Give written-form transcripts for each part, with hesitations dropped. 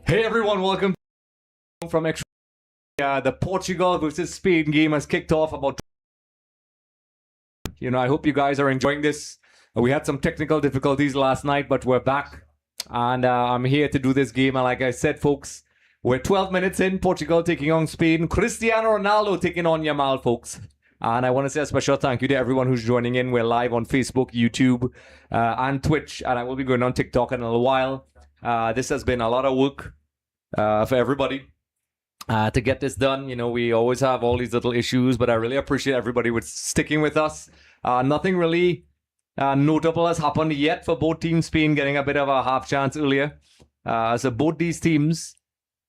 Hey everyone, welcome from Extra. The Portugal versus Spain game has kicked off about. I hope you guys are enjoying this. We had some technical difficulties last night, but we're back, and I'm here to do this game. And like I said, folks, we're 12 minutes in. Portugal taking on Spain. Cristiano Ronaldo taking on Yamal, folks. And I want to say a special thank you to everyone who's joining in. We're live on Facebook, YouTube, and Twitch, and I will be going on TikTok in a little while. This has been a lot of work for everybody to get this done. We always have all these little issues, but I really appreciate everybody with sticking with us. Nothing really notable has happened yet for both teams. Spain getting a bit of a half chance earlier. So both these teams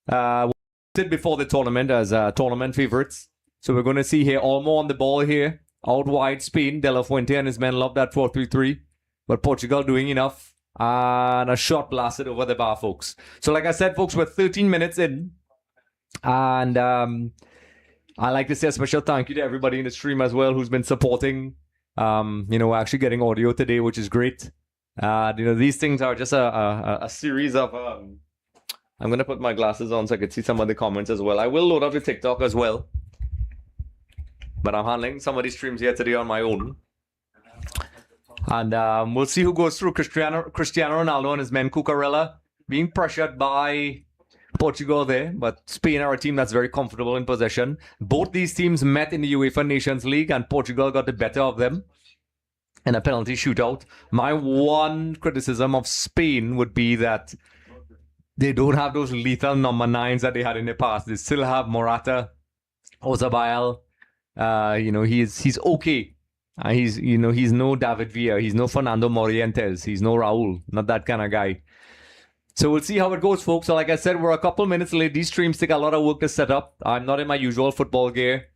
did before the tournament as tournament favorites. So we're going to see here Olmo on the ball here. Out wide Spain. De La Fuente and his men love that 4-3-3. But Portugal doing enough. And a shot blasted over the bar, folks. So like I said, folks, we're 13 minutes in. And I like to say a special thank you to everybody in the stream as well who's been supporting. We're actually getting audio today, which is great. These things are just a series of... I'm going to put my glasses on so I can see some of the comments as well. I will load up the TikTok as well. But I'm handling some of these streams here today on my own. And we'll see who goes through. Cristiano Ronaldo and his men, Cucurella, being pressured by Portugal there. But Spain are a team that's very comfortable in possession. Both these teams met in the UEFA Nations League, and Portugal got the better of them in a penalty shootout. My one criticism of Spain would be that they don't have those lethal number 9s that they had in the past. They still have Morata, Oyarzabal. He's okay. He's no David Villa. He's no Fernando Morientes. He's no Raul. Not that kind of guy. So we'll see how it goes, folks. So like I said, we're a couple minutes late. These streams take a lot of work to set up. I'm not in my usual football gear.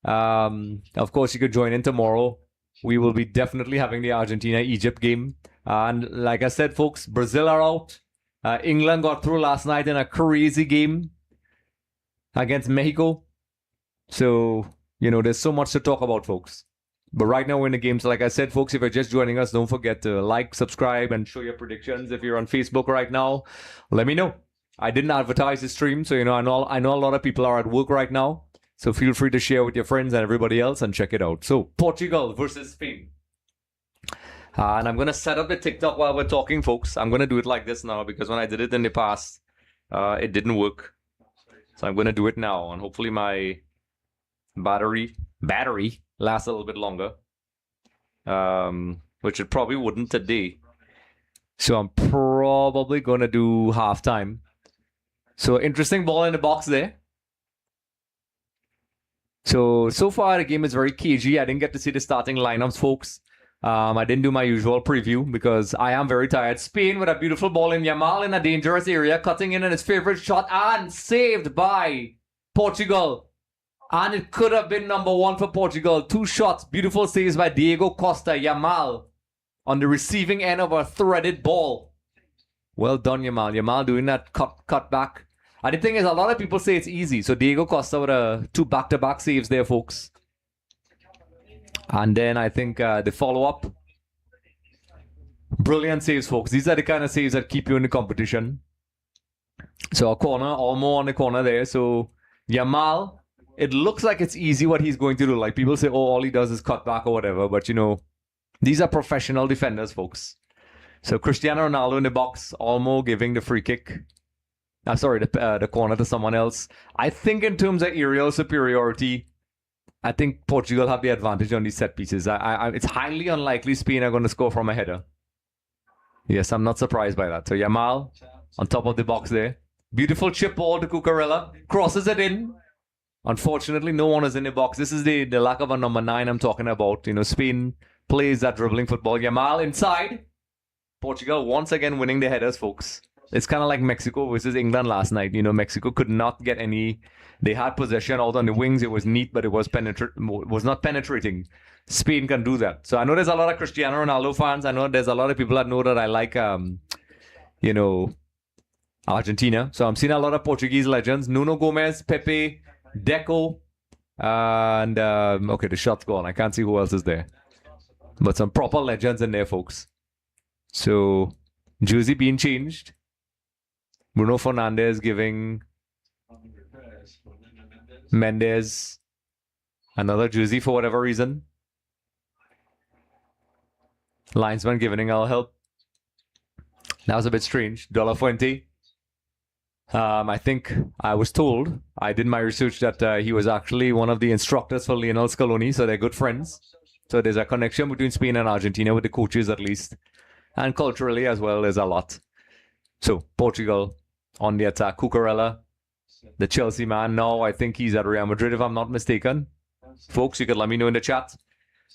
Of course, you could join in tomorrow. We will be definitely having the Argentina-Egypt game. And like I said, folks, Brazil are out. England got through last night in a crazy game against Mexico. So, there's so much to talk about, folks. But right now we're in the game. So like I said, folks, if you're just joining us, don't forget to like, subscribe, and show your predictions. If you're on Facebook right now, let me know. I didn't advertise the stream, so I know a lot of people are at work right now. So feel free to share with your friends and everybody else and check it out. So Portugal versus Spain. And I'm going to set up the TikTok while we're talking, folks. I'm going to do it like this now because when I did it in the past, it didn't work. So I'm going to do it now, and hopefully my battery lasts a little bit longer, which it probably wouldn't today. So I'm probably going to do halftime. So interesting ball in the box there. So far the game is very cagey. I didn't get to see the starting lineups, folks. I didn't do my usual preview because I am very tired. Spain with a beautiful ball in Yamal in a dangerous area, cutting in his favorite shot and saved by Portugal. And it could have been number 1 for Portugal. 2 shots, beautiful saves by Diego Costa. Yamal on the receiving end of a threaded ball. Well done, Yamal. Yamal doing that cut back. And the thing is, a lot of people say it's easy. So Diego Costa with 2 back-to-back saves there, folks. And then I think the follow-up. Brilliant saves, folks. These are the kind of saves that keep you in the competition. So a corner, Olmo on the corner there. So Yamal... It looks like it's easy what he's going to do. Like people say, oh, all he does is cut back or whatever. But, these are professional defenders, folks. So Cristiano Ronaldo in the box. Olmo giving the free kick. The corner to someone else. I think in terms of aerial superiority, I think Portugal have the advantage on these set pieces. It's highly unlikely Spain are going to score from a header. Yes, I'm not surprised by that. So Yamal on top of the box there. Beautiful chip ball to Cucurella. Crosses it in. Unfortunately, no one is in the box. This is the lack of a number 9 I'm talking about. Spain plays that dribbling football. Yamal inside. Portugal once again winning the headers, folks. It's kind of like Mexico versus England last night. Mexico could not get any. They had possession out on the wings. It was neat, but it was not penetrating. Spain can do that. So I know there's a lot of Cristiano Ronaldo fans. I know there's a lot of people that know that I like, Argentina. So I'm seeing a lot of Portuguese legends. Nuno Gomes, Pepe, Deco, and okay, the shot's gone. I can't see who else is there. But some proper legends in there, folks. So, jersey being changed. Bruno Fernandes giving Mendes another jersey for whatever reason. Linesman giving all help. That was a bit strange. De La Fuente. I think I was told, I did my research, that he was actually one of the instructors for Lionel Scaloni, so they're good friends. So there's a connection between Spain and Argentina with the coaches at least. And culturally as well, there's a lot. So Portugal on the attack. Cucurella, the Chelsea man. Now I think he's at Real Madrid if I'm not mistaken. Folks, you could let me know in the chat.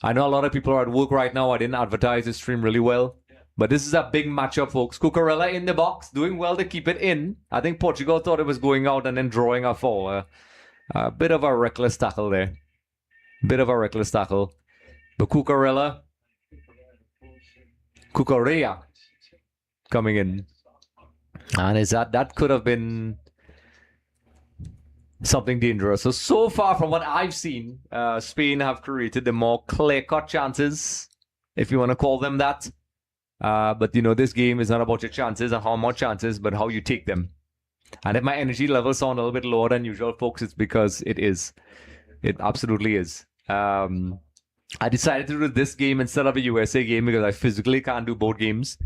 I know a lot of people are at work right now. I didn't advertise the stream really well. But this is a big matchup, folks. Cucurella in the box, doing well to keep it in. I think Portugal thought it was going out and then drawing a foul. A bit of a reckless tackle there. Bit of a reckless tackle. But Cucurella coming in. And is that could have been something dangerous. So far from what I've seen, Spain have created the more clear-cut chances, if you want to call them that. But, you know, this game is not about your chances and how much chances, but how you take them. And if my energy levels sound a little bit lower than usual, folks, it's because it is. It absolutely is. I decided to do this game instead of a USA game because I physically can't do both games.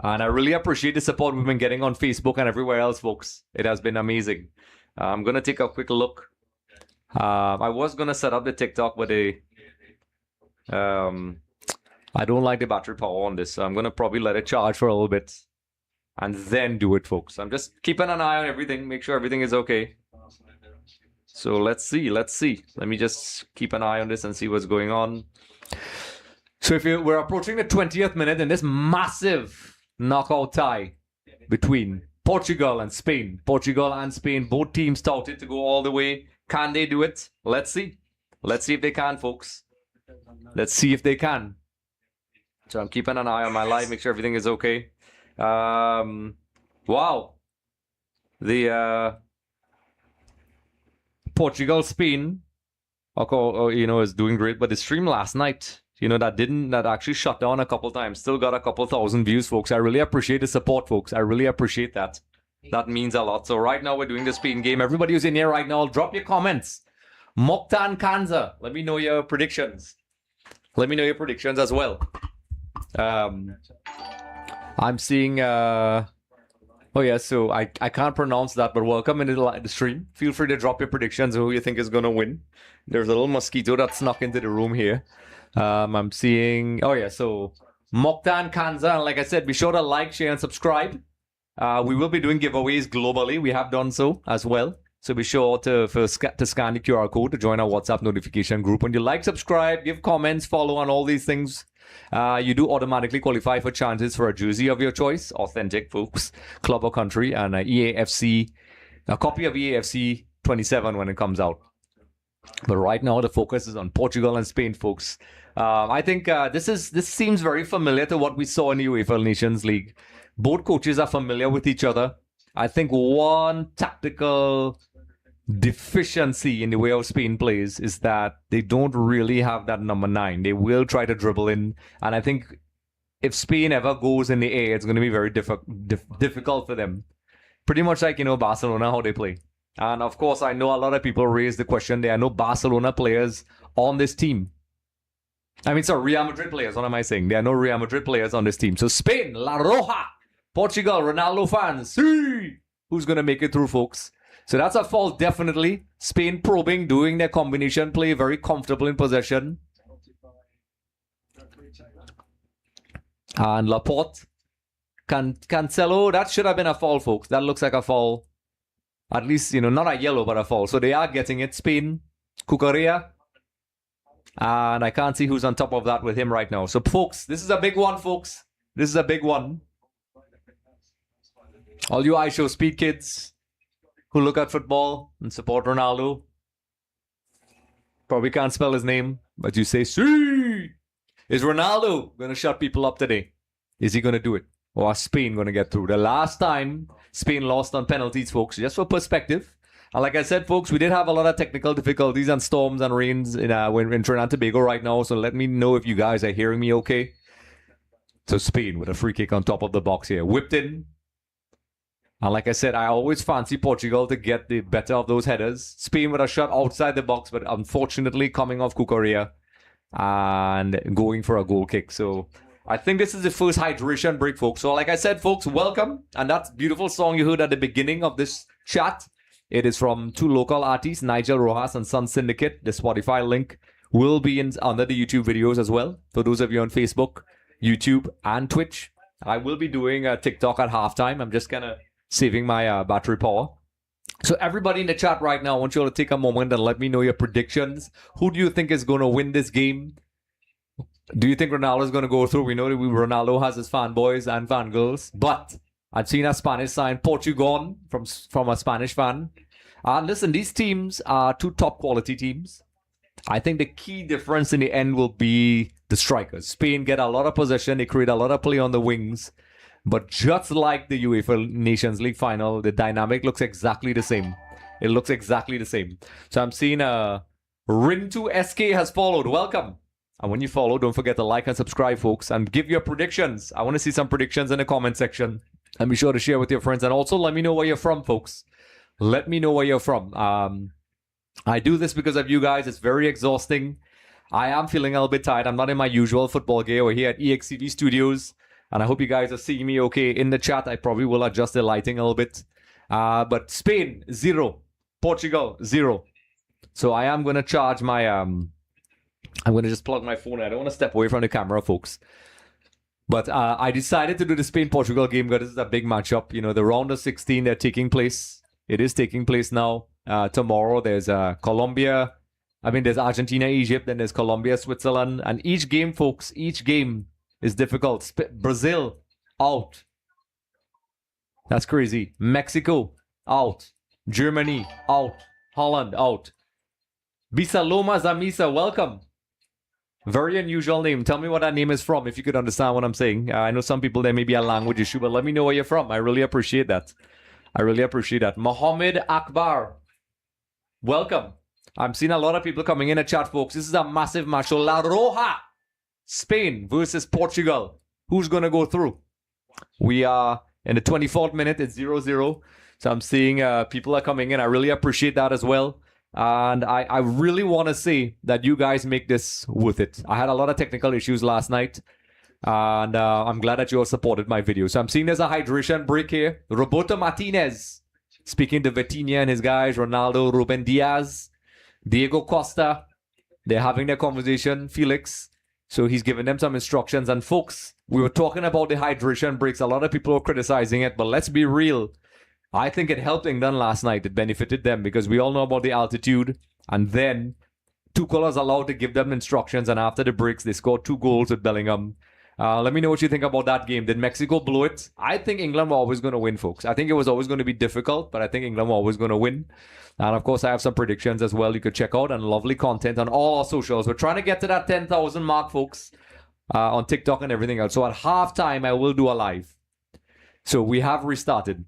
And I really appreciate the support we've been getting on Facebook and everywhere else, folks. It has been amazing. I'm going to take a quick look. I was going to set up the TikTok, but I don't like the battery power on this, so I'm going to probably let it charge for a little bit and then do it, folks. I'm just keeping an eye on everything, make sure everything is okay. So let's see. Let me just keep an eye on this and see what's going on. So we're approaching the 20th minute in this massive knockout tie between Portugal and Spain. Portugal and Spain, both teams touted to go all the way. Can they do it? Let's see. Let's see if they can, folks. Let's see if they can. So I'm keeping an eye on my live, make sure everything is okay. Wow. The Portugal-Spain, is doing great. But the stream last night, that actually shut down a couple times. Still got a couple thousand views, folks. I really appreciate the support, folks. I really appreciate that. That means a lot. So right now we're doing the Spain game. Everybody who's in here right now, drop your comments. Mokhtar Kanza, let me know your predictions. Let me know your predictions as well. I'm seeing so I can't pronounce that, but welcome into the stream. Feel free to drop your predictions who you think is going to win. There's a little mosquito that snuck into the room here. I'm seeing so Mokhtar Kanza, and like I said, be sure to like, share and subscribe. We will be doing giveaways globally. We have done so as well. So be sure to scan the QR code to join our WhatsApp notification group. When you like, subscribe, give comments, follow on all these things, you do automatically qualify for chances for a jersey of your choice, authentic, folks, club or country, and a copy of EAFC 27 when it comes out. But right now, the focus is on Portugal and Spain, folks. I think this seems very familiar to what we saw in the UEFA Nations League. Both coaches are familiar with each other. I think one tactical deficiency in the way of Spain plays is that they don't really have that number 9. They will try to dribble in, and I think if Spain ever goes in the air, it's going to be very difficult for them. Pretty much like, Barcelona, how they play. And of course, I know a lot of people raise the question, there are no Barcelona players on this team. Real Madrid players, what am I saying? There are no Real Madrid players on this team. So Spain, La Roja, Portugal, Ronaldo fans, see who's going to make it through, folks. So that's a foul, definitely. Spain probing, doing their combination play, very comfortable in possession. And Laporte. Cancelo, that should have been a foul, folks. That looks like a foul. At least, not a yellow, but a foul. So they are getting it. Spain, Cucurella. And I can't see who's on top of that with him right now. So, folks, this is a big one, folks. This is a big one. All you iShow Speed kids who look at football and support Ronaldo. Probably can't spell his name, but you say, see! Is Ronaldo going to shut people up today? Is he going to do it? Or is Spain going to get through? The last time Spain lost on penalties, folks, just for perspective. And like I said, folks, we did have a lot of technical difficulties and storms and rains in Trinidad and Tobago right now. So let me know if you guys are hearing me okay. So Spain with a free kick on top of the box here. Whipped in. And like I said, I always fancy Portugal to get the better of those headers. Spain with a shot outside the box, but unfortunately coming off Cucurella and going for a goal kick. So I think this is the first hydration break, folks. So like I said, folks, welcome. And that beautiful song you heard at the beginning of this chat, it is from two local artists, Nigel Rojas and Sun Syndicate. The Spotify link will be under the YouTube videos as well. For those of you on Facebook, YouTube, and Twitch, I will be doing a TikTok at halftime. I'm just kind of saving my battery power. So everybody in the chat right now, I want you all to take a moment and let me know your predictions. Who do you think is going to win this game? Do you think Ronaldo is going to go through? We know that Ronaldo has his fanboys and fangirls, but I've seen a Spanish sign, Portugal, from a Spanish fan. And listen, these teams are two top quality teams. I think the key difference in the end will be the strikers. Spain get a lot of possession. They create a lot of play on the wings. But just like the UEFA Nations League final, the dynamic looks exactly the same. It looks exactly the same. So I'm seeing Rintu SK has followed. Welcome. And when you follow, don't forget to like and subscribe, folks. And give your predictions. I want to see some predictions in the comment section. And be sure to share with your friends. And also let me know where you're from, folks. Let me know where you're from. I do this because of you guys. It's very exhausting. I am feeling a little bit tired. I'm not in my usual football gear. We're here at EXTV Studios. And I hope you guys are seeing me okay in the chat. I probably will adjust the lighting a little bit. But Spain, 0. Portugal, 0. So I am going to charge my... I'm going to just plug my phone. I don't want to step away from the camera, folks. But I decided to do the Spain-Portugal game because this is a big matchup. You know, the round of 16, they're taking place. It is taking place now. Tomorrow, there's Colombia. There's Argentina, Egypt. Then there's Colombia, Switzerland. And each game, folks, each game is difficult. Brazil, out. That's crazy. Mexico, out. Germany, out. Holland, out. Bisaloma Zamisa, welcome. Very unusual name. Tell me what that name is from, if you could understand what I'm saying. I know some people, there may be a language issue, but let me know where you're from. I really appreciate that. I really appreciate that. Mohammed Akbar, welcome. I'm seeing a lot of people coming in the chat, folks. This is a massive match. So La Roja, Spain versus Portugal. Who's going to go through? We are in the 24th minute. It's 0-0. So I'm seeing people are coming in. I really appreciate that as well. And I really want to say that you guys make this worth it. I had a lot of technical issues last night. And I'm glad that you all supported my video. So I'm seeing there's a hydration break here. Roberto Martinez speaking to Vitinha and his guys. Ronaldo, Ruben Diaz, Diego Costa. They're having their conversation. Felix. So he's giving them some instructions. And folks, we were talking about the hydration breaks. A lot of people were criticizing it. But let's be real. I think it helped England last night. It benefited them because we all know about the altitude. And then Tuchel was allowed to give them instructions. And after the breaks, they scored 2 goals with Bellingham. Let me know what you think about that game. Did Mexico blow it? I think England were always going to win, folks. I think it was always going to be difficult, but I think England were always going to win. And of course, I have some predictions as well you could check out and lovely content on all our socials. We're trying to get to that 10,000 mark, folks, on TikTok and everything else. So at halftime, I will do a live. So we have restarted.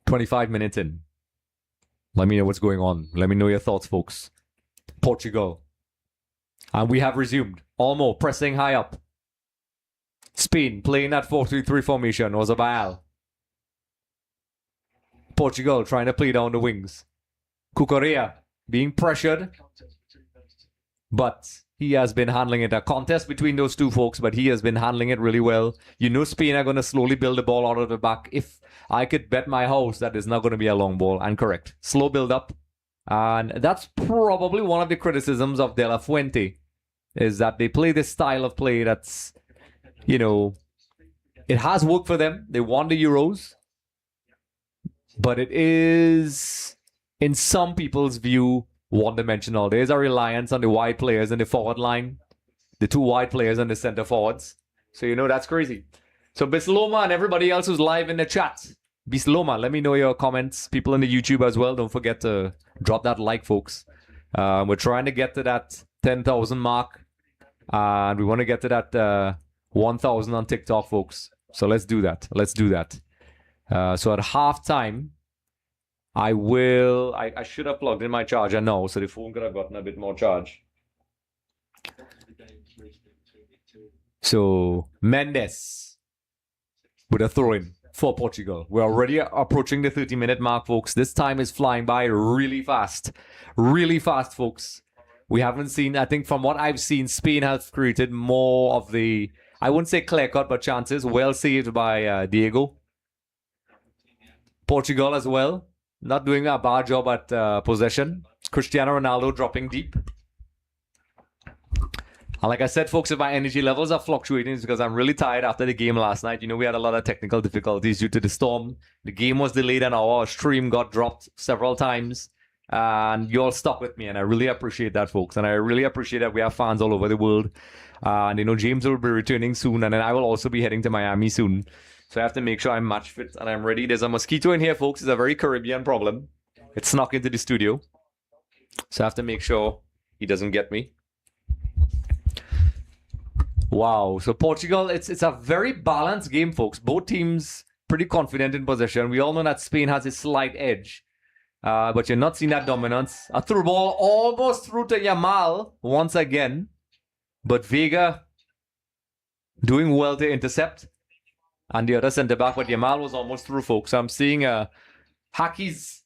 25 minutes in. Let me know what's going on. Let me know your thoughts, folks. Portugal. And we have resumed. Olmo pressing high up. Spain playing that 4-3-3 formation. Ozabal. Portugal trying to play down the wings. Cucurella being pressured. But he has been handling it. A contest between those two folks, but he has been handling it really well. You know Spain are going to slowly build the ball out of the back. If I could bet my house that it's not going to be a long ball. And correct. Slow build up. And that's probably one of the criticisms of De La Fuente. Is that they play this style of play that's, you know, it has worked for them. They won the Euros. But it is, in some people's view, one-dimensional. There's a reliance on the wide players in the forward line. The 2 wide players and the center forwards. So, you know, that's crazy. So, Bisloma and everybody else who's live in the chat. Bisloma, let me know your comments. People in the YouTube as well. Don't forget to drop that like, folks. We're trying to get to that 10,000 mark. And we want to get to that 1,000 on TikTok, folks. So let's do that. Let's do that. So at halftime, I should have plugged in my charger now, so the phone could have gotten a bit more charge. So Mendes with a throw-in. for Portugal. We're already approaching the 30-minute mark, folks. This time is flying by really fast. Really fast, folks. We haven't seen, I think from what I've seen, Spain has created more of the, I wouldn't say clear-cut, but chances. Well saved by Diego. Portugal as well. Not doing a bad job at possession. Cristiano Ronaldo dropping deep. And like I said, folks, if my energy levels are fluctuating, it's because I'm really tired after the game last night. You know, we had a lot of technical difficulties due to the storm. The game was delayed an hour. Our stream got dropped several times. And you all stuck with me, and I really appreciate that, folks. And I really appreciate that we have fans all over the world. And, you know, James will be returning soon, and then I will also be heading to Miami soon. So I have to make sure I'm match fit and I'm ready. There's a mosquito in here, folks. It's a very Caribbean problem. It snuck into the studio. So I have to make sure he doesn't get me. Wow. So Portugal, it's a very balanced game, folks. Both teams pretty confident in possession. We all know that Spain has a slight edge. But you're not seeing that dominance. A through ball almost through to Yamal once again. But Vega doing well to intercept. And the other centre-back, but Yamal was almost through, folks. I'm seeing Hakizi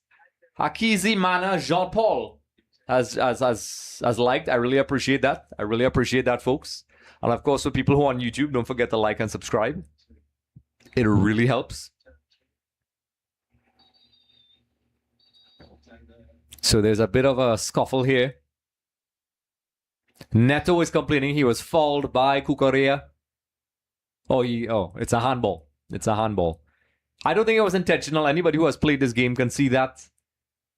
Mana Jean-Paul has liked. I really appreciate that. I really appreciate that, folks. And of course, for people who are on YouTube, don't forget to like and subscribe. It really helps. So there's a bit of a scuffle here. Neto is complaining he was fouled by Cucurella. Oh, it's a handball. It's a handball. I don't think it was intentional. Anybody who has played this game can see that.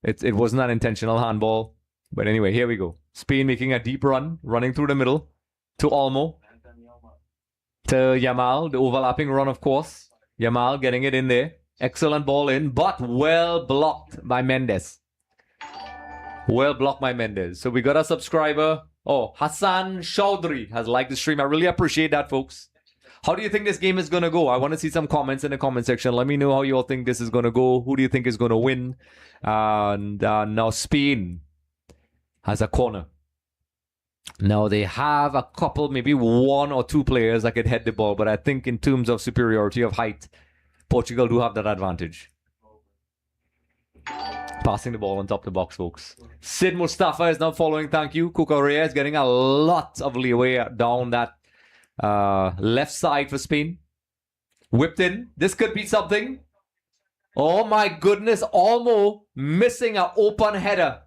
It wasn't an intentional handball. But anyway, here we go. Spain making a deep run, running through the middle to Olmo. To Yamal, the overlapping run, of course. Yamal getting it in there. Excellent ball in, but well blocked by Mendes. Well blocked by Mendes. So we got a subscriber. Oh, Hassan Chaudhry has liked the stream. I really appreciate that, folks. How do you think this game is going to go? I want to see some comments in the comment section. Let me know how you all think this is going to go. Who do you think is going to win? And now Spain has a corner. Now they have a couple, maybe one or two players that could head the ball. But I think in terms of superiority of height, Portugal do have that advantage. Passing the ball on top of the box, folks. Sid Mustafa is now following. Thank you. Cucurella is getting a lot of leeway down that left side for Spain. Whipped in. This could be something. Oh my goodness. Olmo missing an open header.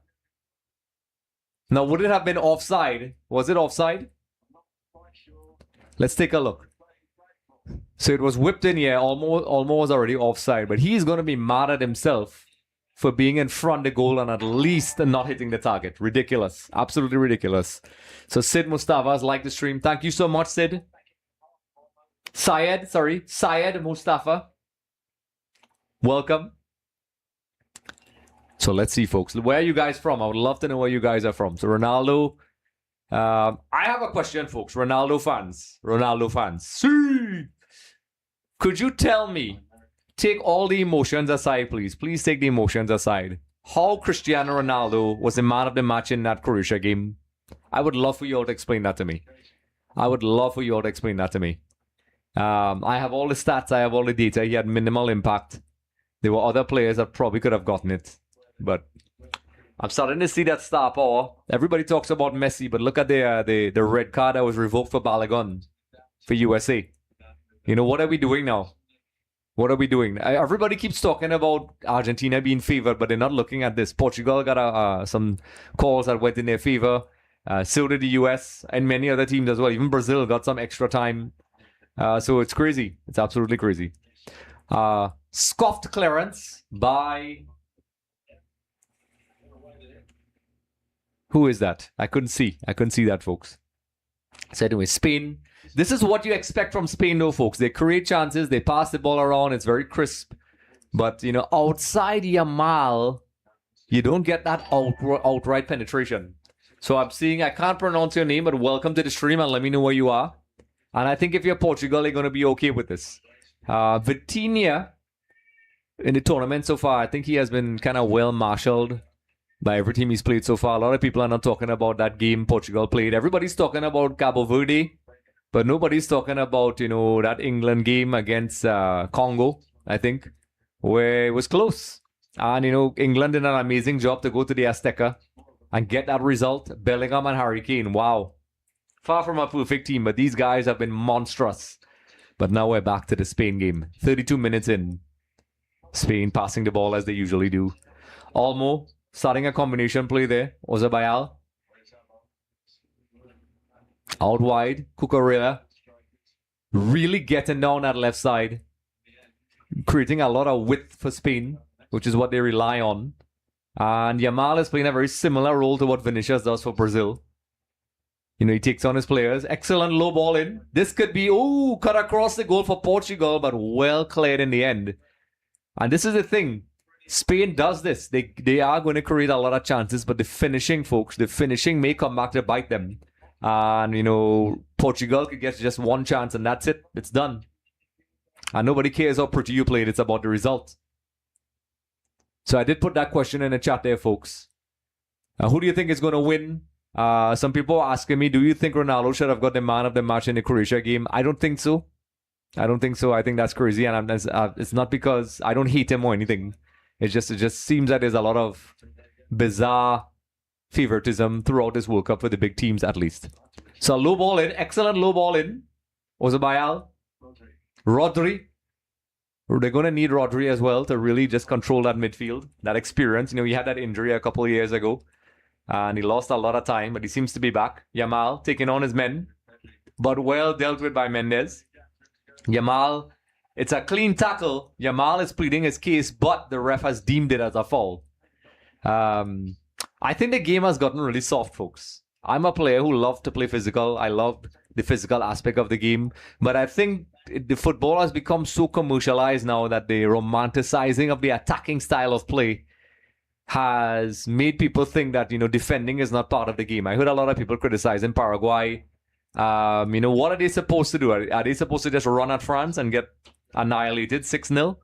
Now, would it have been offside? Was it offside? Let's take a look. So it was whipped in here. Olmo was already offside. But he's going to be mad at himself for being in front of the goal and at least not hitting the target. Ridiculous. Absolutely ridiculous. So Sid Mustafa has liked the stream. Thank you so much, Sid. Syed Mustafa. Welcome. So let's see, folks. Where are you guys from? I would love to know where you guys are from. So Ronaldo. I have a question, folks. Ronaldo fans. See. Could you tell me, take all the emotions aside, please. Please take the emotions aside. How Cristiano Ronaldo was the man of the match in that Croatia game? I would love for you all to explain that to me. I have all the stats. I have all the data. He had minimal impact. There were other players that probably could have gotten it. But I'm starting to see that star power. Everybody talks about Messi, but look at the red card that was revoked for Balogun for USA. You know, what are we doing now? What are we doing? Everybody keeps talking about Argentina being favored, but they're not looking at this. Portugal got some calls that went in their favor. So did the US and many other teams as well. Even Brazil got some extra time. So it's crazy. It's absolutely crazy. Scuffed clearance by... Who is that? I couldn't see that, folks. So anyway, Spain. This is what you expect from Spain, though, folks. They create chances. They pass the ball around. It's very crisp. But, you know, outside Yamal, you don't get that outright penetration. So I'm seeing, I can't pronounce your name, but welcome to the stream and let me know where you are. And I think if you're Portugal, you're going to be okay with this. Vitinha, in the tournament so far, I think he has been kind of well marshaled by every team he's played so far. A lot of people are not talking about that game Portugal played. Everybody's talking about Cabo Verde, but nobody's talking about, you know, that England game against Congo. I think, where it was close. And, England did an amazing job to go to the Azteca and get that result. Bellingham and Harry Kane, wow. Far from a perfect team, but these guys have been monstrous. But now we're back to the Spain game. 32 minutes in. Spain passing the ball as they usually do. Olmo starting a combination play there. Ozabayal. Out wide. Cucurella. Really getting down that left side. Creating a lot of width for Spain, which is what they rely on. And Yamal is playing a very similar role to what Vinicius does for Brazil. He takes on his players. Excellent low ball in. This could be, cut across the goal for Portugal, but well cleared in the end. And this is the thing. Spain does this. They are going to create a lot of chances, but the finishing, folks, the finishing may come back to bite them. And, Portugal could get just one chance, and that's it. It's done. And nobody cares how pretty you played. It's about the result. So I did put that question in the chat there, folks. Who do you think is going to win? Some people are asking me, do you think Ronaldo should have got the man of the match in the Croatia game? I don't think so. I think that's crazy. And it's not because I don't hate him or anything. It just seems that there's a lot of bizarre favoritism throughout this World Cup for the big teams, at least. So low ball in. Excellent low ball in. Ozabayal. Rodri. They're going to need Rodri as well to really just control that midfield. That experience. He had that injury a couple of years ago. And he lost a lot of time, but he seems to be back. Yamal taking on his men. But well dealt with by Mendes. Yamal, it's a clean tackle. Yamal is pleading his case, but the ref has deemed it as a foul. I think the game has gotten really soft, folks. I'm a player who loves to play physical. I love the physical aspect of the game. But I think the football has become so commercialized now that the romanticizing of the attacking style of play has made people think that, defending is not part of the game. I heard a lot of people criticizing Paraguay. What are they supposed to do? Are they supposed to just run at France and get annihilated 6-0?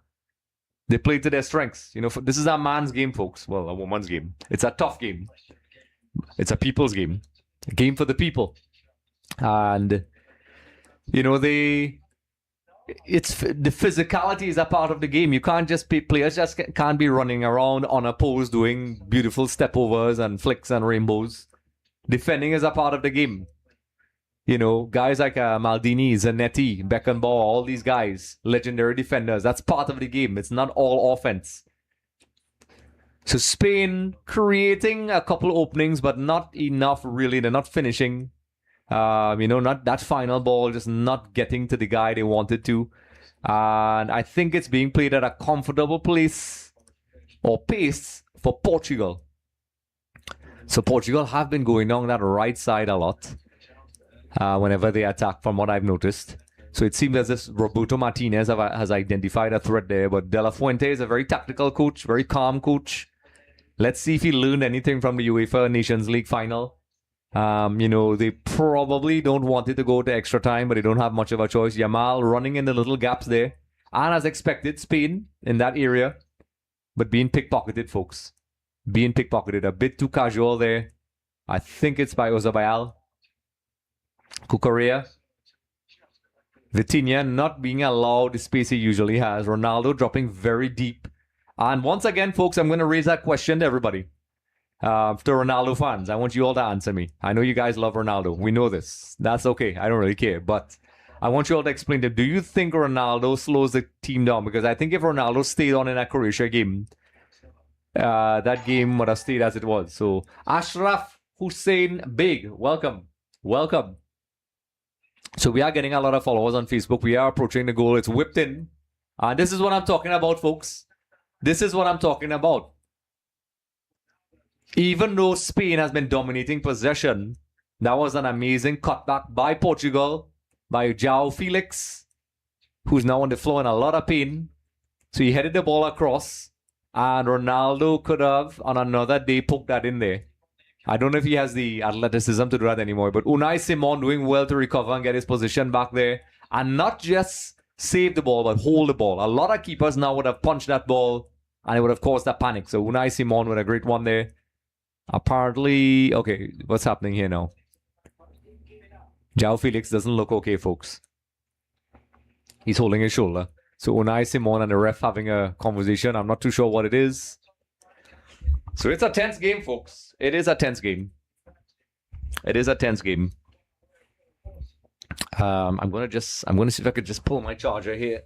They play to their strengths. This is a man's game, folks. Well, a woman's game. It's a tough game. It's a people's game. A game for the people. And, the physicality is a part of the game. You can't just be, players just can't be running around unopposed doing beautiful step overs and flicks and rainbows. Defending is a part of the game. Guys like Maldini, Zanetti, Beckenbauer, all these guys, legendary defenders. That's part of the game. It's not all offense. So Spain creating a couple openings, but not enough really. They're not finishing. Not that final ball, just not getting to the guy they wanted to. And I think it's being played at a comfortable place or pace for Portugal. So Portugal have been going down that right side a lot whenever they attack, from what I've noticed. So it seems as if Roberto Martinez has identified a threat there. But De La Fuente is a very tactical coach, very calm coach. Let's see if he learned anything from the UEFA Nations League final. They probably don't want it to go to extra time, but they don't have much of a choice. Yamal running in the little gaps there. And as expected, Spain in that area. But being pickpocketed, folks. Being pickpocketed. A bit too casual there. I think it's by Ozabayal. Cucurella. Vitinha not being allowed the space he usually has. Ronaldo dropping very deep. And once again, folks, I'm going to raise that question to everybody. To Ronaldo fans, I want you all to answer me. I know you guys love Ronaldo. We know this. That's okay. I don't really care. But I want you all to explain to me. Do you think Ronaldo slows the team down? Because I think if Ronaldo stayed on in that Croatia game, that game would have stayed as it was. So Ashraf Hussein Big, welcome. Welcome. So we are getting a lot of followers on Facebook. We are approaching the goal. It's whipped in. And this is what I'm talking about, folks. This is what I'm talking about. Even though Spain has been dominating possession, that was an amazing cutback by Portugal, by João Felix, who's now on the floor in a lot of pain. So he headed the ball across, and Ronaldo could have, on another day, poked that in there. I don't know if he has the athleticism to do that anymore, but Unai Simon doing well to recover and get his position back there, and not just save the ball, but hold the ball. A lot of keepers now would have punched that ball, and it would have caused that panic. So Unai Simon with a great one there. Apparently, okay, what's happening here now? João Felix doesn't look okay, folks. He's holding his shoulder. So Unai Simon and the ref having a conversation. I'm not too sure what it is. So it's a tense game, folks. It is a tense game. It is a tense game. I'm gonna see if I could just pull my charger here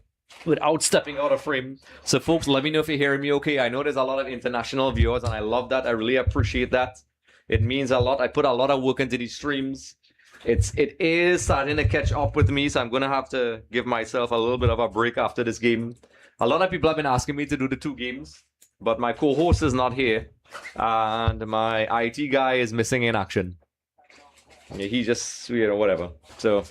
without stepping out of frame. So folks, let me know if you're hearing me okay. I know there's a lot of international viewers and I love that. I really appreciate that. It means a lot. I put a lot of work into these streams. It is starting to catch up with me, so I'm gonna have to give myself a little bit of a break after this game. A lot of people have been asking me to do the 2 games, but my co-host is not here and my IT guy is missing in action. Yeah, he just, whatever. So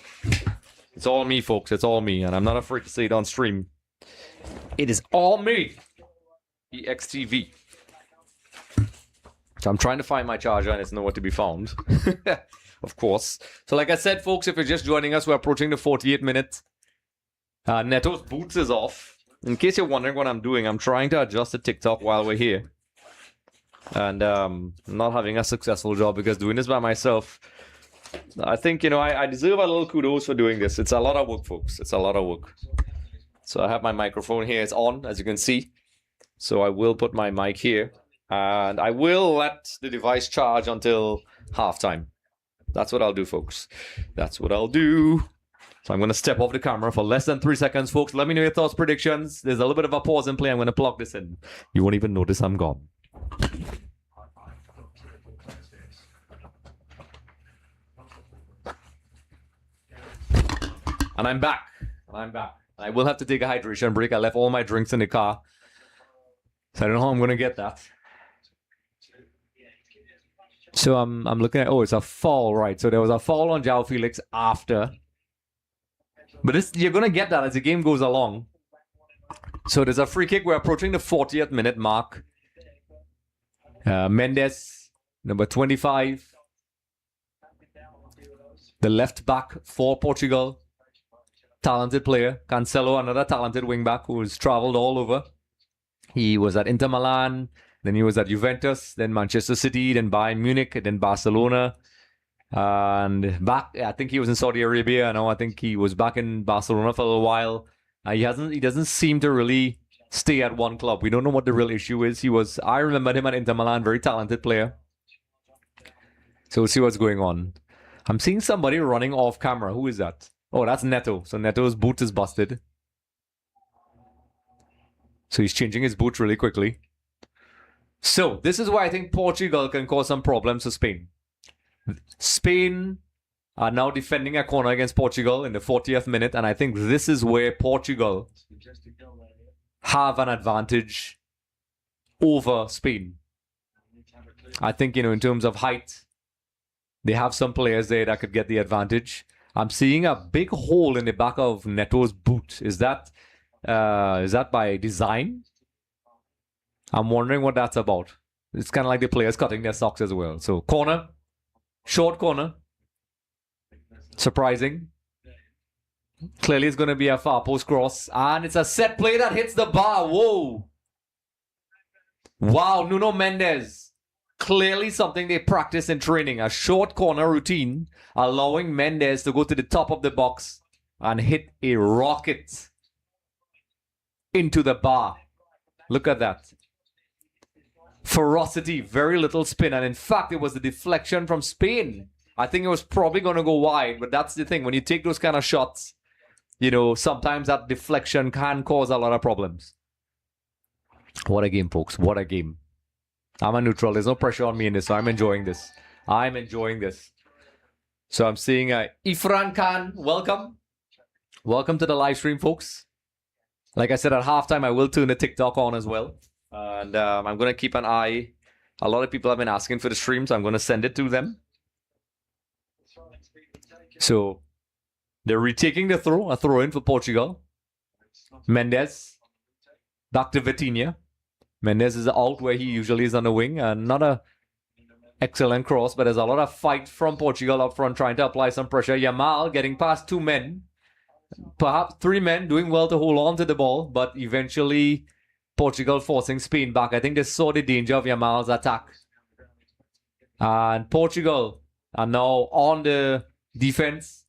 it's all me, folks. It's all me, and I'm not afraid to say it on stream. It is all me. EXTV. So I'm trying to find my charger, and it's nowhere to be found. Of course. So like I said, folks, if you're just joining us, we're approaching the 48 minute. Neto's boots is off. In case you're wondering what I'm doing, I'm trying to adjust the TikTok while we're here. And not having a successful job because doing this by myself, I think, I deserve a little kudos for doing this. It's a lot of work, folks. It's a lot of work. So I have my microphone here. It's on, as you can see. So I will put my mic here. And I will let the device charge until halftime. That's what I'll do, folks. That's what I'll do. So I'm going to step off the camera for less than 3 seconds, folks. Let me know your thoughts, predictions. There's a little bit of a pause in play. I'm going to plug this in. You won't even notice I'm gone. And I'm back. I will have to take a hydration break. I left all my drinks in the car. So I don't know how I'm going to get that. So I'm looking at, it's a foul, right? So there was a foul on João Felix after. But you're going to get that as the game goes along. So there's a free kick. We're approaching the 40th minute mark. Mendes, number 25. The left back for Portugal. Talented player. Cancelo, another talented wing back who's traveled all over. He was at Inter Milan. Then he was at Juventus, then Manchester City, then Bayern Munich, then Barcelona. And back, I think he was in Saudi Arabia. I think he was back in Barcelona for a little while. He doesn't seem to really stay at one club. We don't know what the real issue is. I remember him at Inter Milan, very talented player. So we'll see what's going on. I'm seeing somebody running off camera. Who is that? Oh, that's Neto. So Neto's boot is busted. So he's changing his boot really quickly. So this is why I think Portugal can cause some problems to Spain. Spain are now defending a corner against Portugal in the 40th minute, and I think this is where Portugal have an advantage over Spain. I think, in terms of height, they have some players there that could get the advantage. I'm seeing a big hole in the back of Neto's boot. Is that by design? I'm wondering what that's about. It's kind of like the players cutting their socks as well. So corner, short corner. Surprising. Clearly it's going to be a far post cross. And it's a set play that hits the bar. Whoa. Wow, Nuno Mendes. Clearly something they practice in training. A short corner routine allowing Mendes to go to the top of the box and hit a rocket into the bar. Look at that. Ferocity, very little spin. And in fact, it was a deflection from Spain. I think it was probably going to go wide, but that's the thing. When you take those kind of shots, sometimes that deflection can cause a lot of problems. What a game, folks. What a game. I'm a neutral. There's no pressure on me in this, so I'm enjoying this. So I'm seeing Ifran Khan. Welcome. Welcome to the live stream, folks. Like I said, at halftime, I will turn the TikTok on as well. And I'm going to keep an eye. A lot of people have been asking for the stream, so I'm going to send it to them. So they're retaking the throw. A throw in for Portugal. Mendes. Back to Vitinha. Mendes is out where he usually is on the wing. And not a excellent cross, but there's a lot of fight from Portugal up front trying to apply some pressure. Yamal getting past 2 men. Perhaps 3 men doing well to hold on to the ball, but eventually Portugal forcing Spain back. I think they saw the danger of Yamal's attack. And Portugal are now on the defense.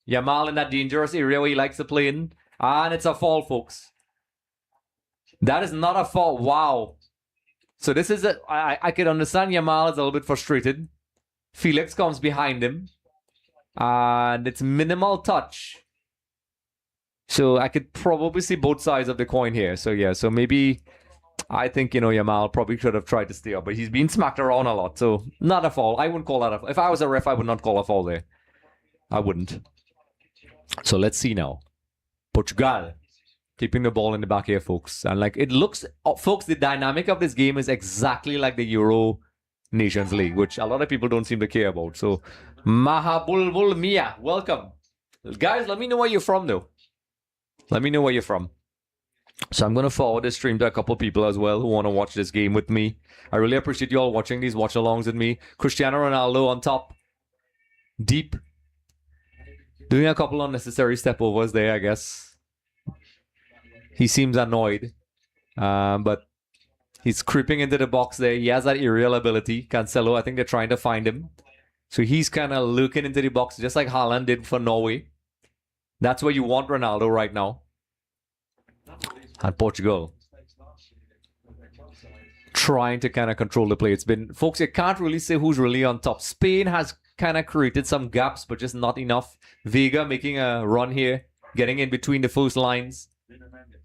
Yamal in that dangerous area where he likes to play in. And it's a foul, folks. That is not a foul. Wow. So this is I could understand Yamal is a little bit frustrated. Felix comes behind him. And it's minimal touch. So I could probably see both sides of the coin here. So yeah, so maybe I think, Yamal probably should have tried to stay up, but he's been smacked around a lot. So not a foul. I wouldn't call that a foul. If I was a ref, I would not call a foul there. I wouldn't. So let's see now. Portugal keeping the ball in the back here, folks. And it looks, folks, the dynamic of this game is exactly like the Euro Nations League, which a lot of people don't seem to care about. So Mahabulbul Mia, welcome. Guys, let me know where you're from, though. Let me know where you're from. So I'm going to forward this stream to a couple people as well who want to watch this game with me. I really appreciate you all watching these watch-alongs with me. Cristiano Ronaldo on top. Deep. Doing a couple unnecessary step-overs there, I guess. He seems annoyed. But he's creeping into the box there. He has that aerial ability. Cancelo, I think they're trying to find him. So he's kind of looking into the box, just like Haaland did for Norway. That's where you want Ronaldo right now. And Portugal trying to kind of control the play. It's been, folks, you can't really say who's really on top. Spain has kind of created some gaps, but just not enough. Vega making a run here, getting in between the first lines.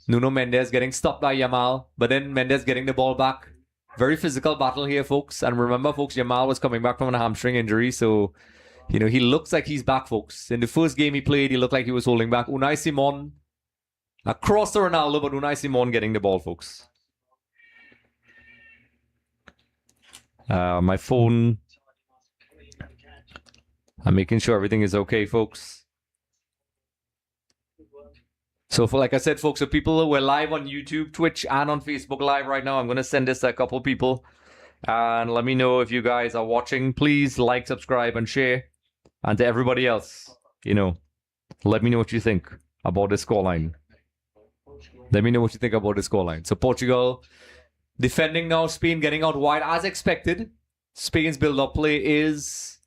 Nuno Mendes getting stopped by Yamal, but then Mendes getting the ball back. Very physical battle here, folks. And remember, folks, Yamal was coming back from a hamstring injury, so, he looks like he's back, folks. In the first game he played, he looked like he was holding back. Unai Simon across to Ronaldo, but Unai Simon getting the ball, folks. My phone. I'm making sure everything is okay, folks. So, like I said, folks, so people, we're live on YouTube, Twitch, and on Facebook Live right now. I'm going to send this to a couple people. And let me know if you guys are watching. Please like, subscribe, and share. And to everybody else, let me know what you think about the scoreline. Let me know what you think about the scoreline. So Portugal defending now. Spain getting out wide as expected. Spain's build-up play is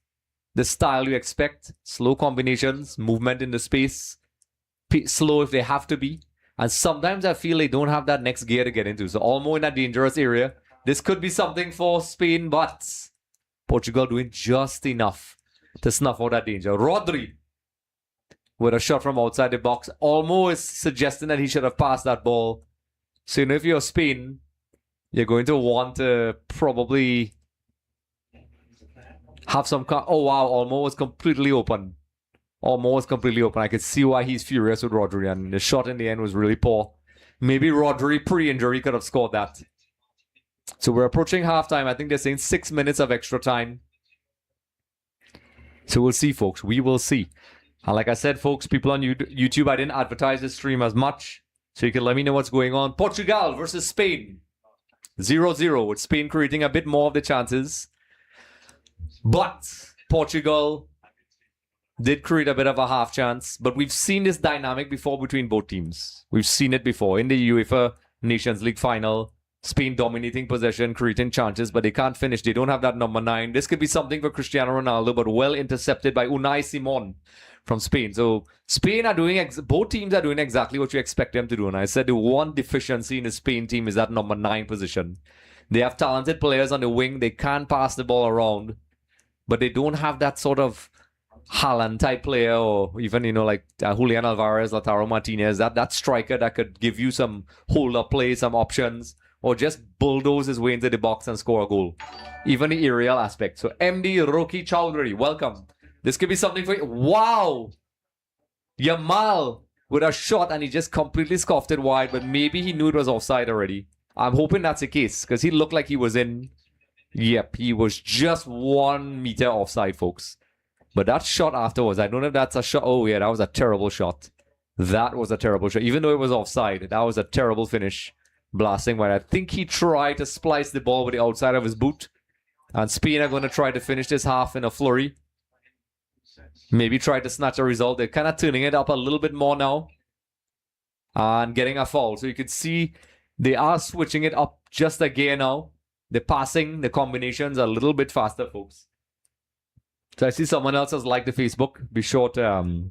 the style you expect. Slow combinations, movement in the space. Slow if they have to be. And sometimes I feel they don't have that next gear to get into. So almost in a dangerous area. This could be something for Spain, but Portugal doing just enough to snuff out that danger. Rodri with a shot from outside the box. Almost suggesting that he should have passed that ball. So if you're Spain, you're going to want to probably have some... Oh, wow. Almost was completely open. Almost completely open. I could see why he's furious with Rodri. And the shot in the end was really poor. Maybe Rodri pre-injury could have scored that. So we're approaching halftime. I think they're saying 6 minutes of extra time. So we'll see, folks. We will see. And like I said, folks, people on YouTube, I didn't advertise this stream as much. So you can let me know what's going on. Portugal versus Spain. 0-0 with Spain creating a bit more of the chances. But Portugal did create a bit of a half chance. But we've seen this dynamic before between both teams. We've seen it before in the UEFA Nations League final. Spain dominating possession, creating chances, but they can't finish. They don't have that number 9. This could be something for Cristiano Ronaldo, but well intercepted by Unai Simon from Spain. So Spain are doing, both teams are doing exactly what you expect them to do. And I said the one deficiency in the Spain team is that number 9 position. They have talented players on the wing. They can pass the ball around, but they don't have that sort of Haaland type player, or even, like Julian Alvarez, Lautaro Martinez, that striker that could give you some hold-up play, some options, or just bulldoze his way into the box and score a goal. Even the aerial aspect. So MD Roki Chowdhury, welcome. This could be something for you. Wow! Yamal with a shot and he just completely scoffed it wide, but maybe he knew it was offside already. I'm hoping that's the case, because he looked like he was in. Yep, he was just 1 meter offside, folks. But that shot afterwards, I don't know if that's a shot. Oh yeah, that was a terrible shot. That was a terrible shot. Even though it was offside, that was a terrible finish. Blasting wide. I think he tried to splice the ball with the outside of his boot. And Spain are going to try to finish this half in a flurry. Maybe try to snatch a result. They're kind of turning it up a little bit more now. And getting a foul. So you can see they are switching it up just a gear now. The passing, the combinations are a little bit faster, folks. So I see someone else has liked the Facebook. Be sure to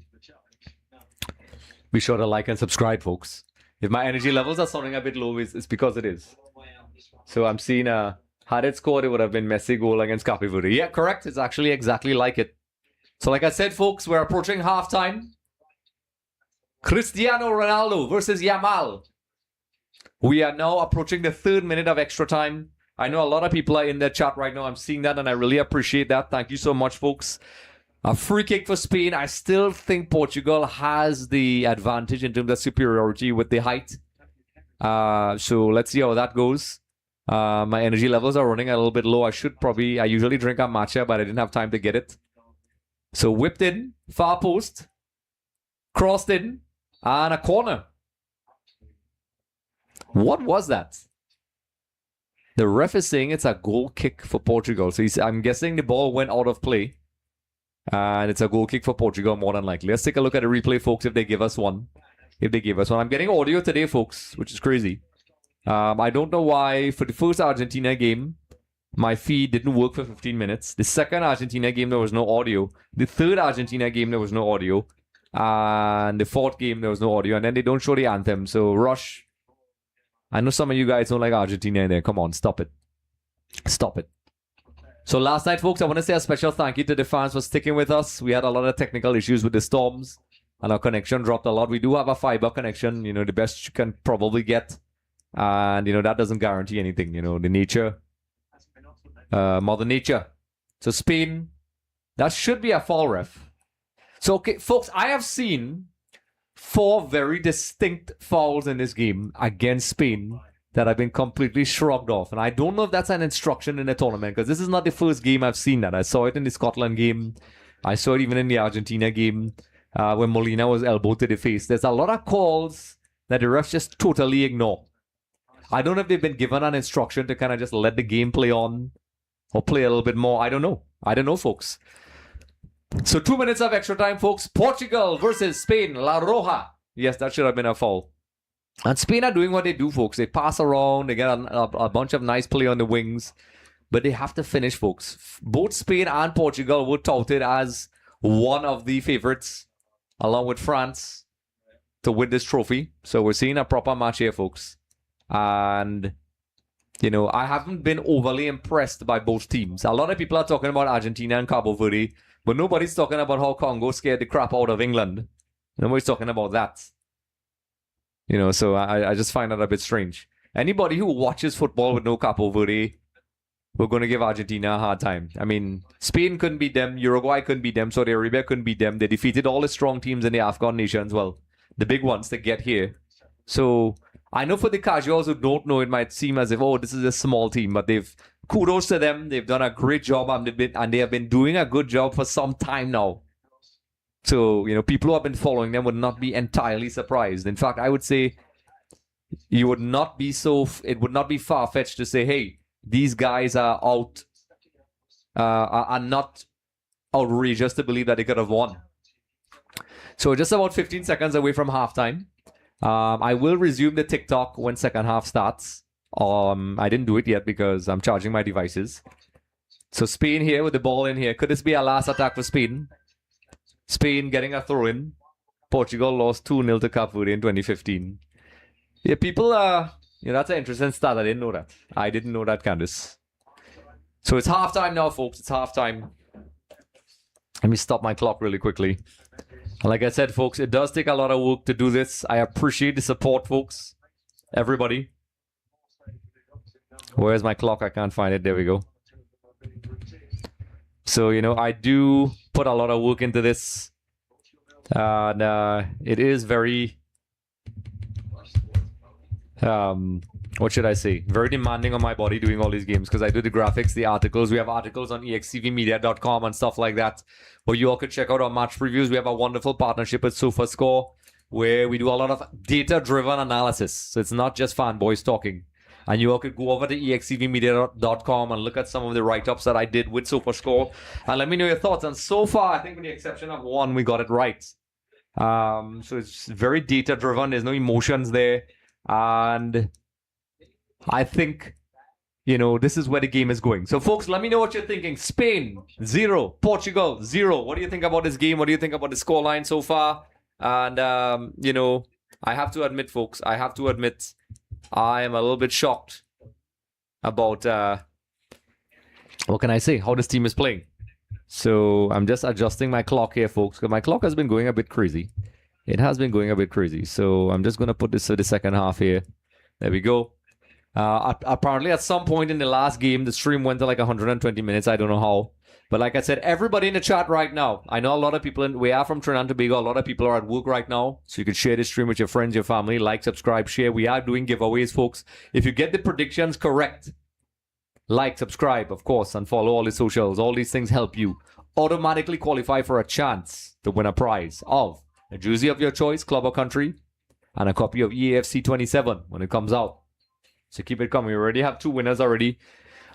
like and subscribe, folks. If my energy levels are sounding a bit low, it's because it is. So I'm seeing had it scored, it would have been Messi goal against Cape Verde. Yeah, correct. It's actually exactly like it. So like I said, folks, we're approaching halftime. Cristiano Ronaldo versus Yamal. We are now approaching the 3rd minute of extra time. I know a lot of people are in the chat right now. I'm seeing that, and I really appreciate that. Thank you so much, folks. A free kick for Spain. I still think Portugal has the advantage in terms of superiority with the height. So let's see how that goes. My energy levels are running a little bit low. I usually drink a matcha, but I didn't have time to get it. So whipped in, far post, crossed in, and a corner. What was that? The ref is saying it's a goal kick for Portugal. So I'm guessing the ball went out of play. And it's a goal kick for Portugal, more than likely. Let's take a look at the replay, folks, if they give us one. I'm getting audio today, folks, which is crazy. I don't know why. For the first Argentina game, my feed didn't work for 15 minutes. The second Argentina game, there was no audio. The third Argentina game, there was no audio. And the fourth game, there was no audio. And then they don't show the anthem. So, Rush, I know some of you guys don't like Argentina in there. Come on, stop it. Stop it. So last night, folks, I want to say a special thank you to the fans for sticking with us. We had a lot of technical issues with the storms, and our connection dropped a lot. We do have a fiber connection, the best you can probably get. And, that doesn't guarantee anything, the nature, Mother Nature. So Spain, that should be a foul, ref. So, okay, folks, I have seen 4 very distinct fouls in this game against Spain that have been completely shrugged off. And I don't know if that's an instruction in the tournament, because this is not the first game I've seen that. I saw it in the Scotland game. I saw it even in the Argentina game when Molina was elbowed to the face. There's a lot of calls that the refs just totally ignore. I don't know if they've been given an instruction to kind of just let the game play on or play a little bit more. I don't know, folks. So 2 minutes of extra time, folks. Portugal versus Spain. La Roja. Yes, that should have been a foul. And Spain are doing what they do, folks. They pass around. They get a bunch of nice play on the wings. But they have to finish, folks. Both Spain and Portugal were touted as one of the favorites, along with France, to win this trophy. So we're seeing a proper match here, folks. And, I haven't been overly impressed by both teams. A lot of people are talking about Argentina and Cabo Verde, but nobody's talking about how Congo scared the crap out of England. Nobody's talking about that. So I just find that a bit strange. Anybody who watches football with no Capo Verde, we're going to give Argentina a hard time. I mean, Spain couldn't beat them. Uruguay couldn't beat them. Saudi Arabia couldn't beat them. They defeated all the strong teams in the AFCON nations. Well, the big ones to get here. So I know for the casuals who don't know, it might seem as if, this is a small team. But kudos to them. They've done a great job. And they have been doing a good job for some time now. So, people who have been following them would not be entirely surprised. In fact, I would say it would not be far-fetched to say, hey, these guys are not outrageous to believe that they could have won. So just about 15 seconds away from halftime. I will resume the TikTok when second half starts. I didn't do it yet because I'm charging my devices. So Spain here with the ball in here. Could this be a last attack for Spain? Spain getting a throw-in. Portugal lost 2-0 to Cape Verde in 2015. Yeah, people that's an interesting stat. I didn't know that. I didn't know that, Candice. So it's halftime now, folks. It's halftime. Let me stop my clock really quickly. Like I said, folks, it does take a lot of work to do this. I appreciate the support, folks. Everybody. Where's my clock? I can't find it. There we go. So, I do put a lot of work into this. And it is very, what should I say? Very demanding on my body doing all these games because I do the graphics, the articles. We have articles on extvmedia.com and stuff like that. Where you all can check out our match previews. We have a wonderful partnership with SofaScore where we do a lot of data-driven analysis. So it's not just fanboys talking. And you all could go over to extvmedia.com and look at some of the write-ups that I did with SofaScore. And let me know your thoughts. And so far, I think with the exception of one, we got it right. So it's very data-driven. There's no emotions there. And I think, this is where the game is going. So, folks, let me know what you're thinking. Spain, 0. Portugal, 0. What do you think about this game? What do you think about the scoreline so far? And, I have to admit, folks, I am a little bit shocked about, what can I say, how this team is playing. So I'm just adjusting my clock here, folks, because my clock has been going a bit crazy. It has been going a bit crazy. So I'm just going to put this to the second half here. There we go. Apparently, at some point in the last game, the stream went to like 120 minutes. I don't know how. But like I said, everybody in the chat right now, I know a lot of people, we are from Trinidad and Tobago, a lot of people are at work right now. So you can share this stream with your friends, your family, like, subscribe, share. We are doing giveaways, folks. If you get the predictions correct, like, subscribe, of course, and follow all the socials. All these things help you automatically qualify for a chance to win a prize of a jersey of your choice, club or country, and a copy of EAFC 27 when it comes out. So keep it coming. We already have 2 winners already.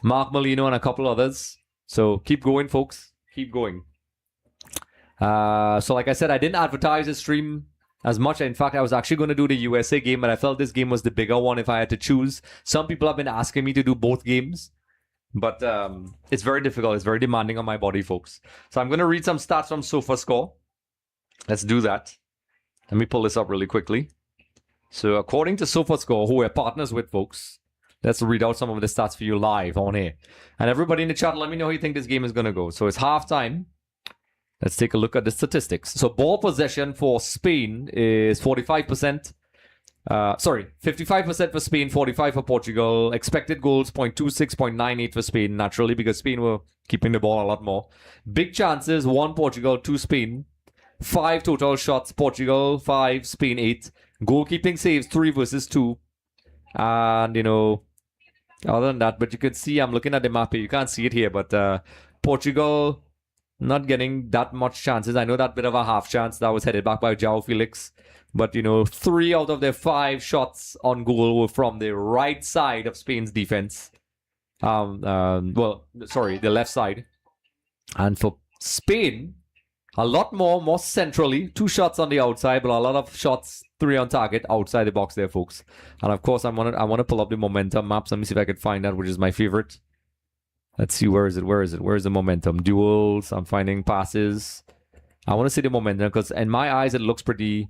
Mark Molino and a couple others. So keep going, folks. Keep going. So like I said, I didn't advertise the stream as much. In fact, I was actually going to do the USA game, but I felt this game was the bigger one if I had to choose. Some people have been asking me to do both games, but it's very difficult. It's very demanding on my body, folks. So I'm going to read some stats from SofaScore. Let's do that. Let me pull this up really quickly. So according to SofaScore, who we're partners with, folks, let's read out some of the stats for you live on here. And everybody in the chat, let me know how you think this game is going to go. So it's halftime. Let's take a look at the statistics. So ball possession for Spain is 45%. 55% for Spain, 45% for Portugal. Expected goals, 0.26, 0.98 for Spain, naturally, because Spain were keeping the ball a lot more. Big chances, 1 Portugal, 2 Spain. 5 total shots, Portugal, 5, Spain, 8. Goalkeeping saves, 3 versus 2. And, other than that, but you can see, I'm looking at the map here. You can't see it here, but Portugal not getting that much chances. I know that bit of a half chance that was headed back by João Felix. But, 3 out of their 5 shots on goal were from the right side of Spain's defense. The left side. And for Spain, a lot more centrally. 2 shots on the outside, but a lot of shots, 3 on target outside the box there, folks. And of course, I want to pull up the momentum maps. Let me see if I can find that, which is my favorite. Let's see, where is it? Where's the momentum? Duels. I'm finding passes. I want to see the momentum because in my eyes, it looks pretty.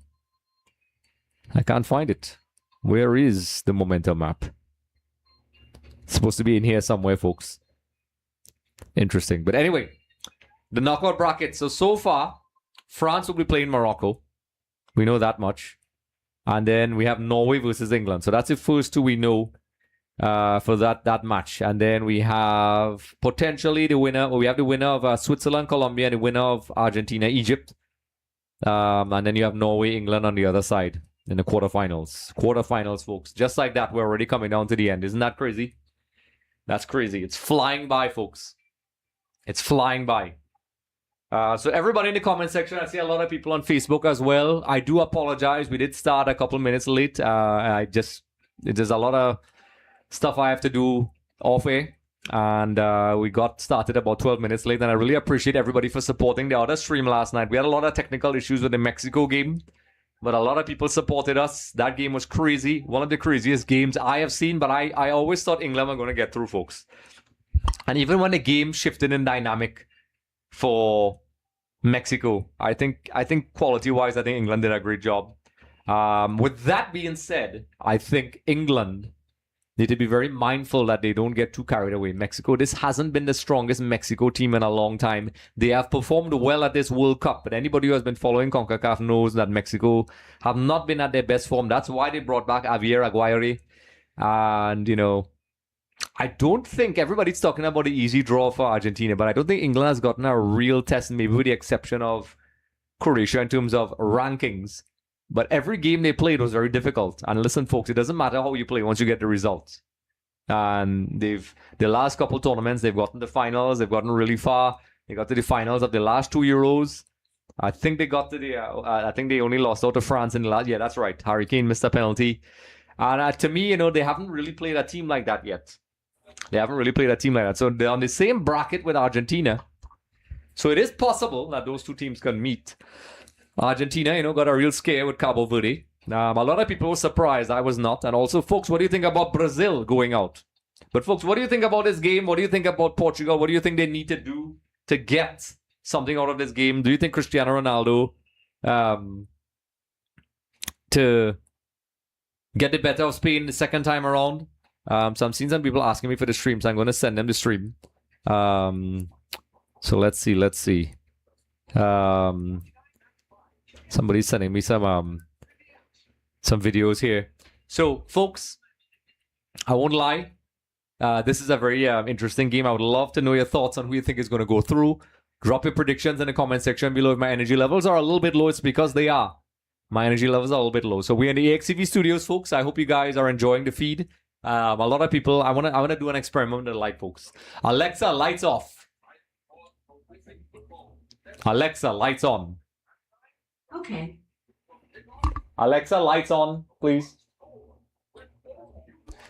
I can't find it. Where is the momentum map? It's supposed to be in here somewhere, folks. Interesting. But anyway. The knockout bracket. So far, France will be playing Morocco. We know that much. And then we have Norway versus England. So that's the first 2 we know for that match. And then we have potentially the winner. We have the winner of Switzerland, Colombia, and the winner of Argentina, Egypt. And then you have Norway, England on the other side in the quarterfinals. Quarterfinals, folks. Just like that, we're already coming down to the end. Isn't that crazy? That's crazy. It's flying by, folks. It's flying by. So everybody in the comment section, I see a lot of people on Facebook as well. I do apologize. We did start a couple minutes late. There's a lot of stuff I have to do off air. And we got started about 12 minutes late. And I really appreciate everybody for supporting the other stream last night. We had a lot of technical issues with the Mexico game. But a lot of people supported us. That game was crazy. One of the craziest games I have seen. But I always thought England were going to get through, folks. And even when the game shifted in dynamic for Mexico, I think quality-wise, I think England did a great job. With that being said, I think England need to be very mindful that they don't get too carried away. Mexico, this hasn't been the strongest Mexico team in a long time. They have performed well at this World Cup, but anybody who has been following CONCACAF knows that Mexico have not been at their best form. That's why they brought back Javier Aguirre. And, I don't think everybody's talking about the easy draw for Argentina, but I don't think England has gotten a real test, maybe with the exception of Croatia in terms of rankings. But every game they played was very difficult. And listen, folks, it doesn't matter how you play once you get the results. And the last couple tournaments, they've gotten to finals. They've gotten really far. They got to the finals of the last 2 Euros. I think they got to I think they only lost out to France in the last. Yeah, that's right. Harry Kane missed a penalty. And to me, they haven't really played a team like that yet. They haven't really played a team like that. So they're on the same bracket with Argentina. So it is possible that those 2 teams can meet. Argentina, got a real scare with Cabo Verde. A lot of people were surprised. I was not. And also, folks, what do you think about Brazil going out? But, folks, what do you think about this game? What do you think about Portugal? What do you think they need to do to get something out of this game? Do you think Cristiano Ronaldo to get the better of Spain the second time around. So I'm seeing some people asking me for the stream, so I'm going to send them the stream. So let's see. Somebody's sending me some videos here. So, folks, I won't lie. This is a very interesting game. I would love to know your thoughts on who you think is going to go through. Drop your predictions in the comment section below. If my energy levels are a little bit low, it's because they are. My energy levels are a little bit low. So we're in the EXTV studios, folks. I hope you guys are enjoying the feed. A lot of people, I wanna do an experiment with the light, folks. Alexa, lights off. Alexa, lights on. Okay. Alexa, lights on, please.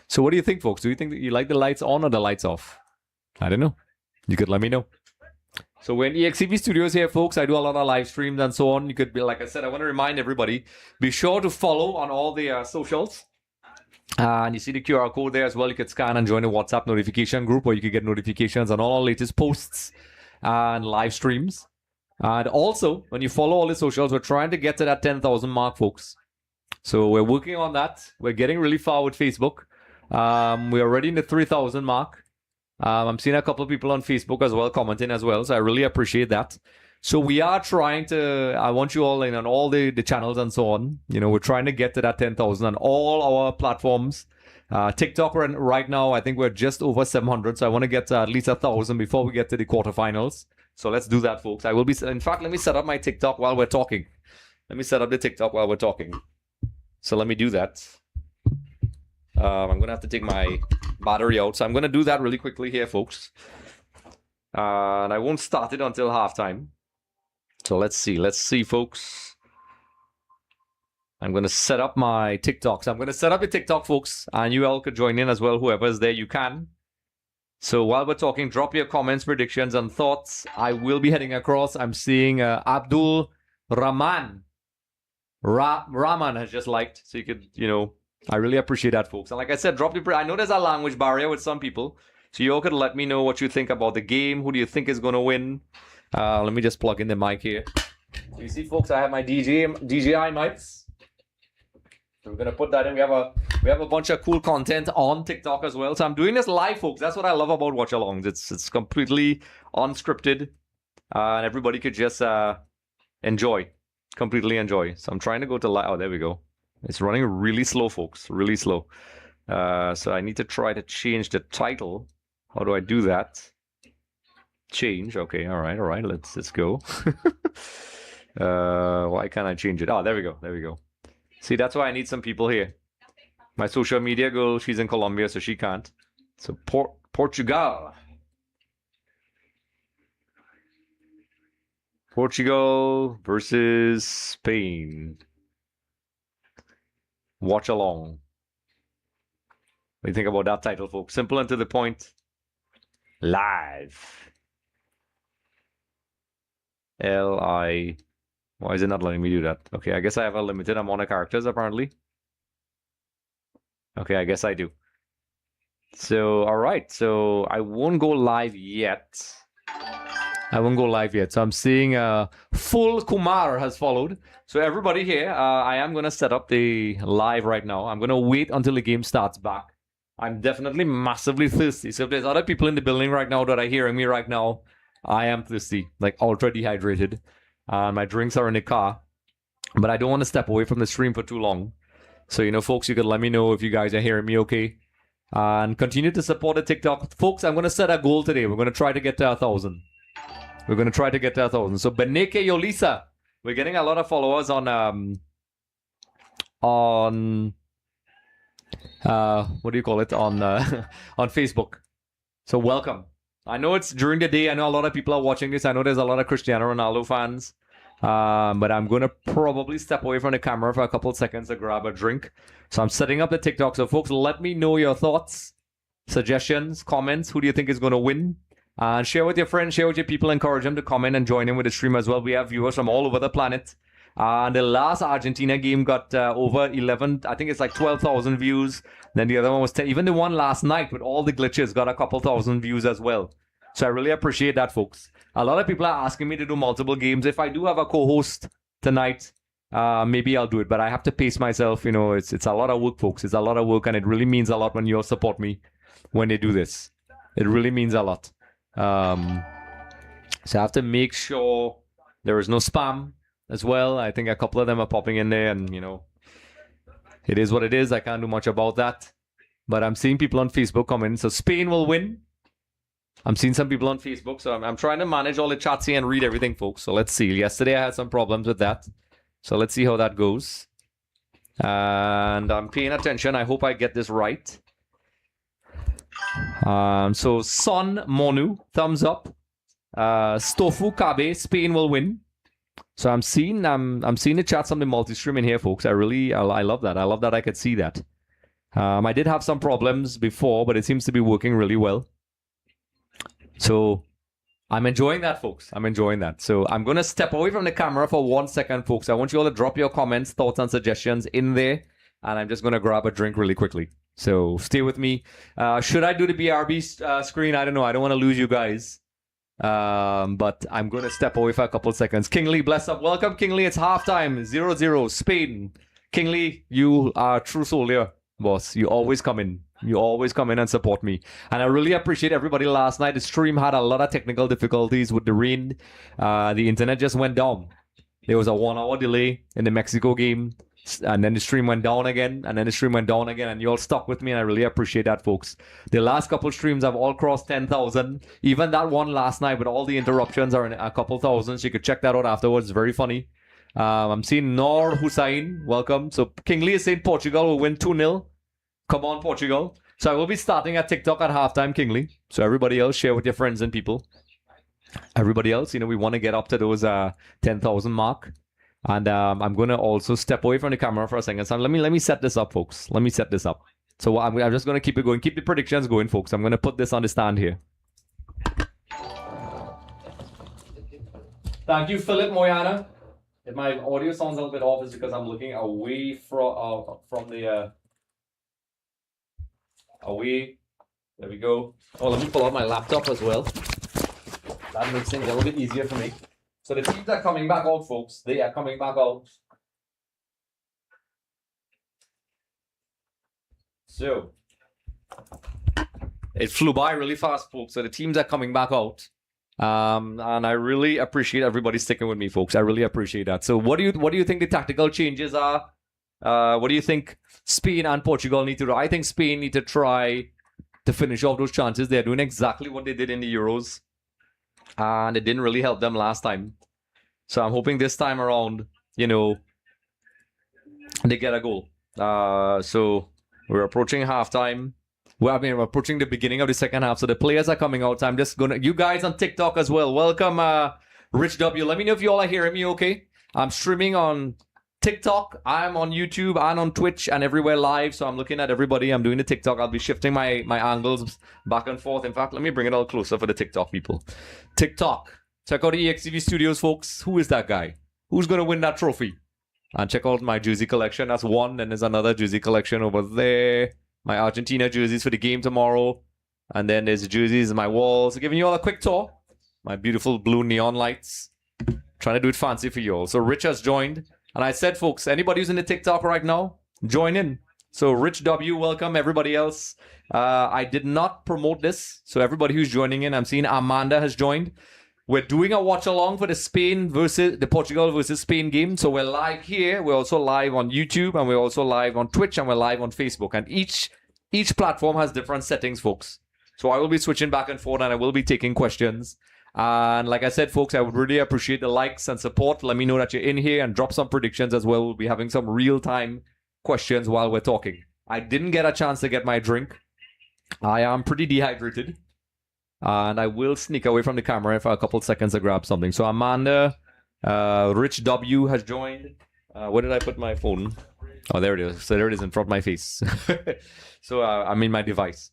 So what do you think, folks? Do you think that you like the lights on or the lights off? I don't know. You could let me know. So we're in EXTV studios here, folks. I do a lot of live streams and so on. You could be, like I said, I want to remind everybody, be sure to follow on all the socials. And you see the QR code there as well. You could scan and join the WhatsApp notification group, or you could get notifications on all our latest posts and live streams. And also, when you follow all the socials, we're trying to get to that 10,000 mark, folks. So we're working on that. We're getting really far with Facebook. We're already in the 3,000 mark. I'm seeing a couple of people on Facebook as well, commenting as well. So I really appreciate that. So we are trying to, I want you all in on all the channels and so on. You know, we're trying to get to that 10,000 on all our platforms. TikTok right now, I think we're just over 700. So I want to get to at least 1,000 before we get to the quarterfinals. So let's do that, folks. I will be, in fact, let me set up my TikTok while we're talking. Let me set up the TikTok while we're talking. So let me do that. I'm going to have to take my battery out. So I'm going to do that really quickly here, folks. And I won't start it until halftime. So let's see, folks. I'm going to set up my TikTok. So I'm going to set up your TikTok, folks. And you all could join in as well. Whoever's there, you can. So while we're talking, drop your comments, predictions, and thoughts. I will be heading across. I'm seeing Abdul Rahman. Rahman has just liked. So you could, you know, I really appreciate that, folks. And like I said, drop your... I know there's a language barrier with some people. So you all could let me know what you think about the game. Who do you think is going to win? Let me just plug in the mic here. So you see, folks, I have my DJI mics. So we're going to put that in. We have a bunch of cool content on TikTok as well. So I'm doing this live, folks. That's what I love about watch-alongs. It's completely unscripted. And everybody could just enjoy. Completely enjoy. So I'm trying to go to live. Oh, there we go. It's running really slow, folks. Really slow. So I need to try to change the title. How do I do that? Change. Okay. All right. Let's go. Why can't I change it? Oh, there we go. See, that's why I need some people here. My social media girl, she's in Colombia, so she can't. So Portugal. Portugal versus Spain. Watch along. What do you think about that title, folks? Simple and to the point. Live. L-I... Why is it not letting me do that? Okay, I guess I have a limited amount of characters, apparently. Okay, I guess I do. So, alright. So, I won't go live yet. So, I'm seeing Full Kumar has followed. So, everybody here, I am going to set up the live right now. I'm going to wait until the game starts back. I'm definitely massively thirsty. So, if there's other people in the building right now that are hearing me right now, I am thirsty, like ultra dehydrated. My drinks are in the car, but I don't want to step away from the stream for too long. So, you know, folks, you can let me know if you guys are hearing me okay. And continue to support the TikTok. Folks, I'm going to set a goal today. We're going to try to get to 1,000. So, Beneke Yolisa, we're getting a lot of followers on what do you call it? On Facebook. So, welcome. I know it's during the day. I know a lot of people are watching this. I know there's a lot of Cristiano Ronaldo fans. But I'm going to probably step away from the camera for a couple seconds to grab a drink. So I'm setting up the TikTok. So folks, let me know your thoughts, suggestions, comments. Who do you think is going to win? And share with your friends, share with your people. Encourage them to comment and join in with the stream as well. We have viewers from all over the planet. And the last Argentina game got over 11, I think it's like 12,000 views. Then the other one was 10. Even the one last night with all the glitches got a couple thousand views as well. So I really appreciate that, folks. A lot of people are asking me to do multiple games. If I do have a co-host tonight, maybe I'll do it. But I have to pace myself. It's a lot of work, folks. It's a lot of work, and it really means a lot when you all support me when they do this. It really means a lot. So I have to make sure there is no spam as well. I think a couple of them are popping in there, and it is what it is. I can't do much about that. But I'm seeing people on Facebook comment. So Spain will win. I'm seeing some people on Facebook. So I'm trying to manage all the chats here and read everything, folks. So let's see. Yesterday I had some problems with that. So let's see how that goes. And I'm paying attention. I hope I get this right. So Son Monu, thumbs up. Stofu Kabe, Spain will win. So I'm seeing the chats on the multi-stream in here, folks. I love that. I love that I could see that. I did have some problems before, but it seems to be working really well. So I'm enjoying that, folks. I'm enjoying that. So I'm going to step away from the camera for 1 second, folks. I want you all to drop your comments, thoughts, and suggestions in there. And I'm just going to grab a drink really quickly. So stay with me. Should I do the BRB screen? I don't know. I don't want to lose you guys. But I'm going to step away for a couple seconds. Kingley, bless up. Welcome, Kingley. It's halftime. 0-0. Spain. Kingley, you are a true soldier, boss. You always come in. You always come in and support me. And I really appreciate everybody last night. The stream had a lot of technical difficulties with the rain. The internet just went down. There was a 1 hour delay in the Mexico game. And then the stream went down again. And then the stream went down again. And you all stuck with me. And I really appreciate that, folks. The last couple streams have all crossed 10,000. Even that one last night with all the interruptions are in a couple thousand. So you could check that out afterwards. Very funny. I'm seeing Noor Hussain. Welcome. So Kingley is saying Portugal will win 2-0. Come on, Portugal. So I will be starting at TikTok at halftime, Kingley. So everybody else, share with your friends and people. Everybody else, we want to get up to those 10,000 mark. And I'm going to also step away from the camera for a second. So let me set this up, folks. Let me set this up. So I'm just going to keep it going. Keep the predictions going, folks. I'm going to put this on the stand here. Thank you, Philip Moyana. If my audio sounds a little bit off, it's because I'm looking away from the... away. There we go. Oh, let me pull out my laptop as well. That makes things a little bit easier for me. So the teams are coming back out, folks. They are coming back out. So it flew by really fast, folks. So the teams are coming back out. And I really appreciate everybody sticking with me, folks. I really appreciate that. So what do you think the tactical changes are? What do you think Spain and Portugal need to do? I think Spain need to try to finish off those chances. They're doing exactly what they did in the Euros. And it didn't really help them last time. So I'm hoping this time around, they get a goal. So we're approaching halftime. We're approaching the beginning of the second half. So the players are coming out. So I'm just going to... You guys on TikTok as well. Welcome, Rich W. Let me know if you all are hearing me okay. I'm streaming on TikTok. I'm on YouTube and on Twitch and everywhere live. So I'm looking at everybody. I'm doing the TikTok. I'll be shifting my angles back and forth. In fact, let me bring it all closer for the TikTok people. TikTok. Check out the EXTV Studios, folks. Who is that guy? Who's going to win that trophy? And check out my jersey collection. That's one. And there's another jersey collection over there. My Argentina jerseys for the game tomorrow. And then there's the jerseys in my walls. So giving you all a quick tour. My beautiful blue neon lights. Trying to do it fancy for you all. So Rich has joined. And I said, folks, anybody who's in the TikTok right now, join in. So Rich W, welcome. Everybody else. I did not promote this. So everybody who's joining in, I'm seeing Amanda has joined. We're doing a watch along for the Portugal versus Spain game. So we're live here. We're also live on YouTube, and we're also live on Twitch, and we're live on Facebook. And each platform has different settings, folks. So I will be switching back and forth, and I will be taking questions. And like I said, folks, I would really appreciate the likes and support. Let me know that you're in here and drop some predictions as well. We'll be having some real-time questions while we're talking. I didn't get a chance to get my drink. I am pretty dehydrated. And I will sneak away from the camera for a couple seconds to grab something. So Amanda, Rich W has joined. Where did I put my phone? Oh, there it is. So there it is in front of my face. So I'm in my device.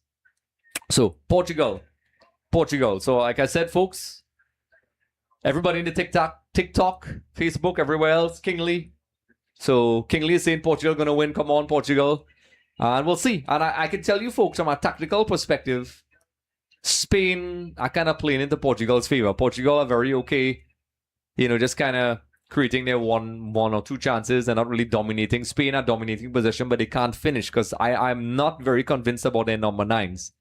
So Portugal. So like I said, folks, everybody in the TikTok, Facebook, everywhere else, Kingley. So Kingley is saying Portugal going to win. Come on, Portugal. And we'll see. And I can tell you, folks, from a tactical perspective, Spain are kind of playing into Portugal's favor. Portugal are very okay, just kind of creating their one or two chances. They're not really dominating. Spain are dominating possession, but they can't finish because I'm not very convinced about their number 9s.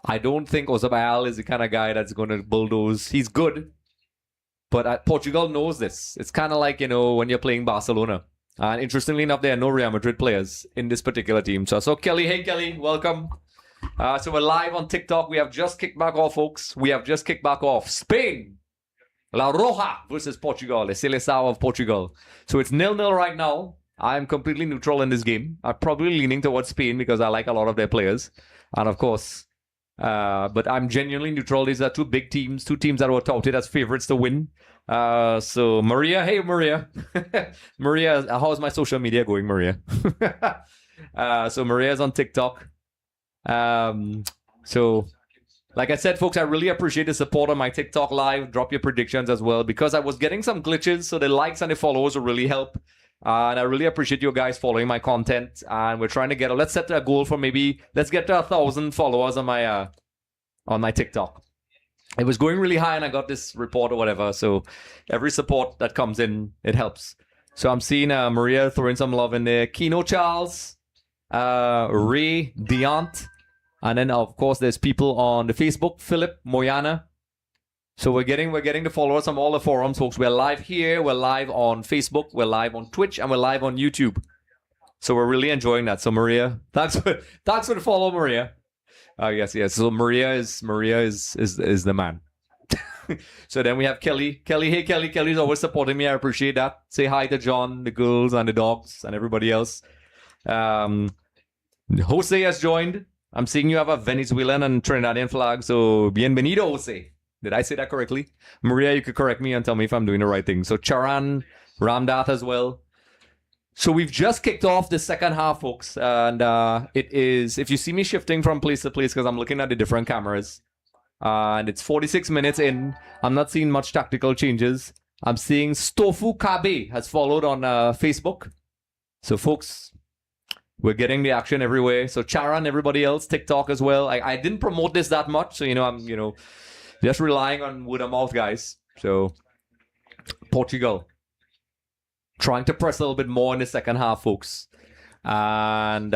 I don't think Osabayal is the kind of guy that's going to bulldoze. He's good, but Portugal knows this. It's kind of like, when you're playing Barcelona. And interestingly enough, there are no Real Madrid players in this particular team. So Kelly, hey Kelly, welcome. So we're live on TikTok. We have just kicked back off, folks. We have just kicked back off. Spain, La Roja versus Portugal, the Seleção of Portugal. So it's 0-0 right now. I'm completely neutral in this game. I'm probably leaning towards Spain because I like a lot of their players. And of course, but I'm genuinely neutral. These are two big teams, two teams that were touted as favorites to win. So Maria, hey Maria. Maria, how's my social media going, Maria? So Maria's on TikTok. So like I said, folks, I really appreciate the support on my TikTok live. Drop your predictions as well because I was getting some glitches, so the likes and the followers will really help. And I really appreciate you guys following my content. And we're trying to let's set a goal for let's get to 1,000 followers on my TikTok. It was going really high and I got this report or whatever. So every support that comes in, it helps. So I'm seeing Maria throwing some love in there. Kino Charles, Ray, Deont. And then, of course, there's people on the Facebook, Philip, Moyana. So we're getting the followers from all the forums, folks. We're live here. We're live on Facebook. We're live on Twitch. And we're live on YouTube. So we're really enjoying that. So Maria, thanks for the follow, Maria. Yes. So Maria is the man. So then we have Kelly. Kelly, hey Kelly. Kelly's always supporting me. I appreciate that. Say hi to John, the girls, and the dogs, and everybody else. Jose has joined. I'm seeing you have a Venezuelan and Trinidadian flag. So bienvenido, Jose. Did I say that correctly? Maria, you could correct me and tell me if I'm doing the right thing. So Charan, Ramdath as well. So we've just kicked off the second half, folks. And it is, if you see me shifting from place to place, because I'm looking at the different cameras, and it's 46 minutes in, I'm not seeing much tactical changes. I'm seeing Stofu Kabe has followed on Facebook. So, folks, we're getting the action everywhere. So, Charan, everybody else, TikTok as well. I didn't promote this that much. So, I'm, just relying on word of mouth, guys. So, Portugal. Trying to press a little bit more in the second half, folks. And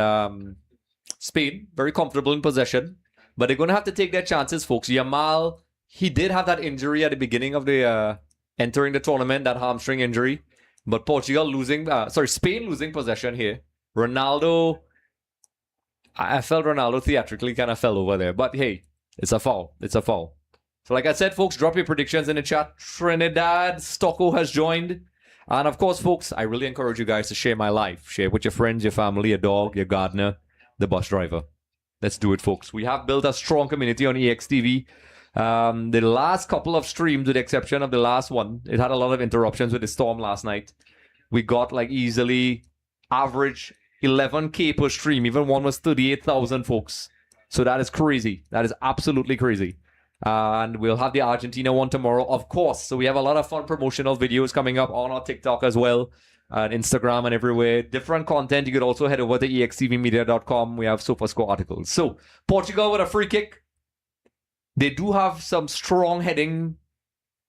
Spain, very comfortable in possession. But they're going to have to take their chances, folks. Yamal, he did have that injury at the beginning of the entering the tournament, that hamstring injury. But Spain losing possession here. Ronaldo, I felt Ronaldo theatrically kind of fell over there. But hey, it's a foul. It's a foul. So like I said, folks, drop your predictions in the chat. Trinidad, Stocko has joined. And of course, folks, I really encourage you guys to share my life. Share with your friends, your family, your dog, your gardener, the bus driver. Let's do it, folks. We have built a strong community on EXTV. The last couple of streams, with the exception of the last one, it had a lot of interruptions with the storm last night. We got like easily average 11K per stream. Even one was 38,000, folks. So that is crazy. That is absolutely crazy. And we'll have the Argentina one tomorrow, of course. So we have a lot of fun promotional videos coming up on our TikTok as well, and Instagram and everywhere. Different content. You could also head over to extvmedia.com. We have SofaScore articles. So Portugal with a free kick. They do have some strong heading,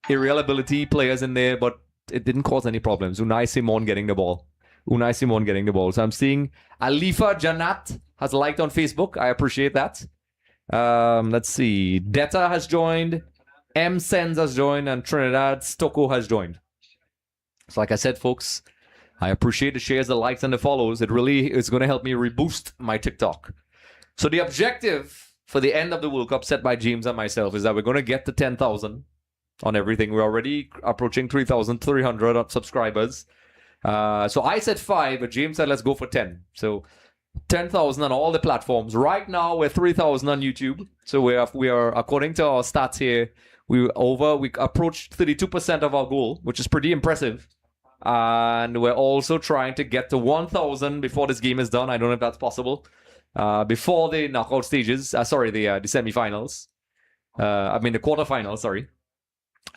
aerial ability players in there, but it didn't cause any problems. Unai Simon getting the ball. So I'm seeing Alifa Janat has liked on Facebook. I appreciate that. Let's see. Deta has joined. M. Sens has joined. And Trinidad Stocko has joined. So like I said, folks, I appreciate the shares, the likes, and the follows. It really is going to help me reboost my TikTok. So the objective for the end of the World Cup set by James and myself is that we're going to get to 10,000 on everything. We're already approaching 3,300 subscribers. So I said 5, but James said let's go for 10. So 10,000 on all the platforms. Right now we're 3,000 on YouTube. So we are according to our stats here, we approached 32% of our goal, which is pretty impressive. And we're also trying to get to 1,000 before this game is done. I don't know if that's possible. Before the knockout stages, the semifinals. The quarterfinals, sorry.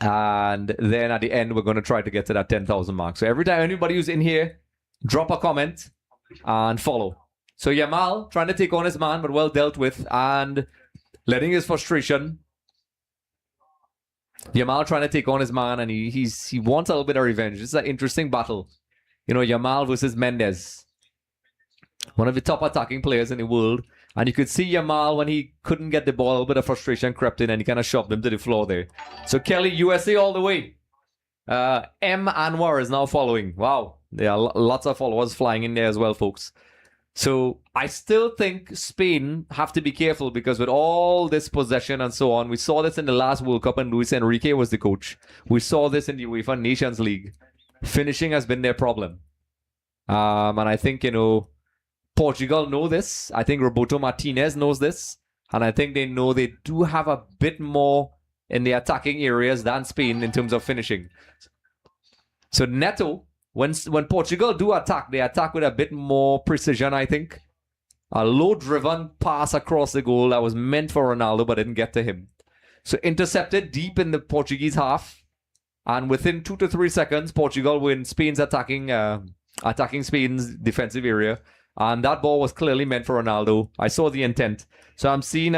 And then at the end, we're going to try to get to that 10,000 mark. So every time anybody who's in here, drop a comment and follow. So Yamal trying to take on his man, but well dealt with, and letting his frustration Yamal trying to take on his man, and he wants a little bit of revenge. This is an interesting battle. You know, Yamal versus Mendes, one of the top attacking players in the world. And you could see Yamal, when he couldn't get the ball, a little bit of frustration crept in, and he kind of shoved him to the floor there. So Kelly, USA all the way. M. Anwar is now following. Wow. There are lots of followers flying in there as well, folks. So I still think Spain have to be careful, because with all this possession and so on, we saw this in the last World Cup and Luis Enrique was the coach. We saw this in the UEFA Nations League. Finishing has been their problem. And I think, you know, Portugal know this. I think Roberto Martinez knows this. And I think they know they do have a bit more in the attacking areas than Spain in terms of finishing. So Neto, when Portugal do attack, they attack with a bit more precision, I think. A low-driven pass across the goal that was meant for Ronaldo but didn't get to him. So intercepted deep in the Portuguese half. And within 2 to 3 seconds, Portugal win Spain's attacking Spain's defensive area. And that ball was clearly meant for Ronaldo. I saw the intent. So I'm seeing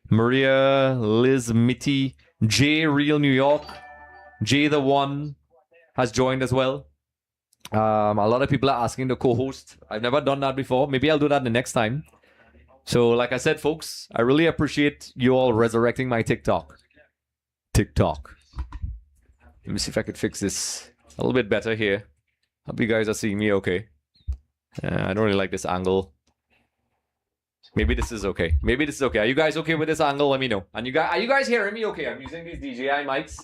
Maria, Liz, Mitty, Jay, Real New York. Jay the One has joined as well. A lot of people are asking to co-host. I've never done that before. Maybe I'll do that the next time. So like I said, folks, I really appreciate you all resurrecting my TikTok. Let me see if I could fix this a little bit better here. Hope you guys are seeing me okay. I don't really like this angle. Maybe this is okay. Are you guys okay with this angle? Let me know. And are you guys hearing me okay? I'm using these DJI mics.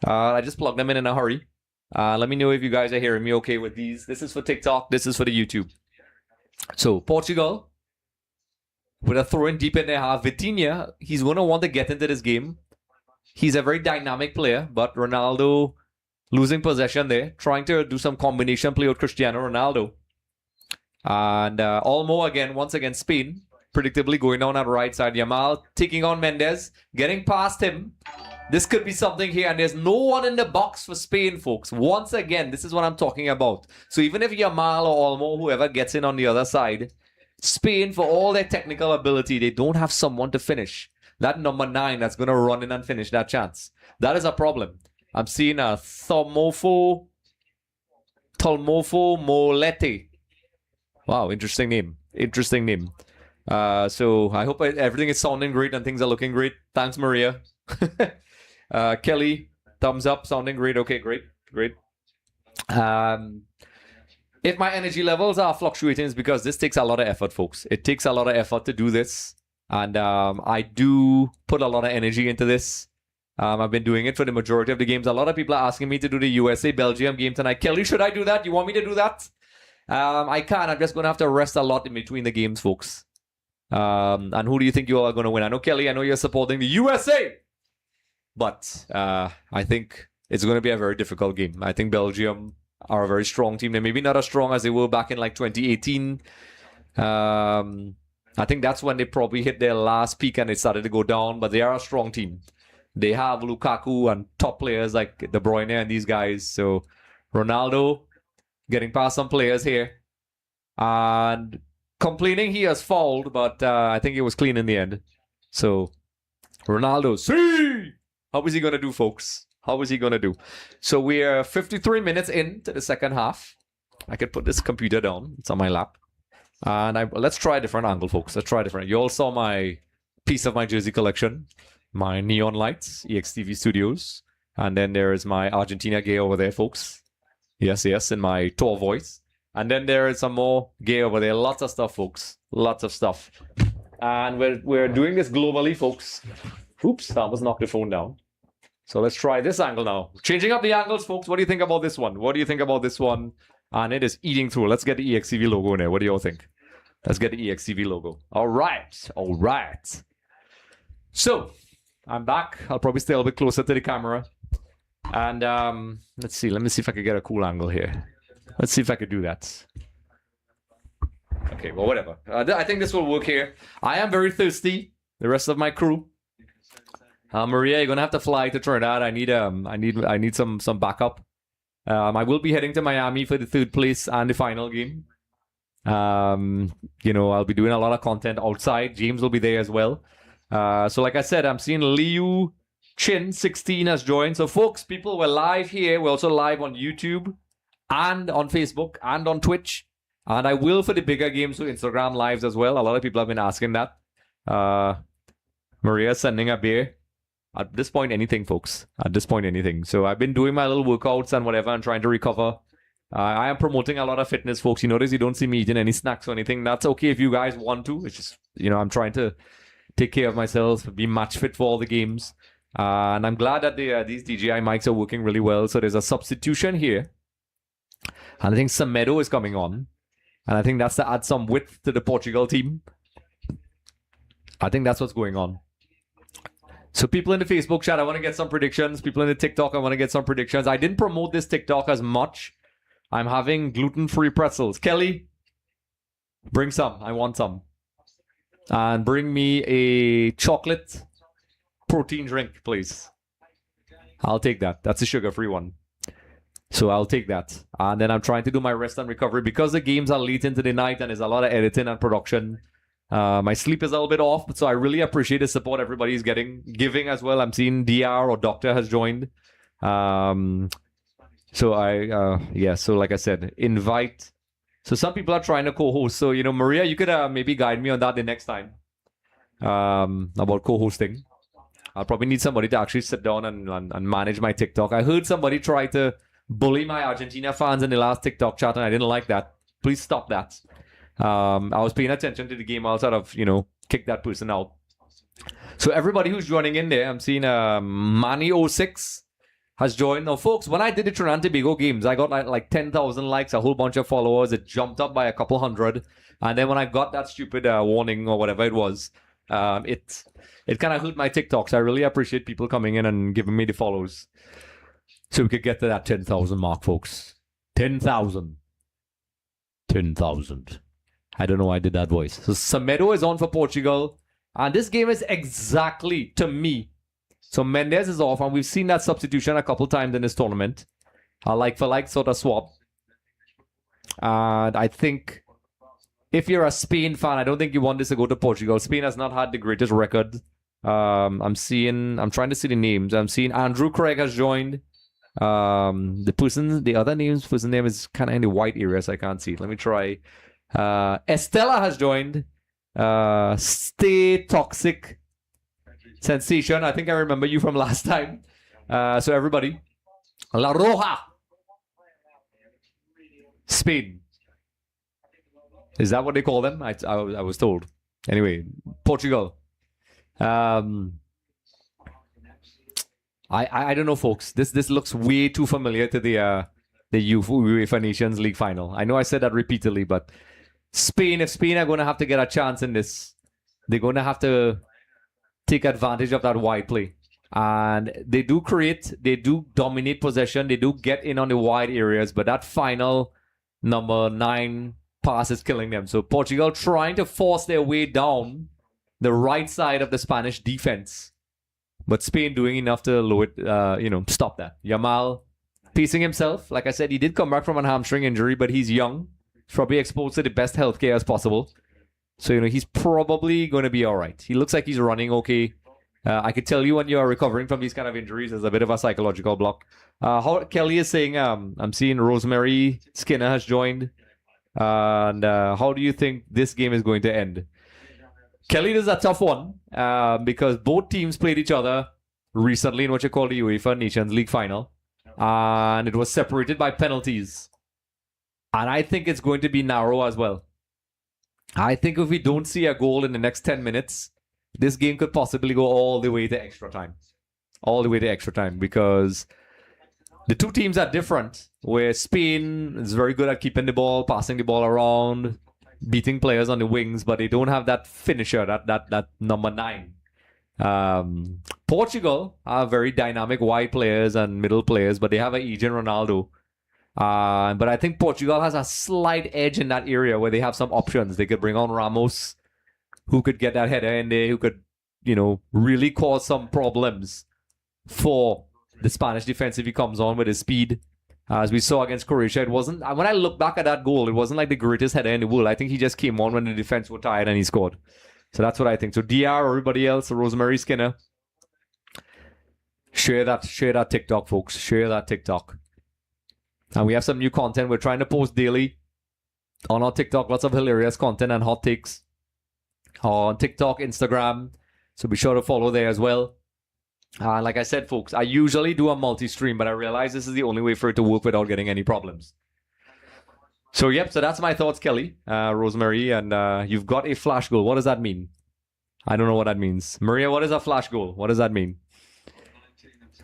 I just plugged them in a hurry. Let me know if you guys are hearing me okay with these. This is for TikTok. This is for the YouTube. So Portugal, with a throw in deep in their half. Vitinha, he's going to want to get into this game. He's a very dynamic player, but Ronaldo losing possession there, trying to do some combination play with Cristiano Ronaldo. And Olmo again, once again, Spain, predictably going down that right side. Yamal taking on Mendes, getting past him. This could be something here, and there's no one in the box for Spain, folks. Once again, this is what I'm talking about. So even if Yamal or Olmo, whoever gets in on the other side, Spain, for all their technical ability, they don't have someone to finish. That number 9 that's going to run in and finish that chance. That is a problem. I'm seeing a Tolmofo Molete. Wow, interesting name. So I hope everything is sounding great and things are looking great. Thanks, Maria. Kelly, thumbs up, sounding great. Okay, great. If my energy levels are fluctuating, it's because this takes a lot of effort, folks. It takes a lot of effort to do this. And I do put a lot of energy into this. I've been doing it for the majority of the games. A lot of people are asking me to do the USA-Belgium game tonight. Kelly, should I do that? You want me to do that? I can't. I'm just going to have to rest a lot in between the games, folks. And who do you think you all are going to win? I know, Kelly, I know you're supporting the USA. But I think it's going to be a very difficult game. I think Belgium are a very strong team. They're maybe not as strong as they were back in like 2018. I think that's when they probably hit their last peak and they started to go down. But they are a strong team. They have Lukaku and top players like De Bruyne and these guys. So Ronaldo getting past some players here. And complaining he has fouled, but I think it was clean in the end. So Ronaldo, see! How is he going to do, folks? How is he going to do? So we are 53 minutes into the second half. I could put this computer down. It's on my lap. And let's try a different angle, folks. Let's try a different. You all saw my piece of my jersey collection. My neon lights, EXTV Studios. And then there is my Argentina gear over there, folks. Yes, in my tall voice. And then there is some more gear over there. Lots of stuff, folks. Lots of stuff. And we're doing this globally, folks. Oops, I almost knocked the phone down. So let's try this angle now. Changing up the angles, folks. What do you think about this one? And it is eating through. Let's get the EXTV logo in there. What do you all think? Let's get the EXTV logo. All right. So, I'm back. I'll probably stay a little bit closer to the camera. And let's see. Let me see if I can get a cool angle here. Let's see if I could do that. Okay, well, whatever. I think this will work here. I am very thirsty. The rest of my crew. Maria, you're gonna have to fly to Trinidad. I need some backup. I will be heading to Miami for the 3rd place and the final game. I'll be doing a lot of content outside. James will be there as well. So like I said, I'm seeing Liu Chin16 has joined. So, folks, people, we're live here. We're also live on YouTube and on Facebook and on Twitch. And I will for the bigger games to Instagram lives as well. A lot of people have been asking that. Maria sending a beer. At this point, anything, folks. At this point, anything. So I've been doing my little workouts and whatever and trying to recover. I am promoting a lot of fitness, folks. You notice you don't see me eating any snacks or anything. That's okay if you guys want to. It's just, I'm trying to take care of myself, be match fit for all the games. And I'm glad that these DJI mics are working really well. So there's a substitution here. And I think Semedo is coming on. And I think that's to add some width to the Portugal team. I think that's what's going on. So people in the Facebook chat, I want to get some predictions. People in the TikTok, I want to get some predictions. I didn't promote this TikTok as much. I'm having gluten-free pretzels. Kelly, bring some. I want some. And bring me a chocolate protein drink, please. I'll take that. That's a sugar-free one. So I'll take that. And then I'm trying to do my rest and recovery because the games are late into the night and there's a lot of editing and production. My sleep is a little bit off, so I really appreciate the support everybody's giving as well. I'm seeing DR or Doctor has joined. So like I said, invite. So some people are trying to co-host. So, Maria, you could maybe guide me on that the next time about co-hosting. I'll probably need somebody to actually sit down and manage my TikTok. I heard somebody try to bully my Argentina fans in the last TikTok chat, and I didn't like that. Please stop that. I was paying attention to the game. I'll sort of, kick that person out. So everybody who's joining in there, I'm seeing Manny06 has joined. Now, folks, when I did the Trinidad and Tobago games, I got like 10,000 likes, a whole bunch of followers. It jumped up by a couple hundred. And then when I got that stupid warning or whatever it was, it kind of hurt my TikToks. I really appreciate people coming in and giving me the follows. So we could get to that 10,000 mark, folks. 10,000. 10,000. I don't know why I did that voice. So Semedo is on for Portugal. And this game is exactly, to me. So Mendes is off. And we've seen that substitution a couple times in this tournament. A like-for-like sort of swap. And I think if you're a Spain fan, I don't think you want this to go to Portugal. Spain has not had the greatest record. I'm trying to see the names. I'm seeing Andrew Craig has joined. The other person's name is kind of in the white area, so I can't see it. Let me try. Estella has joined. Stay Toxic Sensation. I think I remember you from last time. So everybody. La Roja. Spain. Is that what they call them? I was told. Anyway, Portugal. I don't know, folks. This looks way too familiar to the UEFA Nations League final. I know I said that repeatedly, but Spain, if Spain are going to have to get a chance in this, they're going to have to take advantage of that wide play. And they do dominate possession, they do get in on the wide areas, but that final number 9 pass is killing them. So Portugal trying to force their way down the right side of the Spanish defense. But Spain doing enough to lower it, stop that. Yamal pacing himself. Like I said, he did come back from a hamstring injury, but he's young. He's probably exposed to the best healthcare as possible. So, he's probably going to be all right. He looks like he's running okay. I could tell you when you're recovering from these kind of injuries, there's a bit of a psychological block. Kelly is saying, I'm seeing Rosemary Skinner has joined. And how do you think this game is going to end? Kelly, this is a tough one because both teams played each other recently in what you call the UEFA Nations League final. And it was separated by penalties. And I think it's going to be narrow as well. I think if we don't see a goal in the next 10 minutes, this game could possibly go all the way to extra time. All the way to extra time because the two teams are different. Where Spain is very good at keeping the ball, passing the ball around, beating players on the wings, but they don't have that finisher, that number 9. Portugal are very dynamic wide players and middle players, but they have an agent Ronaldo. But I think Portugal has a slight edge in that area where they have some options. They could bring on Ramos, who could get that header in there, who could, really cause some problems for the Spanish defense if he comes on with his speed. As we saw against Croatia, when I look back at that goal, it wasn't like the greatest header in the world. I think he just came on when the defense were tired and he scored. So that's what I think. So DR, everybody else, Rosemary Skinner. Share that TikTok, folks. Share that TikTok. And we have some new content. We're trying to post daily on our TikTok. Lots of hilarious content and hot takes on TikTok, Instagram. So be sure to follow there as well. Like I said, folks, I usually do a multi-stream, but I realize this is the only way for it to work without getting any problems. So, yep. So that's my thoughts, Kelly, Rosemary. And you've got a flash goal. What does that mean? I don't know what that means. Maria, what is a flash goal? What does that mean?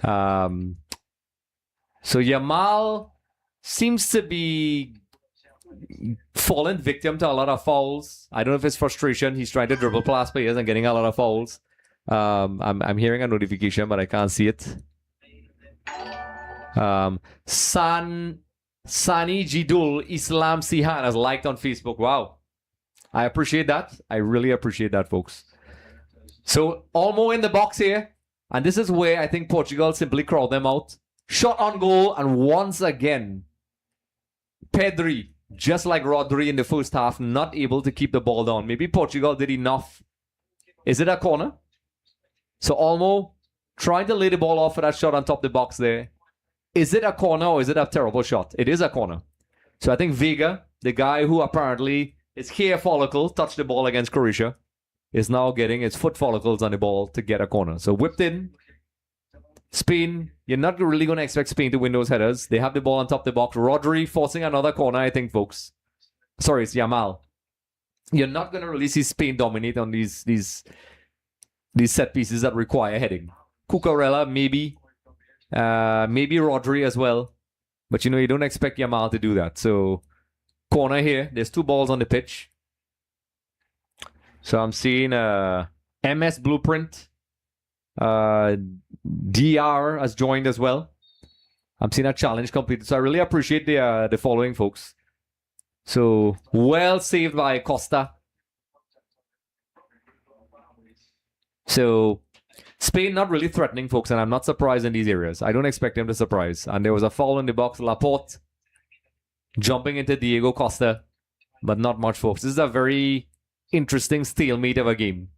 So Yamal seems to be fallen victim to a lot of fouls. I don't know if it's frustration. He's trying to dribble past players and getting a lot of fouls. I'm hearing a notification, but I can't see it. Sani Jidul Islam Sihan has liked on Facebook. Wow. I appreciate that. I really appreciate that, folks. So Olmo in the box here. And this is where I think Portugal simply crowd them out. Shot on goal, and once again, Pedri, just like Rodri in the first half, not able to keep the ball down. Maybe Portugal did enough. Is it a corner? So Olmo trying to lay the ball off for that shot on top of the box there. Is it a corner or is it a terrible shot? It is a corner. So I think Vega, the guy who apparently his hair follicle touched the ball against Croatia, is now getting his foot follicles on the ball to get a corner. So whipped in. Spain, you're not really going to expect Spain to win those headers. They have the ball on top of the box. Rodri forcing another corner, I think, folks. Sorry, it's Yamal. You're not going to really see Spain dominate on these set pieces that require heading. Cucurella, maybe. Maybe Rodri as well. But, you don't expect Yamal to do that. So, corner here. There's 2 balls on the pitch. So, I'm seeing MS Blueprint. DR has joined as well. I'm seeing a challenge completed. So I really appreciate the following, folks. So well saved by Costa. So Spain not really threatening, folks, and I'm not surprised in these areas. I don't expect them to surprise. And there was a foul in the box. Laporte jumping into Diego Costa, but not much, folks. This is a very interesting stalemate of a game.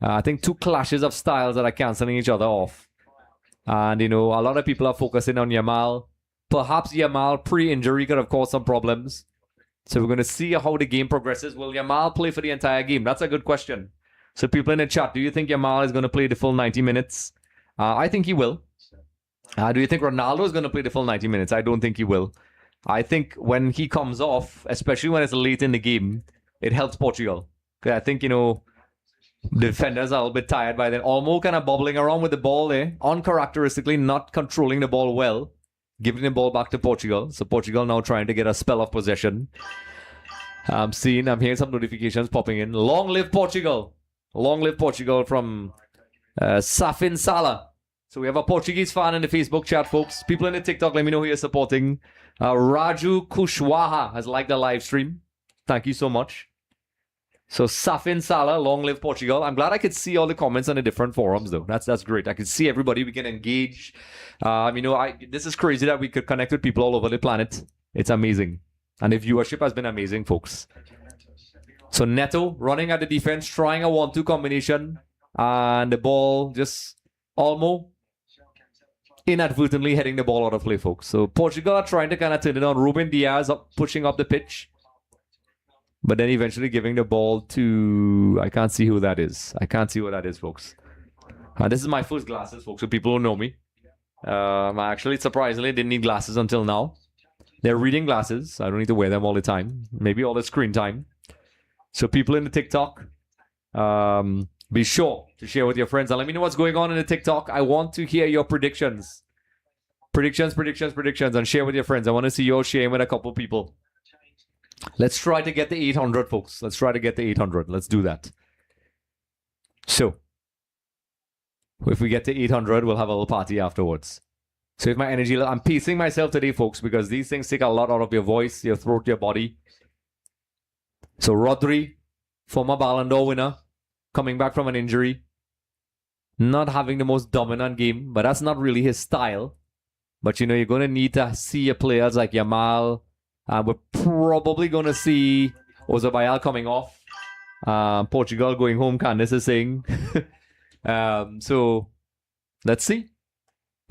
I think 2 clashes of styles that are cancelling each other off. And, a lot of people are focusing on Yamal. Perhaps Yamal pre-injury could have caused some problems. So we're going to see how the game progresses. Will Yamal play for the entire game? That's a good question. So people in the chat, do you think Yamal is going to play the full 90 minutes? I think he will. Do you think Ronaldo is going to play the full 90 minutes? I don't think he will. I think when he comes off, especially when it's late in the game, it helps Portugal. I think, defenders are a little bit tired by then. Olmo kind of bobbling around with the ball there. Uncharacteristically not controlling the ball well. Giving the ball back to Portugal. So Portugal now trying to get a spell of possession. I'm hearing some notifications popping in. Long live Portugal. Long live Portugal from Safin Salah. So we have a Portuguese fan in the Facebook chat, folks. People in the TikTok, let me know who you're supporting. Raju Kushwaha has liked the live stream. Thank you so much. So Safin Salah, long live Portugal. I'm glad I could see all the comments on the different forums, though. That's great. I can see everybody. We can engage. This is crazy that we could connect with people all over the planet. It's amazing. And the viewership has been amazing, folks. So Neto running at the defense, trying a 1-2 combination. And the ball just almost inadvertently heading the ball out of play, folks. So Portugal are trying to kind of turn it on. Ruben Diaz pushing up the pitch. But then eventually giving the ball to... I can't see who that is. I can't see who that is, folks. This is my first glasses, folks, so people don't know me. I actually, surprisingly, didn't need glasses until now. They're reading glasses. I don't need to wear them all the time. Maybe all the screen time. So people in the TikTok, be sure to share with your friends. And let me know what's going on in the TikTok. I want to hear your predictions. Predictions. And share with your friends. I want to see you all sharing with a couple people. Let's try to get the 800, folks. Let's try to get the 800. Let's do that. So, if we get to 800, we'll have a little party afterwards. So if my energy... I'm pacing myself today, folks, because these things take a lot out of your voice, your throat, your body. So Rodri, former Ballon d'Or winner, coming back from an injury. Not having the most dominant game, but that's not really his style. But, you're going to need to see your players like Yamal... we're probably going to see Ozabayal coming off. Portugal going home, Candice is saying. So, let's see.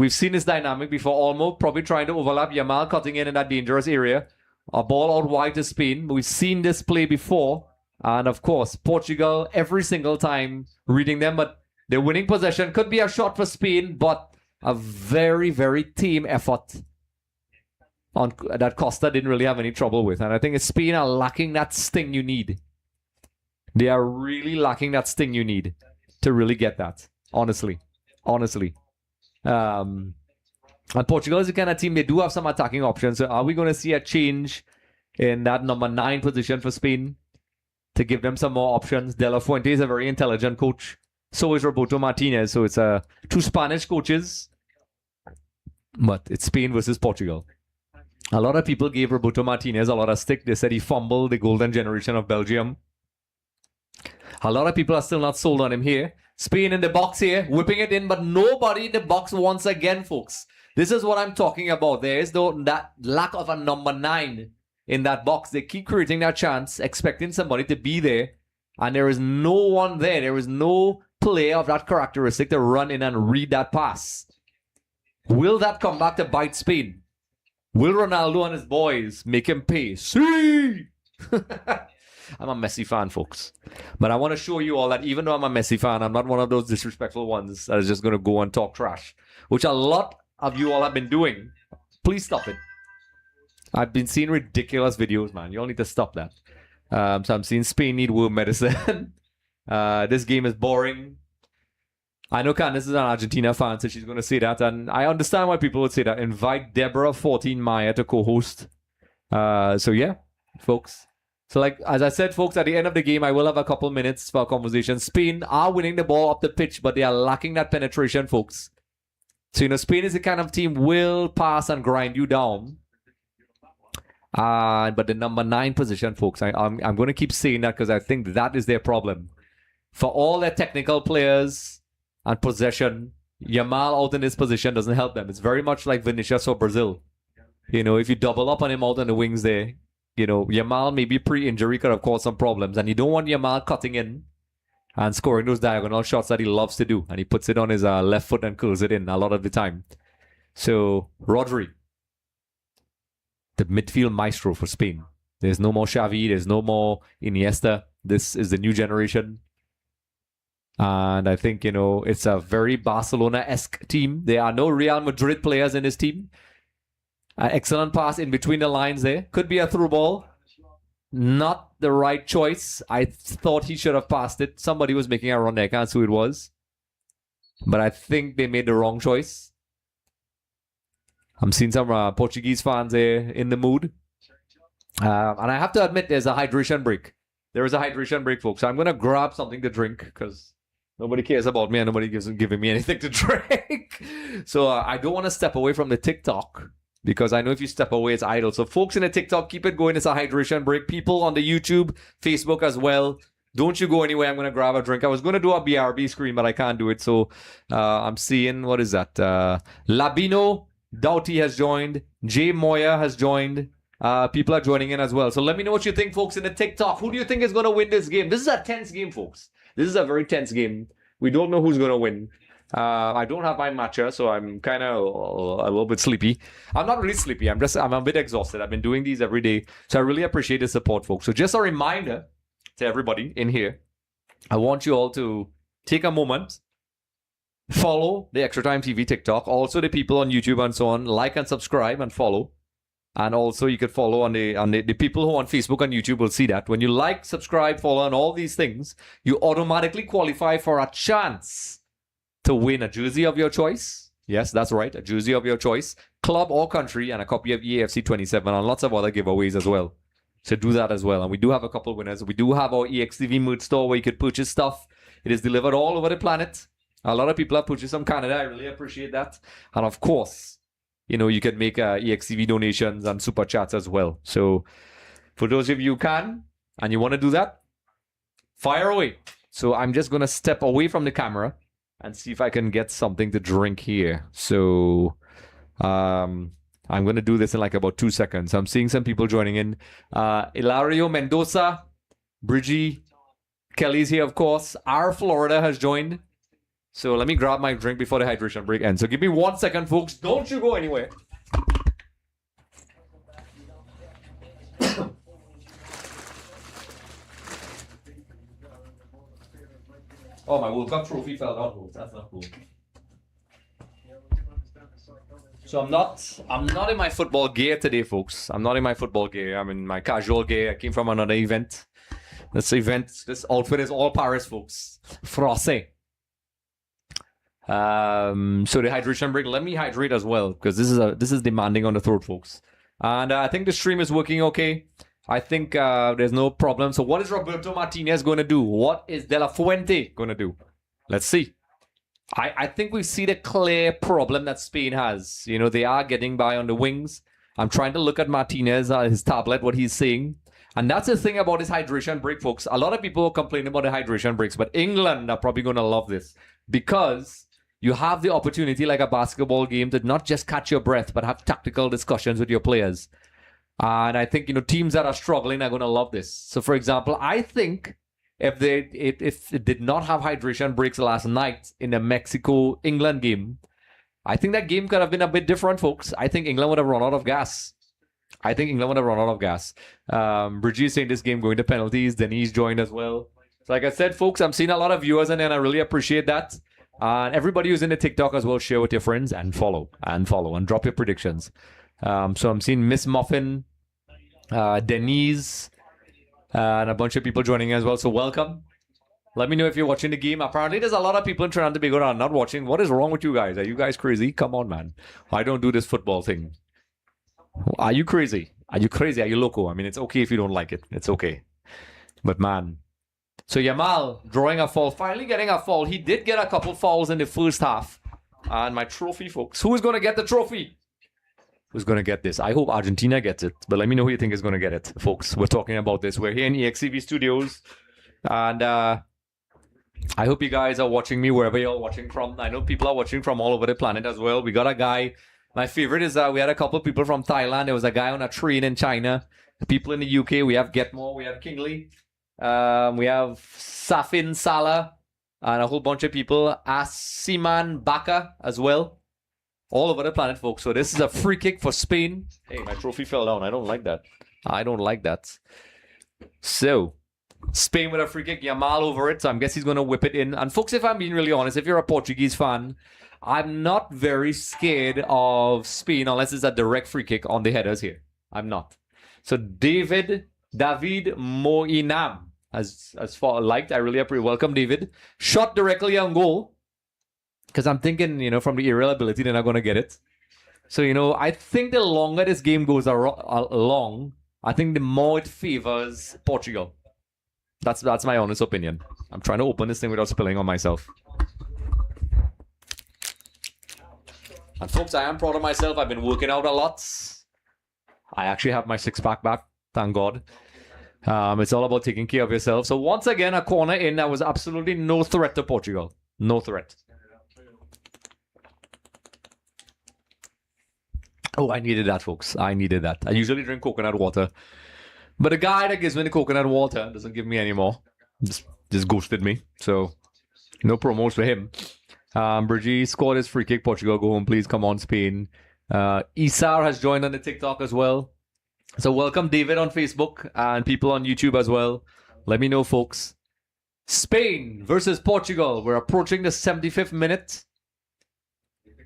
We've seen this dynamic before. Olmo probably trying to overlap. Yamal cutting in that dangerous area. A ball out wide to Spain. We've seen this play before. And of course, Portugal every single time reading them. But the winning possession could be a shot for Spain, but a very, very team effort on that Costa didn't really have any trouble with. And I think Spain are lacking that sting you need. They are really lacking that sting you need to really get that. Honestly. And Portugal is the kind of team, they do have some attacking options. So are we going to see a change in that number 9 position for Spain to give them some more options? De La Fuente is a very intelligent coach. So is Roberto Martinez. So it's two Spanish coaches. But it's Spain versus Portugal. A lot of people gave Roberto Martinez a lot of stick. They said he fumbled the golden generation of Belgium. A lot of people are still not sold on him here. Spain in the box here, whipping it in, but nobody in the box once again, folks. This is what I'm talking about. There is that lack of a number 9 in that box. They keep creating that chance, expecting somebody to be there, and there is no one there. There is no player of that characteristic to run in and read that pass. Will that come back to bite Spain? Will Ronaldo and his boys make him pay? See! I'm a Messi fan, folks. But I want to show you all that even though I'm a Messi fan, I'm not one of those disrespectful ones that is just going to go and talk trash, which a lot of you all have been doing. Please stop it. I've been seeing ridiculous videos, man. You all need to stop that. So I'm seeing Spain need world medicine. This game is boring. I know Candice is an Argentina fan, so she's going to say that. And I understand why people would say that. Invite Deborah 14 Maya to co-host. So yeah, folks. So like, as I said, folks, at the end of the game, I will have a couple minutes for a conversation. Spain are winning the ball up the pitch, but they are lacking that penetration, folks. So, Spain is the kind of team will pass and grind you down. But the number 9 position, folks, I'm going to keep saying that because I think that is their problem. For all their technical players and possession, Yamal out in this position doesn't help them. It's very much like Vinicius or Brazil. If you double up on him out on the wings there, Yamal maybe pre-injury could have caused some problems. And you don't want Yamal cutting in and scoring those diagonal shots that he loves to do. And he puts it on his left foot and curls it in a lot of the time. So, Rodri, the midfield maestro for Spain. There's no more Xavi. There's no more Iniesta. This is the new generation. And I think, it's a very Barcelona-esque team. There are no Real Madrid players in this team. Excellent pass in between the lines there. Could be a through ball. Not the right choice. I thought he should have passed it. Somebody was making a run there. I can't see who it was. But I think they made the wrong choice. I'm seeing some Portuguese fans there in the mood. And I have to admit, there's a hydration break. There is a hydration break, folks. So I'm going to grab something to drink because nobody cares about me and nobody isn't giving me anything to drink. So I don't want to step away from the TikTok. Because I know if you step away, it's idle. So folks in the TikTok, keep it going. It's a hydration break. People on the YouTube, Facebook as well. Don't you go anywhere. I'm going to grab a drink. I was going to do a BRB screen, but I can't do it. So I'm seeing, what is that? Labino Doughty has joined. Jay Moya has joined. People are joining in as well. So let me know what you think, folks, in the TikTok. Who do you think is going to win this game? This is a tense game, folks. This is a very tense game. We don't know who's going to win. I don't have my matcha, so I'm kind of a little bit sleepy. I'm not really sleepy. I'm a bit exhausted. I've been doing these every day. So I really appreciate the support, folks. So just a reminder to everybody in here. I want you all to take a moment, follow the Extra Time TV TikTok. Also the people on YouTube and so on. Like and subscribe and follow. And also you could follow on the people who on Facebook and YouTube will see that. When you like, subscribe, follow, and all these things, you automatically qualify for a chance to win a jersey of your choice. Yes, that's right, a jersey of your choice, club or country, and a copy of EAFC 27 and lots of other giveaways as well. So do that as well. And we do have a couple winners. We do have our EXTV merch store where you could purchase stuff. It is delivered all over the planet. A lot of people have purchased from Canada. I really appreciate that. And of course, you can make EXTV donations and super chats as well. So for those of you who can and you want to do that, fire away. So I'm just going to step away from the camera and see if I can get something to drink here. So I'm going to do this in like about 2 seconds. I'm seeing some people joining in. Ilario Mendoza, Bridgie, Kelly's here, of course. Our Florida has joined. So let me grab my drink before the hydration break ends. So give me 1 second, folks. Don't you go anywhere. Oh, my World Cup trophy fell down, folks. That's not cool. So I'm not in my football gear today, folks. I'm not in my football gear. I'm in my casual gear. I came from another event. This outfit is all Paris, folks. Français. So the hydration break. Let me hydrate as well because this is demanding on the throat, folks. And I think the stream is working okay. I think there's no problem. So what is Roberto Martinez going to do? What is De La Fuente going to do? Let's see. I think we see the clear problem that Spain has. You know, they are getting by on the wings. I'm trying to look at Martinez, his tablet, what he's saying. And that's the thing about this hydration break, folks. A lot of people complain about the hydration breaks, but England are probably going to love this because you have the opportunity, like a basketball game, to not just catch your breath, but have tactical discussions with your players. And I think, you know, teams that are struggling are going to love this. So, for example, I think if it did not have hydration breaks last night in the Mexico-England game, I think that game could have been a bit different, folks. I think England would have run out of gas. Bridgie is saying this game going to penalties. Denise joined as well. So like I said, folks, I'm seeing a lot of viewers and I really appreciate that. And everybody who's in the TikTok as well, share with your friends and follow and drop your predictions. So I'm seeing Miss Muffin, Denise, and a bunch of people joining as well. So welcome. Let me know if you're watching the game. Apparently, there's a lot of people in Trinidad and Tobago that are not watching. What is wrong with you guys? Are you guys crazy? Come on, man. I don't do this football thing. Are you crazy? Are you loco? I mean, it's okay if you don't like it. It's okay. But man. So Yamal drawing a foul. Finally getting a foul. He did get a couple fouls in the first half. And my trophy, folks. Who is going to get the trophy? Who's going to get this? I hope Argentina gets it. But let me know who you think is going to get it, folks. We're talking about this. We're here in EXTV studios. And I hope you guys are watching me wherever you're watching from. I know people are watching from all over the planet as well. We got a guy. My favorite is we had a couple of people from Thailand. There was a guy on a train in China. People in the UK. We have Getmore. We have Kingley. We have Safin Salah. And a whole bunch of people. Asiman Baka as well. All over the planet, folks. So this is a free kick for Spain. Hey, my trophy fell down. I don't like that. So, Spain with a free kick. Yamal over it. So I guess he's going to whip it in. And folks, if I'm being really honest, if you're a Portuguese fan, I'm not very scared of Spain unless it's a direct free kick on the headers here. I'm not. So David Moinam, as far liked. I really appreciate. Welcome, David. Shot directly on goal. Because I'm thinking, you know, from the aerial ability, they're not going to get it. So, you know, I think the longer this game goes along, I think the more it favors Portugal. That's my honest opinion. I'm trying to open this thing without spilling on myself. And folks, I am proud of myself. I've been working out a lot. I actually have my six-pack back, thank God. It's all about taking care of yourself. So once again, a corner in. There was absolutely no threat to Portugal. No threat. Oh, I needed that, folks. I needed that. I usually drink coconut water. But the guy that gives me the coconut water doesn't give me any more. Just ghosted me. So, no promos for him. Bridgie scored his free kick. Portugal, go home, please. Come on, Spain. Isar has joined on the TikTok as well. So, welcome David on Facebook and people on YouTube as well. Let me know, folks. Spain versus Portugal. We're approaching the 75th minute.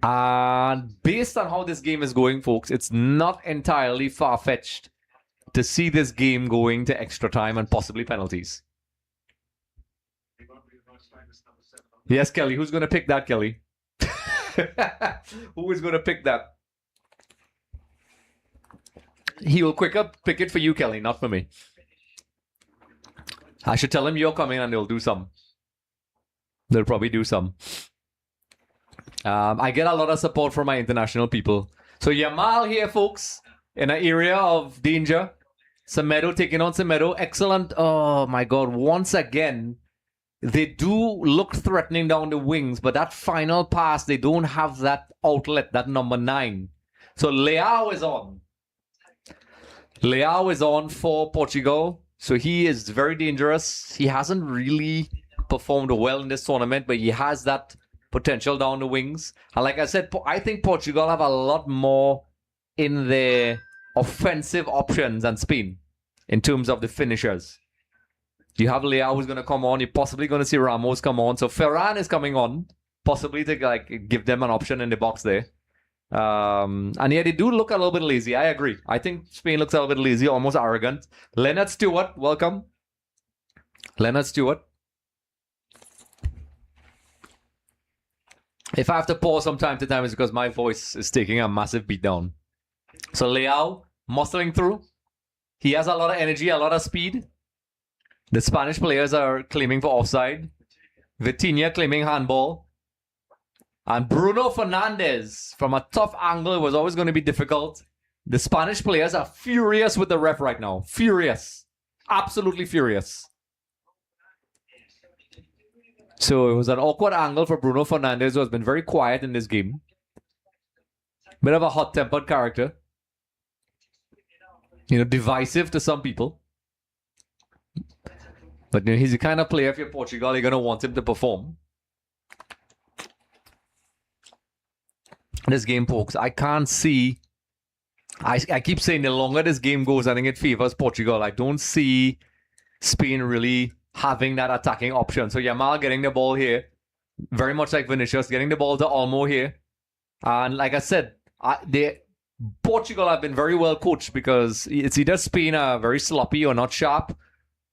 And based on how this game is going, folks, it's not entirely far-fetched to see this game going to extra time and possibly penalties. Yes, Kelly. Who's going to pick that, Kelly? Who is going to pick that? He will quicker pick it for you, Kelly, not for me. I should tell him you're coming and they'll do some. They'll probably do some. I get a lot of support from my international people. So Yamal here, folks, in an area of danger. Semedo taking on Semedo. Excellent. Oh, my God. Once again, they do look threatening down the wings, but that final pass, they don't have that outlet, that number 9. So Leao is on. Leao is on for Portugal. So he is very dangerous. He hasn't really performed well in this tournament, but he has that potential down the wings. And like I said, I think Portugal have a lot more in their offensive options than Spain in terms of the finishers. You have Leao who's going to come on. You're possibly going to see Ramos come on. So Ferran is coming on, possibly to give them an option in the box there. And yeah, they do look a little bit lazy. I agree. I think Spain looks a little bit lazy, almost arrogant. Leonard Stewart, welcome. Leonard Stewart. If I have to pause from time to time, it's because my voice is taking a massive beat down. So Leao muscling through. He has a lot of energy, a lot of speed. The Spanish players are claiming for offside. Vitinha claiming handball. And Bruno Fernandes, from a tough angle, it was always going to be difficult. The Spanish players are furious with the ref right now. Furious. Absolutely furious. So it was an awkward angle for Bruno Fernandes, who has been very quiet in this game. Bit of a hot-tempered character. Divisive to some people. But he's the kind of player, if you're Portugal, you're going to want him to perform. This game, folks, I can't see. I keep saying the longer this game goes, I think it favors Portugal. I don't see Spain really having that attacking option. So Yamal getting the ball here, very much like Vinicius, getting the ball to Olmo here. And like I said, Portugal have been very well coached, because it's either Spain are very sloppy or not sharp,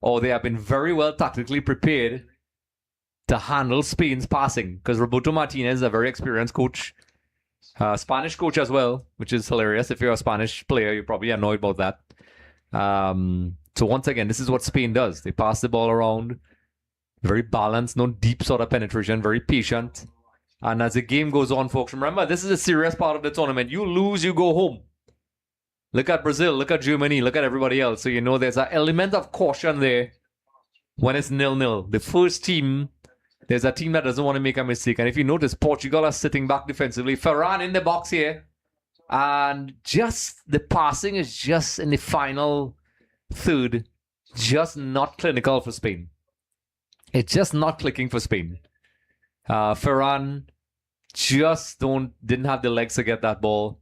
or they have been very well tactically prepared to handle Spain's passing. Because Roberto Martinez is a very experienced coach. Spanish coach as well, which is hilarious. If you're a Spanish player, you're probably annoyed about that. So once again, this is what Spain does. They pass the ball around, very balanced, no deep sort of penetration, very patient. And as the game goes on, folks, remember, this is a serious part of the tournament. You lose, you go home. Look at Brazil, look at Germany, look at everybody else. So there's an element of caution there when it's 0-0. The first team, there's a team that doesn't want to make a mistake. And if you notice, Portugal are sitting back defensively. Ferran in the box here. And just the passing is just in the final third, just not clinical for Spain. It's just not clicking for Spain. Ferran just didn't have the legs to get that ball.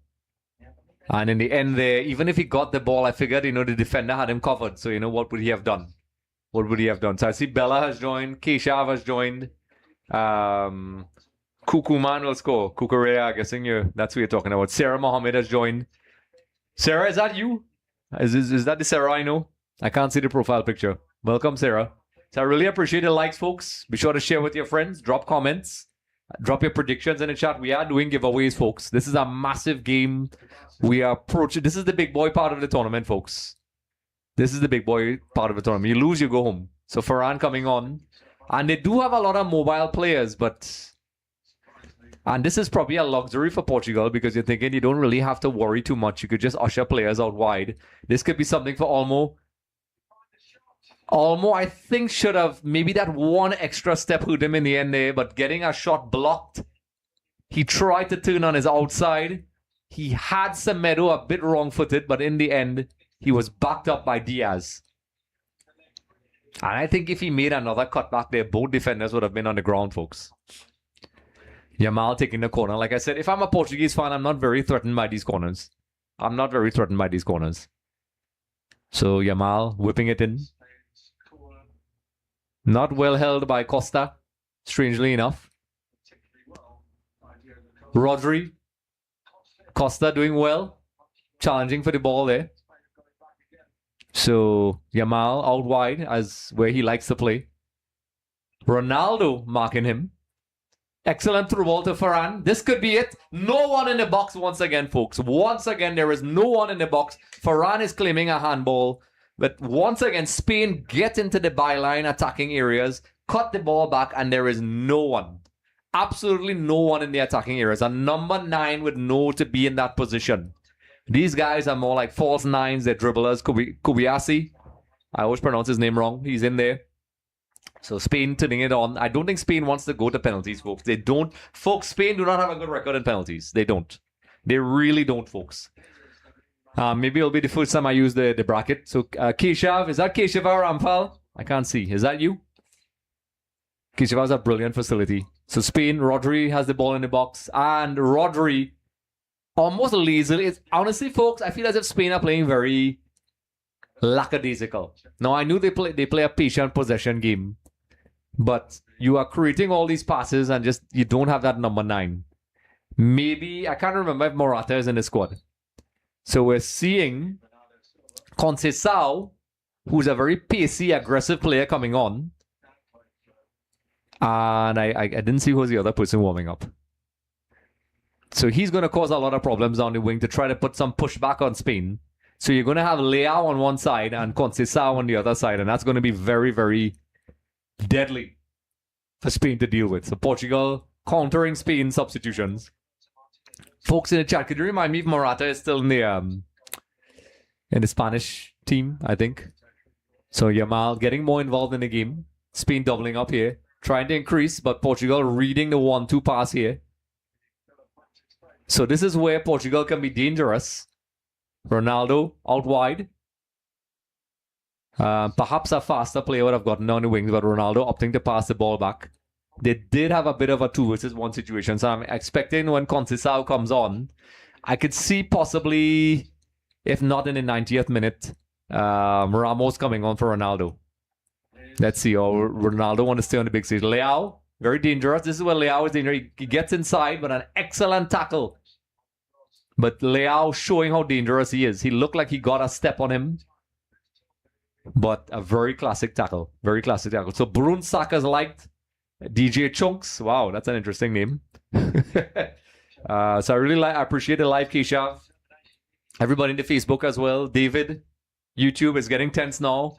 And in the end there, even if he got the ball, I figured, the defender had him covered. So, what would he have done? What would he have done? So I see Bella has joined. Keshav has joined. Kukuman will score. Kukurea, I'm guessing that's who you're talking about. Sarah Mohammed has joined. Sarah, is that you? Is that the Sarah I know? I can't see the profile picture. Welcome, Sarah. So I really appreciate the likes, folks. Be sure to share with your friends. Drop comments. Drop your predictions in the chat. We are doing giveaways, folks. This is a massive game. We are approaching. This is the big boy part of the tournament, folks. This is the big boy part of the tournament. You lose, you go home. So Ferran coming on. And they do have a lot of mobile players, and this is probably a luxury for Portugal, because you're thinking you don't really have to worry too much. You could just usher players out wide. This could be something for Olmo. Olmo, I think, should have maybe that one extra step hurt him in the end there, but getting a shot blocked. He tried to turn on his outside. He had Semedo a bit wrong-footed, but in the end, he was backed up by Diaz. And I think if he made another cutback there, both defenders would have been on the ground, folks. Yamal taking the corner. Like I said, if I'm a Portuguese fan, I'm not very threatened by these corners. I'm not very threatened by these corners. So Yamal whipping it in. Not well held by Costa, strangely enough. Rodri. Costa doing well. Challenging for the ball there. So Yamal out wide, as where he likes to play. Ronaldo marking him. Excellent through ball to Ferran. This could be it. No one in the box once again, folks. Once again, there is no one in the box. Ferran is claiming a handball. But once again, Spain get into the byline attacking areas, cut the ball back, and there is no one. Absolutely no one in the attacking areas. A number 9 would know to be in that position. These guys are more like false nines. They're dribblers. Kobayashi. I always pronounce his name wrong. He's in there. So Spain turning it on. I don't think Spain wants to go to penalties, folks. They don't. Folks, Spain do not have a good record in penalties. They don't. They really don't, folks. Maybe it'll be the first time I use the bracket. So Keshav, is that Keshav or Ramphal? I can't see. Is that you? Keshav has a brilliant facility. So Spain, Rodri has the ball in the box, and Rodri almost lazily. Honestly, folks, I feel as if Spain are playing very lackadaisical. Now, I knew they play a patient possession game, but you are creating all these passes and just you don't have that number 9. Maybe, I can't remember if Morata is in the squad. So we're seeing Conceição, who's a very pacey, aggressive player coming on. And I didn't see who's the other person warming up. So he's going to cause a lot of problems on the wing to try to put some pushback on Spain. So you're going to have Leao on one side and Conceição on the other side. And that's going to be very, very deadly for Spain to deal with. So Portugal countering Spain's substitutions. Folks in the chat, could you remind me if Morata is still in the Spanish team, I think. So Yamal getting more involved in the game. Spain doubling up here. Trying to increase, but Portugal reading the 1-2 pass here. So this is where Portugal can be dangerous. Ronaldo out wide. Perhaps a faster player would have gotten on the wings, but Ronaldo opting to pass the ball back. They did have a bit of a 2 versus 1 situation, so I'm expecting when Conceição comes on, I could see possibly, if not in the 90th minute, Ramos coming on for Ronaldo. Let's see. Or Ronaldo want to stay on the big stage. Leao, very dangerous. This is where Leao is dangerous. He gets inside, but an excellent tackle. But Leao showing how dangerous he is. He looked like he got a step on him. But a very classic tackle. Very classic tackle. So Brun Saka's liked. DJ Chunks. Wow, that's an interesting name. So I really appreciate the live, Keisha. Everybody in the Facebook as well. David. YouTube is getting tense now.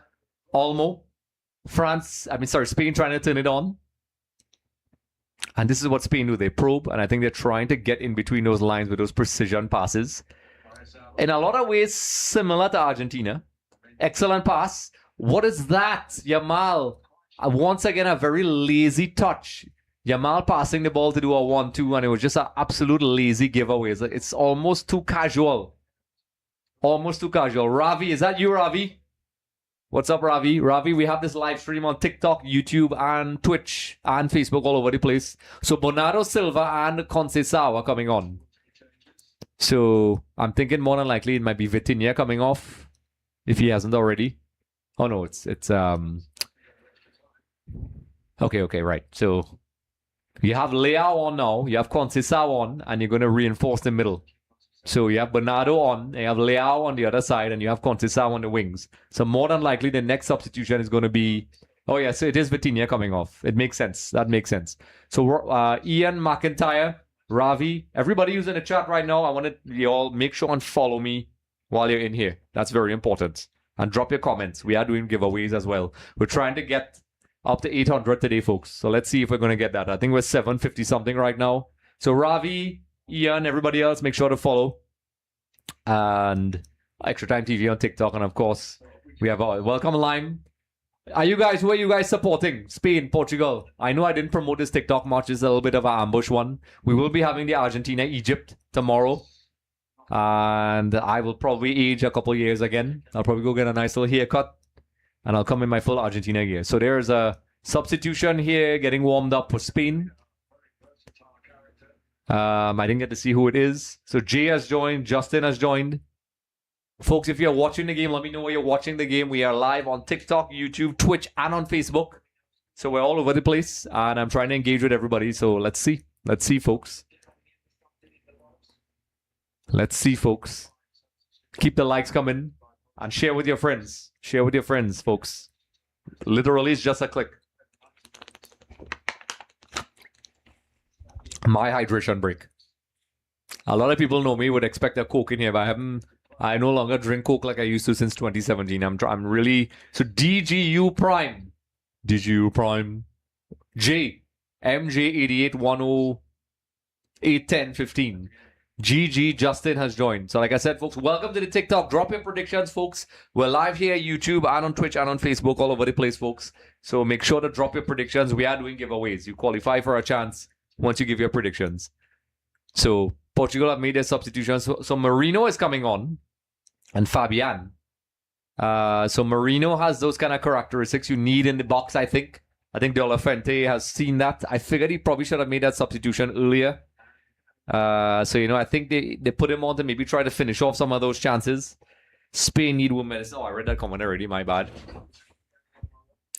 Olmo. Spain trying to turn it on. And this is what Spain do. They probe, and I think they're trying to get in between those lines with those precision passes. In a lot of ways, similar to Argentina. Excellent pass. What is that? Yamal. Once again, a very lazy touch. Yamal passing the ball to do a 1-2, and it was just an absolute lazy giveaway. It's almost too casual. Almost too casual. Ravi, is that you, Ravi? What's up, Ravi? Ravi, we have this live stream on TikTok, YouTube, and Twitch, and Facebook all over the place. So Bernardo Silva and Conceição are coming on. So I'm thinking more than likely it might be Vitinha coming off, if he hasn't already. Oh no, it's okay, right. So you have Leao on now, you have Conceição on, and you're going to reinforce the middle. So you have Bernardo on, you have Leao on the other side, and you have Conceição on the wings. So more than likely, the next substitution is going to be... Oh yeah, so it is Vitinha coming off. It makes sense. That makes sense. So Ian McIntyre, Ravi, everybody who's in the chat right now, I want you all make sure and follow me while you're in here. That's very important. And drop your comments. We are doing giveaways as well. We're trying to get up to 800 today, folks. So let's see if we're going to get that. I think we're 750 something right now. So Ravi... Ian, everybody else, make sure to follow. And Extra Time TV on TikTok. And of course, we have our welcome Lime. Who are you guys supporting? Spain, Portugal. I know I didn't promote this TikTok much. It's a little bit of an ambush one. We will be having the Argentina-Egypt tomorrow. And I will probably age a couple years again. I'll probably go get a nice little haircut. And I'll come in my full Argentina gear. So there's a substitution here getting warmed up for Spain. I didn't get to see who it is. So Jay has joined. Justin has joined. Folks, if you're watching the game, let me know where you're watching the game. We are live on TikTok, YouTube, Twitch, and on Facebook. So we're all over the place. And I'm trying to engage with everybody. So let's see. Let's see, folks. Let's see, folks. Keep the likes coming. And share with your friends. Share with your friends, folks. Literally, it's just a click. My hydration break. A lot of people know me would expect a Coke in here, but I no longer drink Coke like I used to since 2017. I'm really... So DGU Prime. DGU Prime. J. MJ8810811015. GG Justin has joined. So like I said, folks, welcome to the TikTok. Drop your predictions, folks. We're live here, YouTube, and on Twitch, and on Facebook, all over the place, folks. So make sure to drop your predictions. We are doing giveaways. You qualify for a chance once you give your predictions. So Portugal have made their substitutions. So Marino is coming on. And Fabian. So Marino has those kind of characteristics you need in the box, I think. I think De La Fuente has seen that. I figured he probably should have made that substitution earlier. So, I think they put him on to maybe try to finish off some of those chances. Spain need 1 minute. Oh, I read that comment already. My bad.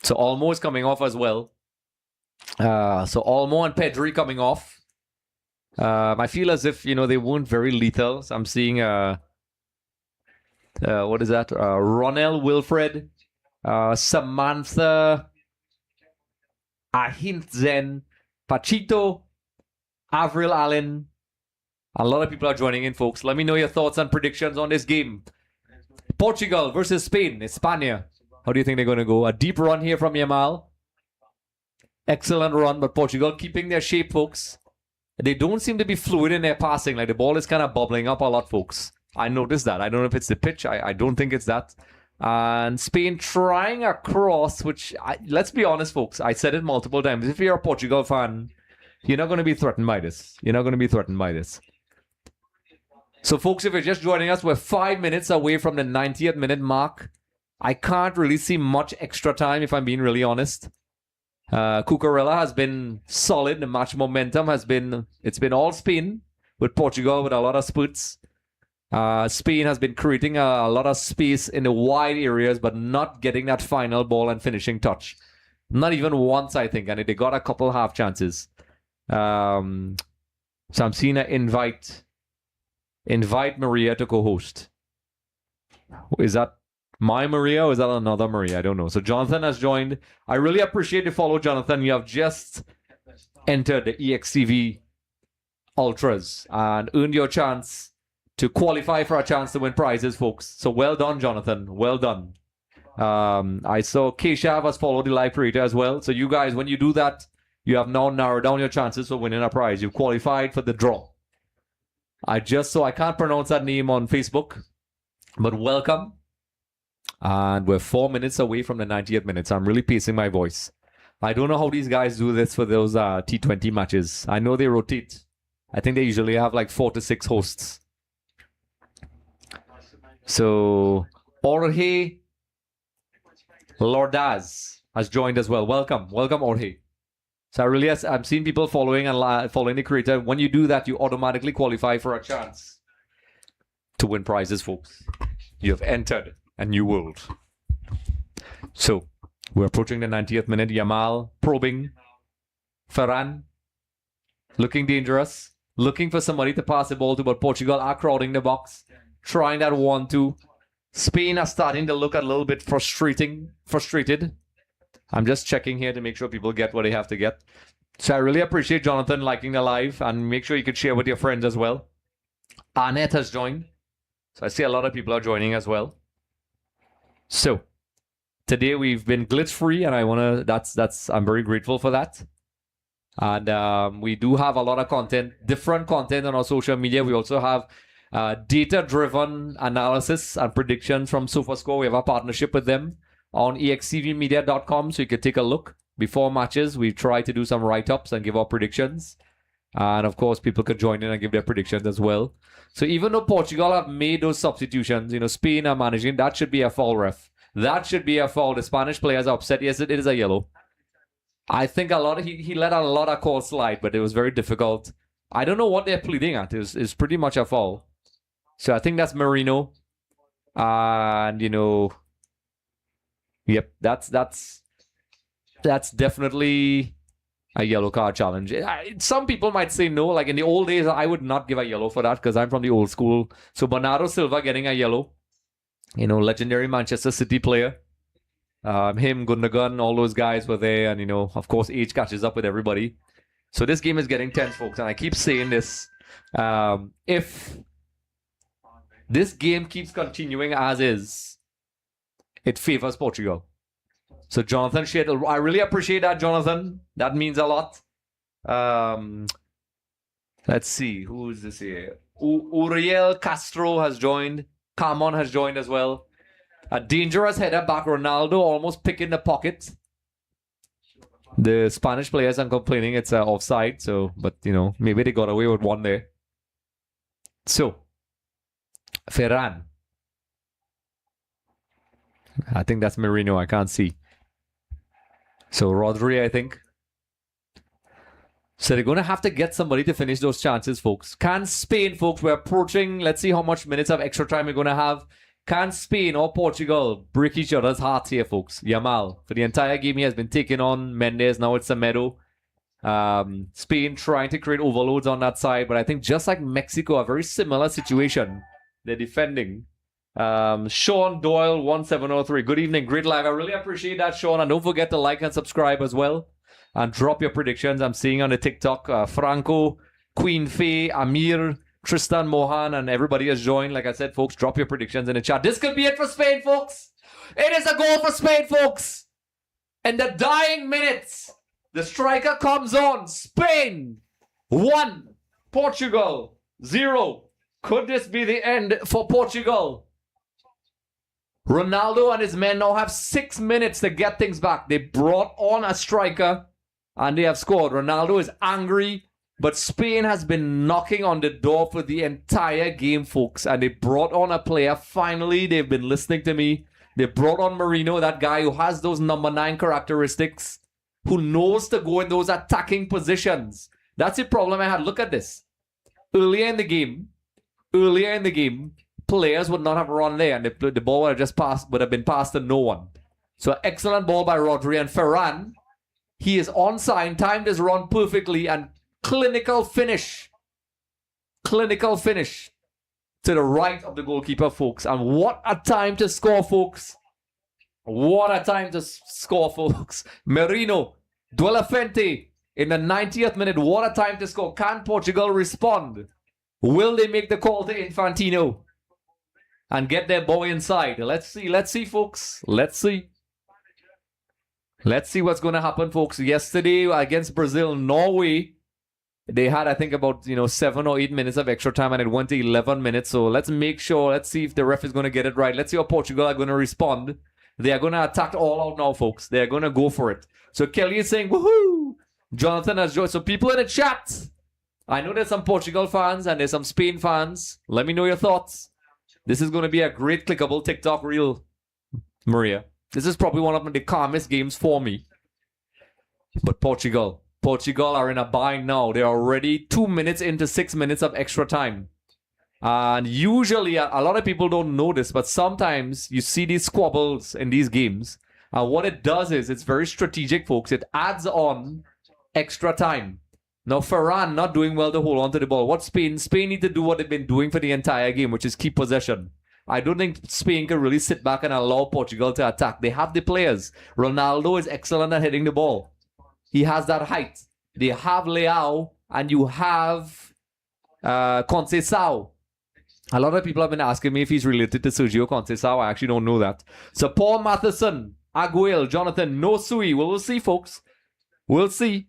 So Olmo is coming off as well. So Olmo and Pedri coming off. I feel as if, they weren't very lethal. So I'm seeing, what is that? Ronel Wilfred, Samantha, Ahintzen, Pachito, Avril Allen. A lot of people are joining in, folks. Let me know your thoughts and predictions on this game. Portugal versus Spain, España. How do you think they're going to go? A deep run here from Yamal. Excellent run, but Portugal keeping their shape, folks. They don't seem to be fluid in their passing. Like the ball is kind of bubbling up a lot, folks. I noticed that. I don't know if it's the pitch. I don't think it's that. And Spain trying a cross, which, let's be honest, folks. I said it multiple times. If you're a Portugal fan, you're not going to be threatened by this. You're not going to be threatened by this. So, folks, if you're just joining us, we're 5 minutes away from the 90th minute mark. I can't really see much extra time, if I'm being really honest. Cucurella has been solid. The match momentum it's been all Spain with Portugal with a lot of spurts. Spain has been creating a lot of space in the wide areas, but not getting that final ball and finishing touch. Not even once, I think. And they got a couple half chances. So I'm seeing an invite Maria to co-host. Is that my Maria or is that another Maria? I don't know. So Jonathan has joined. I really appreciate the follow, Jonathan. You have just entered the EXTV Ultras and earned your chance to qualify for a chance to win prizes, folks. So well done, Jonathan. Well done. I saw Keshav has followed the live creator as well. So you guys, when you do that, you have now narrowed down your chances for winning a prize. You've qualified for the draw. I can't pronounce that name on Facebook, but welcome. And we're 4 minutes away from the 90th minute. So I'm really pacing my voice. I don't know how these guys do this for those T20 matches. I know they rotate. I think they usually have like 4 to 6 hosts. So Jorge Lordaz has joined as well. Welcome, Jorge. So I'm seeing people following the creator. When you do that, you automatically qualify for a chance to win prizes, folks. You have entered a new world. So we're approaching the 90th minute. Yamal probing. Ferran looking dangerous. Looking for somebody to pass the ball to, but Portugal are crowding the box. Trying that 1-2. Spain are starting to look a little bit frustrated. I'm just checking here to make sure people get what they have to get. So I really appreciate Jonathan liking the live and make sure you could share with your friends as well. Annette has joined. So I see a lot of people are joining as well. So today we've been glitch free and I'm very grateful for that. And we do have a lot of content, different content on our social media. We also have data-driven analysis and predictions from SofaScore. We have a partnership with them on extvmedia.com, so you can take a look. Before matches, we try to do some write-ups and give our predictions. And of course, people could join in and give their predictions as well. So even though Portugal have made those substitutions, Spain are managing, that should be a foul, ref. That should be a foul. The Spanish players are upset. Yes, it is a yellow. I think he let a lot of calls slide, but it was very difficult. I don't know what they're pleading at. It's pretty much a foul. So I think that's Marino. And, yep, that's definitely a yellow card challenge. Some people might say no. Like in the old days, I would not give a yellow for that because I'm from the old school. So Bernardo Silva getting a yellow. Legendary Manchester City player. Him, Gundogan, all those guys were there. And, of course, age catches up with everybody. So this game is getting tense, folks. And I keep saying this. If this game keeps continuing as is, it favors Portugal. So Jonathan shared. I really appreciate that, Jonathan. That means a lot. Let's see. Who is this here? Uriel Castro has joined. Camon has joined as well. A dangerous header back. Ronaldo almost picking the pocket. The Spanish players are complaining it's offside. So, but maybe they got away with one there. So, Ferran. I think that's Marino. I can't see. So Rodri, I think. So they're going to have to get somebody to finish those chances, folks. Can Spain, folks, we're approaching, let's see how much minutes of extra time we're going to have. Can Spain or Portugal break each other's hearts here, folks? Yamal, for the entire game, he has been taking on Mendes. Now it's Semedo. Spain trying to create overloads on that side. But I think just like Mexico, a very similar situation. They're defending. Sean Doyle, 1703. Good evening. Great live. I really appreciate that, Sean. And don't forget to like and subscribe as well. And drop your predictions. I'm seeing on the TikTok, Franco, Queen Faye, Amir, Tristan Mohan, and everybody has joined. Like I said, folks, drop your predictions in the chat. This could be it for Spain, folks. It is a goal for Spain, folks. In the dying minutes, the striker comes on. Spain, 1. Portugal, 0. Could this be the end for Portugal? Ronaldo and his men now have 6 minutes to get things back. They brought on a striker. And they have scored. Ronaldo is angry, but Spain has been knocking on the door for the entire game, folks. And they brought on a player. Finally, they've been listening to me. They brought on Marino, that guy who has those number 9 characteristics, who knows to go in those attacking positions. That's the problem I had. Look at this. Earlier in the game, players would not have run there, and the ball would have been passed to no one. So excellent ball by Rodri and Ferran. He is onside, timed his run perfectly, and clinical finish to the right of the goalkeeper, folks. And what a time to score, folks. What a time to score, folks. Merino, Duelafente in the 90th minute. What a time to score. Can Portugal respond? Will they make the call to Infantino and get their boy inside? Let's see, folks. Let's see what's going to happen, folks. Yesterday against Brazil, Norway, they had, I think, about 7 or 8 minutes of extra time, and it went to 11 minutes. So let's see if the ref is going to get it right. Let's see how Portugal are going to respond. They are going to attack all out now, folks. They are going to go for it. So Kelly is saying, woohoo! Jonathan has joined. So people in the chat, I know there's some Portugal fans and there's some Spain fans. Let me know your thoughts. This is going to be a great clickable TikTok reel, Maria. This is probably one of the calmest games for me. But Portugal are in a bind now. They're already 2 minutes into 6 minutes of extra time. And usually, a lot of people don't know this, but sometimes you see these squabbles in these games. And what it does is, it's very strategic, folks. It adds on extra time. Now, Ferran not doing well to hold on to the ball. What Spain need to do what they've been doing for the entire game, which is keep possession. I don't think Spain can really sit back and allow Portugal to attack. They have the players. Ronaldo is excellent at hitting the ball. He has that height. They have Leao, and you have Conceição. A lot of people have been asking me if he's related to Sergio Conceição. I actually don't know that. So Paul Matheson, Aguil, Jonathan, no Sui. We'll see, folks. We'll see.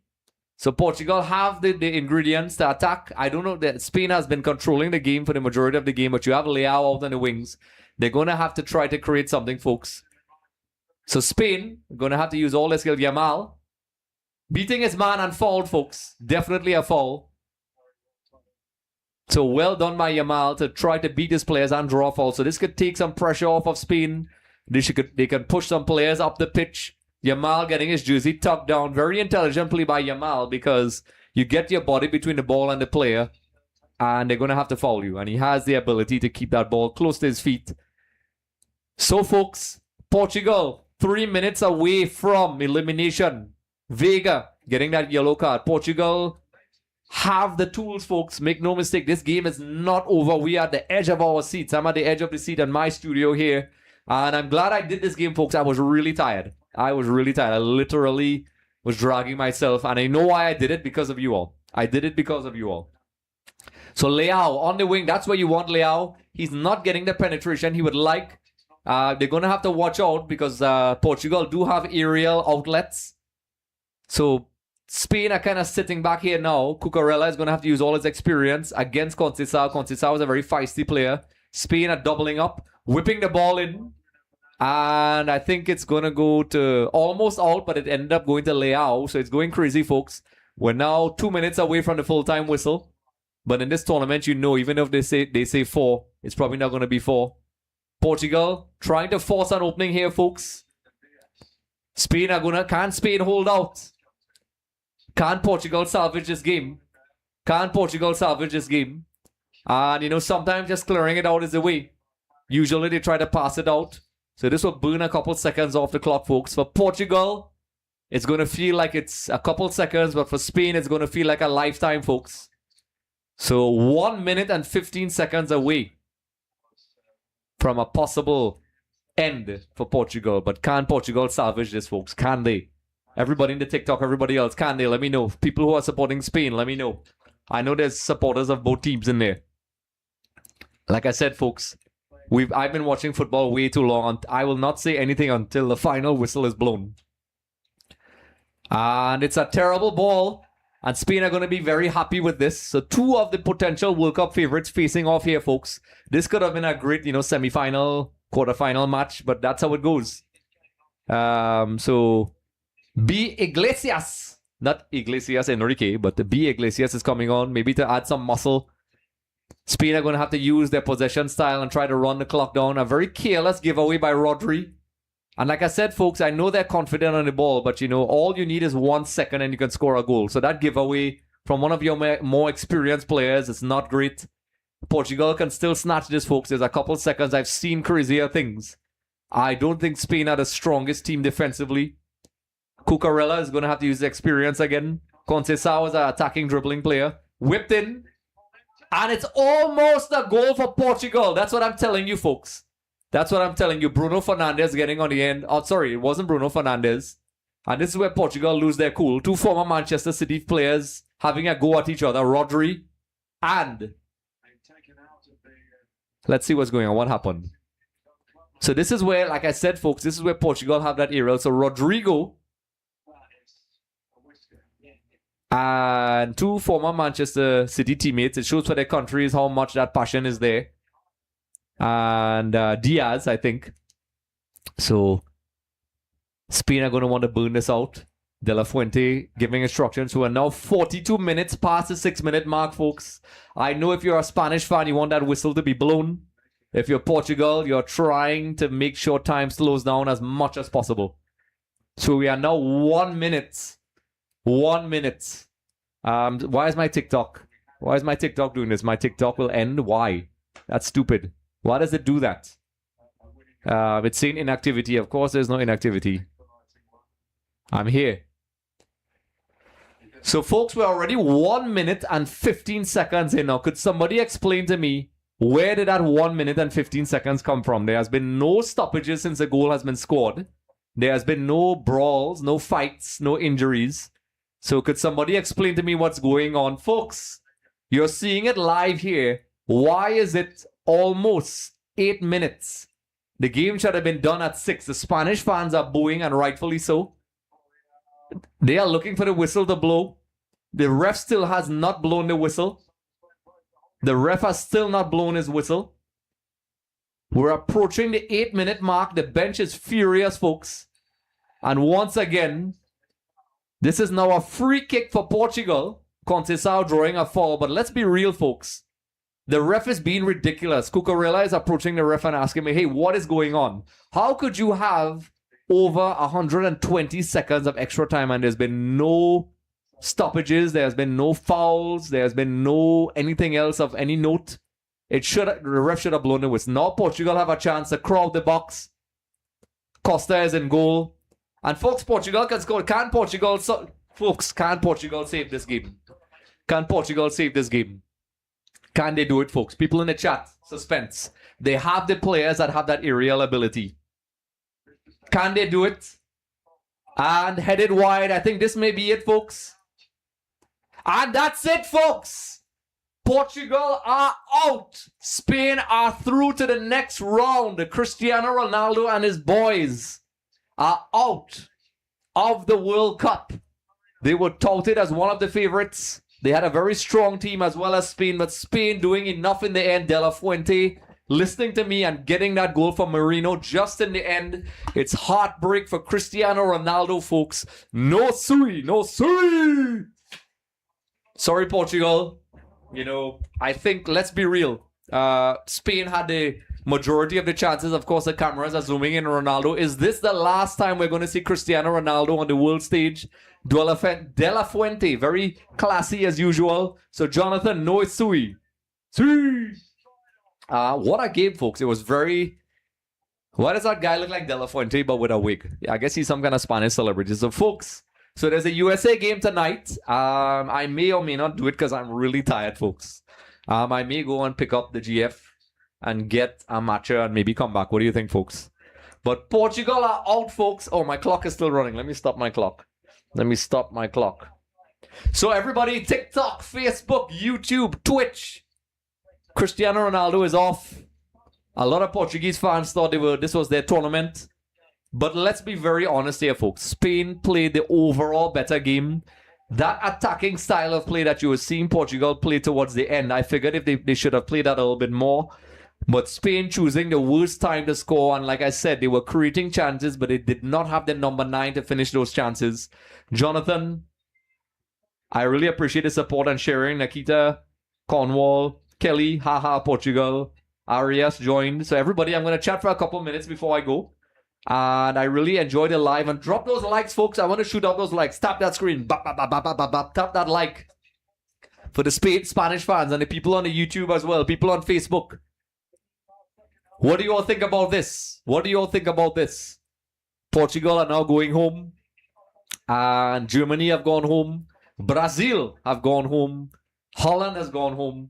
So Portugal have the ingredients to attack. I don't know that Spain has been controlling the game for the majority of the game, but you have Leao out on the wings. They're going to have to try to create something, folks. So Spain going to have to use all their skill. Yamal beating his man and fouled, folks. Definitely a foul. So well done by Yamal to try to beat his players and draw a foul. So this could take some pressure off of Spain. They can push some players up the pitch. Yamal getting his jersey tucked down. Very intelligent play by Yamal, because you get your body between the ball and the player, and they're going to have to foul you. And he has the ability to keep that ball close to his feet. So, folks, Portugal, 3 minutes away from elimination. Vega getting that yellow card. Portugal have the tools, folks. Make no mistake, this game is not over. We are at the edge of our seats. I'm at the edge of the seat in my studio here. And I'm glad I did this game, folks. I was really tired. I literally was dragging myself. And I know why I did it, because of you all. I did it because of you all. So Leao on the wing. That's where you want Leao. He's not getting the penetration he would like. They're going to have to watch out, because Portugal do have aerial outlets. So Spain are kind of sitting back here now. Cucurella is going to have to use all his experience against Conceição. Conceição is a very feisty player. Spain are doubling up, whipping the ball in. And I think it's going to go to almost out, but it ended up going to Leao. So it's going crazy, folks. We're now 2 minutes away from the full-time whistle. But in this tournament, even if they say 4, it's probably not going to be 4. Portugal trying to force an opening here, folks. Can Spain hold out? Can Portugal salvage this game? Can Portugal salvage this game? And, sometimes just clearing it out is the way. Usually they try to pass it out. So this will burn a couple seconds off the clock, folks. For Portugal, it's going to feel like it's a couple seconds, but for Spain, it's going to feel like a lifetime, folks. So 1 minute and 15 seconds away from a possible end for Portugal. But can Portugal salvage this, folks? Can they? Everybody in the TikTok, everybody else, can they? Let me know. People who are supporting Spain, let me know. I know there's supporters of both teams in there. Like I said, folks, I've been watching football way too long. I will not say anything until the final whistle is blown. And it's a terrible ball. And Spain are going to be very happy with this. So 2 of the potential World Cup favorites facing off here, folks. This could have been a great, semi-final, quarter-final match. But that's how it goes. So B. Iglesias. Not Iglesias Enrique, but the B. Iglesias is coming on. Maybe to add some muscle. Spain are going to have to use their possession style and try to run the clock down. A very careless giveaway by Rodri. And like I said, folks, I know they're confident on the ball, but, all you need is 1 second and you can score a goal. So that giveaway from one of your more experienced players is not great. Portugal can still snatch this, folks. There's a couple seconds. I've seen crazier things. I don't think Spain are the strongest team defensively. Cucurella is going to have to use the experience again. Conceição is an attacking dribbling player. Whipped in. And it's almost a goal for Portugal. That's what I'm telling you, folks. That's what I'm telling you. Bruno Fernandes getting on the end. Oh, sorry, it wasn't Bruno Fernandes. And this is where Portugal lose their cool. 2 former Manchester City players having a go at each other. Rodri and... Let's see what's going on. What happened? So this is where, like I said, folks, this is where Portugal have that aerial. So Rodrigo and 2 former Manchester City teammates. It shows for their countries how much that passion is there. And Diaz, I think. So Spain are going to want to burn this out. De La Fuente giving instructions. We are now 42 minutes past the 6-minute mark, folks. I know if you're a Spanish fan, you want that whistle to be blown. If you're Portugal, you're trying to make sure time slows down as much as possible. So we are now 1 minute. 1 minute. Why is my TikTok doing this? My TikTok will end. Why? That's stupid. Why does it do that? It's saying inactivity. Of course, there's no inactivity. I'm here. So, folks, we're already 1 minute and 15 seconds in now. Could somebody explain to me where did that 1 minute and 15 seconds come from? There has been no stoppages since the goal has been scored. There has been no brawls, no fights, no injuries. So, could somebody explain to me what's going on? Folks, you're seeing it live here. Why is it almost 8 minutes? The game should have been done at 6. The Spanish fans are booing, and rightfully so. They are looking for the whistle to blow. The ref still has not blown the whistle. The ref has still not blown his whistle. We're approaching the 8-minute mark. The bench is furious, folks. And once again, this is now a free kick for Portugal. Conceição drawing a foul. But let's be real, folks. The ref is being ridiculous. Cucurella is approaching the ref and asking me, hey, what is going on? How could you have over 120 seconds of extra time and there's been no stoppages, there's been no fouls, there's been no anything else of any note? The ref should have blown the whistle. Now Portugal have a chance to crowd the box. Costa is in goal. And folks, Portugal can score. Can Portugal save this game? Can Portugal save this game? Can they do it, folks? People in the chat, suspense. They have the players that have that aerial ability. Can they do it? And headed wide. I think this may be it, folks. And that's it, folks. Portugal are out. Spain are through to the next round. Cristiano Ronaldo and his boys are out of the World Cup. They were touted as one of the favorites. They had a very strong team as well as Spain, but Spain doing enough in the end. De La Fuente listening to me and getting that goal for Marino just in the end. It's heartbreak for Cristiano Ronaldo, folks. No sui, no sui. Sorry, Portugal. I think, let's be real. Spain had the Majority of the chances, of course, the cameras are zooming in Ronaldo. Is this the last time we're going to see Cristiano Ronaldo on the world stage? De La Fuente, very classy as usual. So Jonathan, no sui. What a game, folks. It was very... Why does that guy look like De La Fuente but with a wig? Yeah, I guess he's some kind of Spanish celebrity. So, folks, so there's a USA game tonight. I may or may not do it because I'm really tired, folks. I may go and pick up the GF and get a matcha and maybe come back. What do you think, folks? But Portugal are out, folks. Oh, my clock is still running. Let me stop my clock. So everybody, TikTok, Facebook, YouTube, Twitch. Cristiano Ronaldo is off. A lot of Portuguese fans thought this was their tournament. But let's be very honest here, folks. Spain played the overall better game. That attacking style of play that you were seeing Portugal play towards the end, I figured if they should have played that a little bit more. But Spain choosing the worst time to score, and like I said, they were creating chances, but they did not have the number 9 to finish those chances. Jonathan, I really appreciate the support and sharing. Nikita, Cornwall, Kelly, haha, Portugal, Arias joined. So everybody, I'm going to chat for a couple minutes before I go. And I really enjoyed the live. And drop those likes, folks. I want to shoot out those likes. Tap that screen. Tap that like. For the Spanish fans and the people on the YouTube as well. People on Facebook. What do you all think about this? Portugal are now going home. And Germany have gone home. Brazil have gone home. Holland has gone home.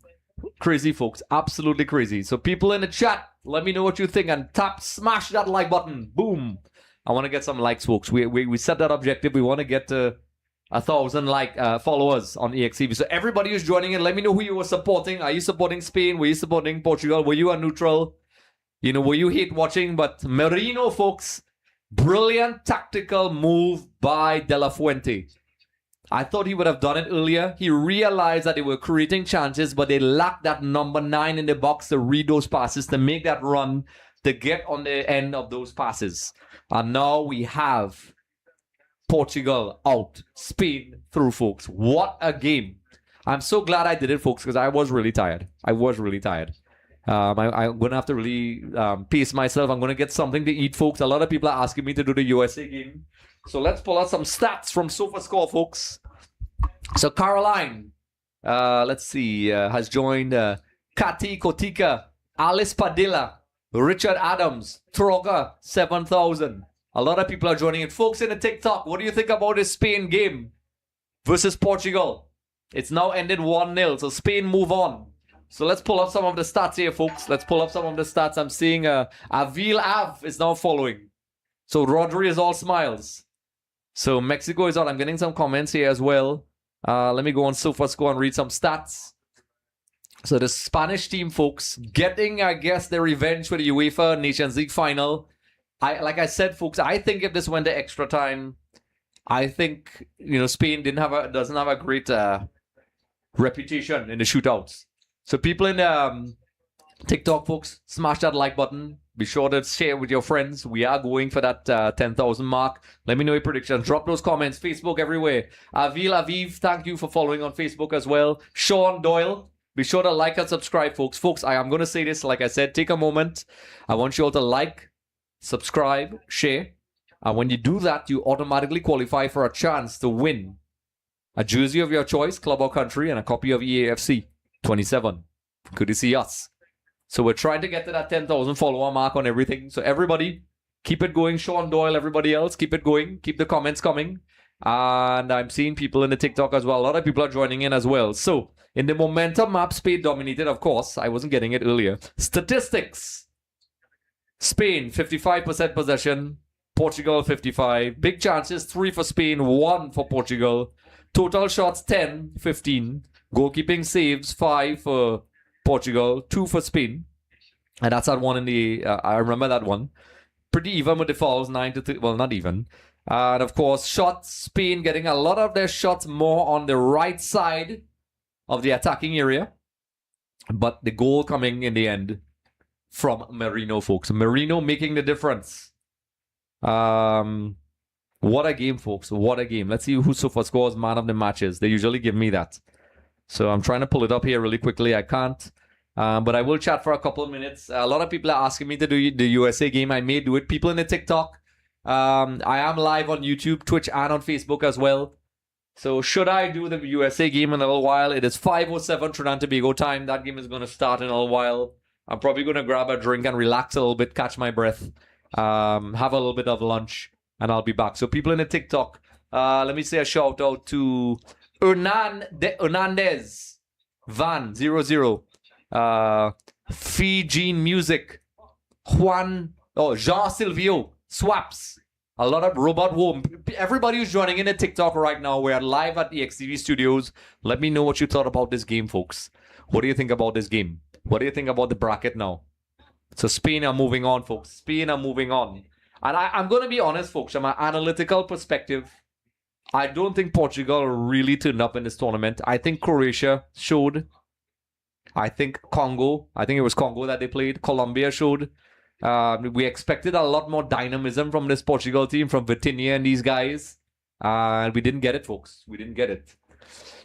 Crazy, folks. Absolutely crazy. So people in the chat, let me know what you think and smash that like button. Boom. I want to get some likes, folks. We set that objective. We want to get to 1,000 followers on EXTV. So everybody who's joining in, let me know who you were supporting. Are you supporting Spain? Were you supporting Portugal? Were you a neutral? Were you hate watching? But Merino, folks, brilliant tactical move by De La Fuente. I thought he would have done it earlier. He realized that they were creating chances, but they lacked that number 9 in the box to read those passes, to make that run, to get on the end of those passes. And now we have Portugal out, Spain through, folks. What a game. I'm so glad I did it, folks, because I was really tired. I'm going to have to really pace myself. I'm going to get something to eat, folks. A lot of people are asking me to do the USA game. So let's pull out some stats from SofaScore, folks. So Caroline, let's see, has joined Kati Kotika, Alice Padilla, Richard Adams, Troga, 7,000. A lot of people are joining it. Folks in the TikTok, what do you think about this Spain game versus Portugal? It's now ended 1-0, so Spain move on. So let's pull up some of the stats here, folks. I'm seeing Avil Av is now following. So Rodri is all smiles. So Mexico is out. I'm getting some comments here as well. Let me go on SofaScore and read some stats. So the Spanish team, folks, getting, I guess, their revenge for the UEFA Nations League final. Like I said, folks, I think if this went to extra time, I think Spain doesn't have a great reputation in the shootouts. So people in TikTok, folks, smash that like button. Be sure to share with your friends. We are going for that 10,000 mark. Let me know your predictions. Drop those comments. Facebook everywhere. Avil Aviv, thank you for following on Facebook as well. Sean Doyle, be sure to like and subscribe, folks. Folks, I am going to say this, like I said, take a moment. I want you all to like, subscribe, share. And when you do that, you automatically qualify for a chance to win a jersey of your choice, club or country, and a copy of EAFC 27. Good to see us. So we're trying to get to that 10,000 follower mark on everything. So everybody, keep it going. Sean Doyle, everybody else, keep it going. Keep the comments coming. And I'm seeing people in the TikTok as well. A lot of people are joining in as well. So in the momentum map, Spain dominated, of course. I wasn't getting it earlier. Statistics. Spain, 55% possession. Portugal, 55. Big chances, 3 for Spain, 1 for Portugal. Total shots, 10, 15. Goalkeeping saves, 5 for Portugal, 2 for Spain. And that's that one in the... I remember that one. Pretty even with the fouls, 9-3. Well, not even. And of course, shots, Spain getting a lot of their shots more on the right side of the attacking area. But the goal coming in the end from Merino, folks. Merino making the difference. What a game, folks. What a game. Let's see who SofaScore is man of the matches. They usually give me that. So I'm trying to pull it up here really quickly. I can't. But I will chat for a couple of minutes. A lot of people are asking me to do the USA game. I may do it. People in the TikTok. I am live on YouTube, Twitch, and on Facebook as well. So should I do the USA game in a little while? It is 5:07 Trinidad and Tobago time. That game is going to start in a little while. I'm probably going to grab a drink and relax a little bit, catch my breath, have a little bit of lunch, and I'll be back. So people in the TikTok, let me say a shout out to Hernandez, Van00, Fijian Music, Jean Silvio, Swaps, a lot of Robot Home. Everybody who's joining in the TikTok right now, we're live at the EXTV studios. Let me know what you thought about this game, folks. What do you think about this game? What do you think about the bracket now? So Spain are moving on, folks. Spain are moving on. And I'm going to be honest, folks. From an analytical perspective, I don't think Portugal really turned up in this tournament. I think Croatia showed. I think Congo. I think it was Congo that they played. Colombia showed. We expected a lot more dynamism from this Portugal team, from Vitinha and these guys. And we didn't get it, folks. We didn't get it.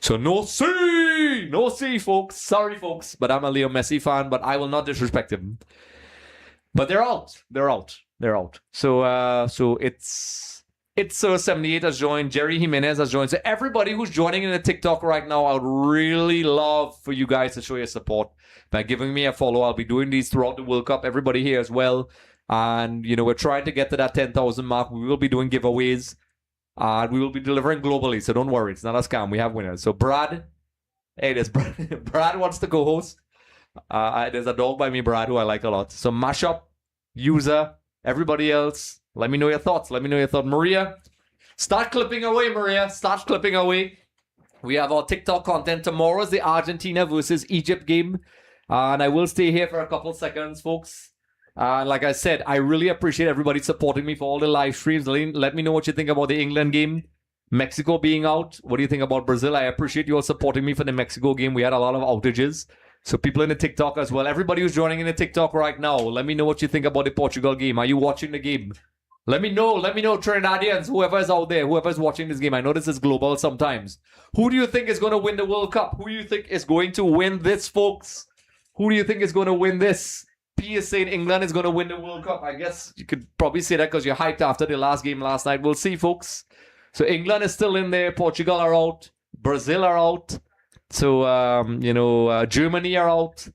So no C, folks. Sorry, folks, but I'm a Leo Messi fan, but I will not disrespect him. But they're out. So it's 78 has joined. Jerry Jimenez has joined. So everybody who's joining in the TikTok right now, I would really love for you guys to show your support by giving me a follow. I'll be doing these throughout the World Cup. Everybody here as well. And, we're trying to get to that 10,000 mark. We will be doing giveaways. We will be delivering globally, so don't worry. It's not a scam. We have winners. So Brad, hey, there's Brad. Brad wants to co-host. There's a dog by me, Brad, who I like a lot. So Mashup, User, everybody else, let me know your thoughts. Maria, start clipping away, Maria. Start clipping away. We have our TikTok content. Tomorrow is the Argentina versus Egypt game. And I will stay here for a couple seconds, folks. Like I said, I really appreciate everybody supporting me for all the live streams. Let me know what you think about the England game. Mexico being out. What do you think about Brazil? I appreciate you all supporting me for the Mexico game. We had a lot of outages. So people in the TikTok as well. Everybody who's joining in the TikTok right now, let me know what you think about the Portugal game. Are you watching the game? Let me know, Trinidadians, whoever is out there, whoever is watching this game. I know this is global sometimes. Who do you think is going to win the World Cup? Who do you think is going to win this, folks? Who do you think is going to win this? P is saying England is going to win the World Cup. I guess you could probably say that because you're hyped after the last game last night. We'll see, folks. So England is still in there. Portugal are out. Brazil are out. So, Germany are out.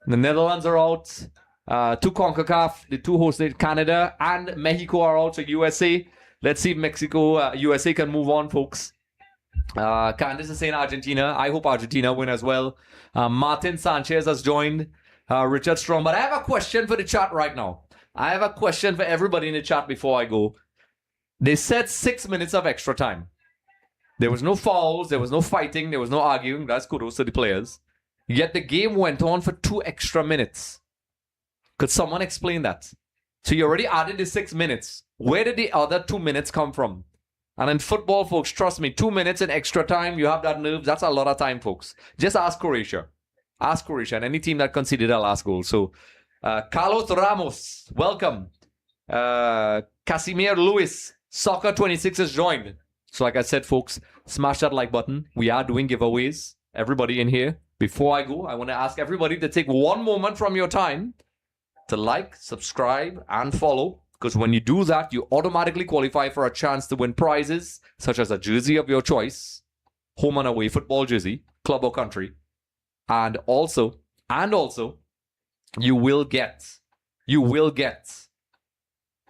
The Netherlands are out. Two CONCACAF, the two hosted, Canada and Mexico are out. So USA. Let's see if USA can move on, folks. Candice is saying Argentina. I hope Argentina win as well. Martin Sanchez has joined. Richard Strong. But I have a question for the chat right now. I have a question for everybody in the chat before I go. They said 6 minutes of extra time. There was no fouls. There was no fighting. There was no arguing. That's kudos to the players. Yet the game went on for 2 extra minutes. Could someone explain that? So you already added the 6 minutes. Where did the other 2 minutes come from? And in football, folks, trust me, 2 minutes in extra time, you have that nerve. That's a lot of time, folks. Just ask Croatia. Ask Croatia and any team that conceded a last goal. So, Carlos Ramos, welcome. Casimir Lewis, Soccer 26 has joined. So like I said, folks, smash that like button. We are doing giveaways. Everybody in here. Before I go, I want to ask everybody to take one moment from your time to like, subscribe, and follow. Because when you do that, you automatically qualify for a chance to win prizes, such as a jersey of your choice, home and away football jersey, club or country. And also, you will get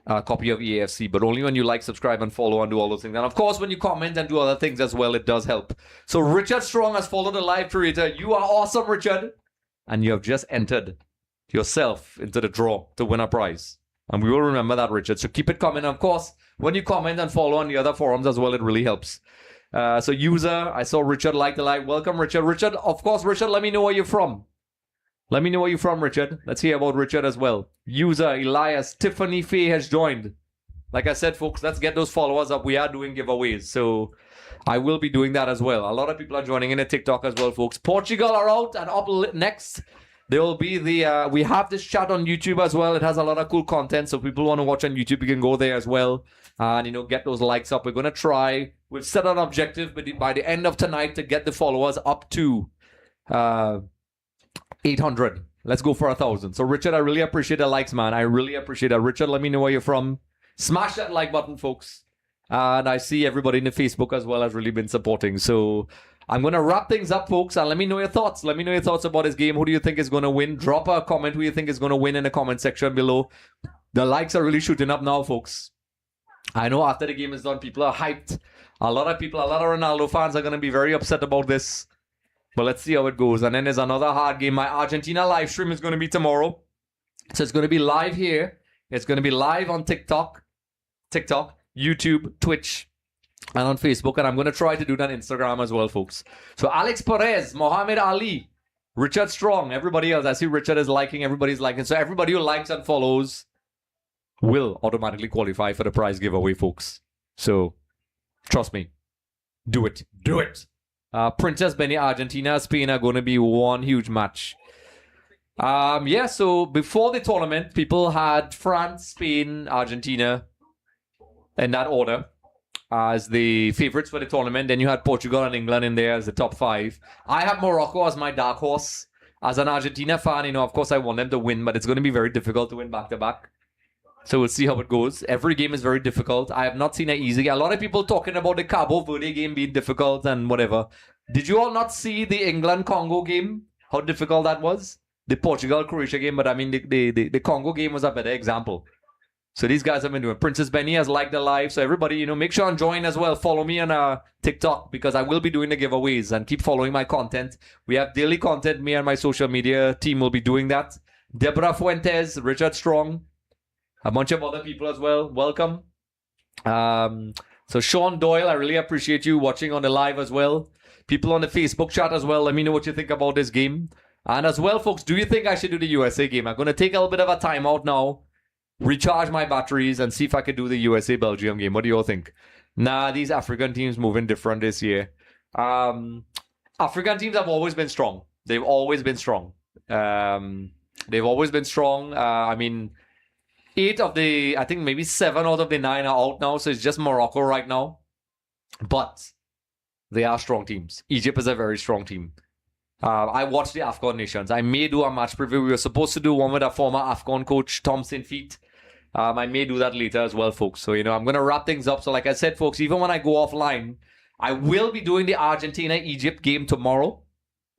a copy of EAFC, but only when you like, subscribe, and follow and do all those things. And of course, when you comment and do other things as well, it does help. So Richard Strong has followed the live creator. You are awesome, Richard. And you have just entered yourself into the draw to win a prize. And we will remember that, Richard. So keep it coming. And of course, when you comment and follow on the other forums as well, it really helps. So user, I saw Richard like the live. Welcome, Richard. Richard, of course, Richard, let me know where you're from. Let me know where you're from, Richard. Let's hear about Richard as well. User, Elias, Tiffany Faye has joined. Like I said, folks, let's get those followers up. We are doing giveaways. So I will be doing that as well. A lot of people are joining in the TikTok as well, folks. Portugal are out, and up next, there will be the... we have this chat on YouTube as well. It has a lot of cool content. So if people want to watch on YouTube, you can go there as well. And, get those likes up. We're going to try... We've set an objective by the end of tonight to get the followers up to... 800. Let's go for 1,000. So Richard, I really appreciate the likes, man. I really appreciate that. Richard, let me know where you're from. Smash that like button, folks. And I see everybody in the Facebook as well has really been supporting. So I'm going to wrap things up, folks, and let me know your thoughts. Let me know your thoughts about this game. Who do you think is going to win? Drop a comment who you think is going to win in the comment section below. The likes are really shooting up now, folks. I know after the game is done, people are hyped. A lot of Ronaldo fans are going to be very upset about this. But let's see how it goes. And then there's another hard game. My Argentina live stream is going to be tomorrow. So it's going to be live here. It's going to be live on TikTok, YouTube, Twitch, and on Facebook. And I'm going to try to do that on Instagram as well, folks. So Alex Perez, Muhammad Ali, Richard Strong, everybody else. I see Richard is liking, everybody's liking. So everybody who likes and follows will automatically qualify for the prize giveaway, folks. So trust me. Do it. Do it. Princess Benny, Argentina, Spain are going to be one huge match. So before the tournament, people had France, Spain, Argentina in that order as the favorites for the tournament. Then you had Portugal and England in there as the top 5. I have Morocco as my dark horse. As an Argentina fan, of course I want them to win, but it's going to be very difficult to win back-to-back. So we'll see how it goes. Every game is very difficult. I have not seen an easy game. A lot of people talking about the Cabo Verde game being difficult and whatever. Did you all not see the England-Congo game? How difficult that was? The Portugal-Croatia game, but I mean the Congo game was a better example. So these guys have been doing. Princess Benny has liked the live. So everybody, make sure and join as well. Follow me on TikTok because I will be doing the giveaways and keep following my content. We have daily content. Me and my social media team will be doing that. Deborah Fuentes, Richard Strong, a bunch of other people as well. Welcome. So Sean Doyle, I really appreciate you watching on the live as well. People on the Facebook chat as well. Let me know what you think about this game. And as well, folks, do you think I should do the USA game? I'm going to take a little bit of a timeout now, recharge my batteries, and see if I could do the USA-Belgium game. What do you all think? Nah, these African teams moving different this year. African teams have always been strong. They've always been strong. They've always been strong. 8 of the, I think maybe 7 out of the 9 are out now, so it's just Morocco right now. But they are strong teams. Egypt is a very strong team. I watched the AFCON nations. I may do a match preview. We were supposed to do one with a former AFCON coach, Tom Saintfiet. I may do that later as well, folks. So, I'm going to wrap things up. So, like I said, folks, even when I go offline, I will be doing the Argentina-Egypt game tomorrow.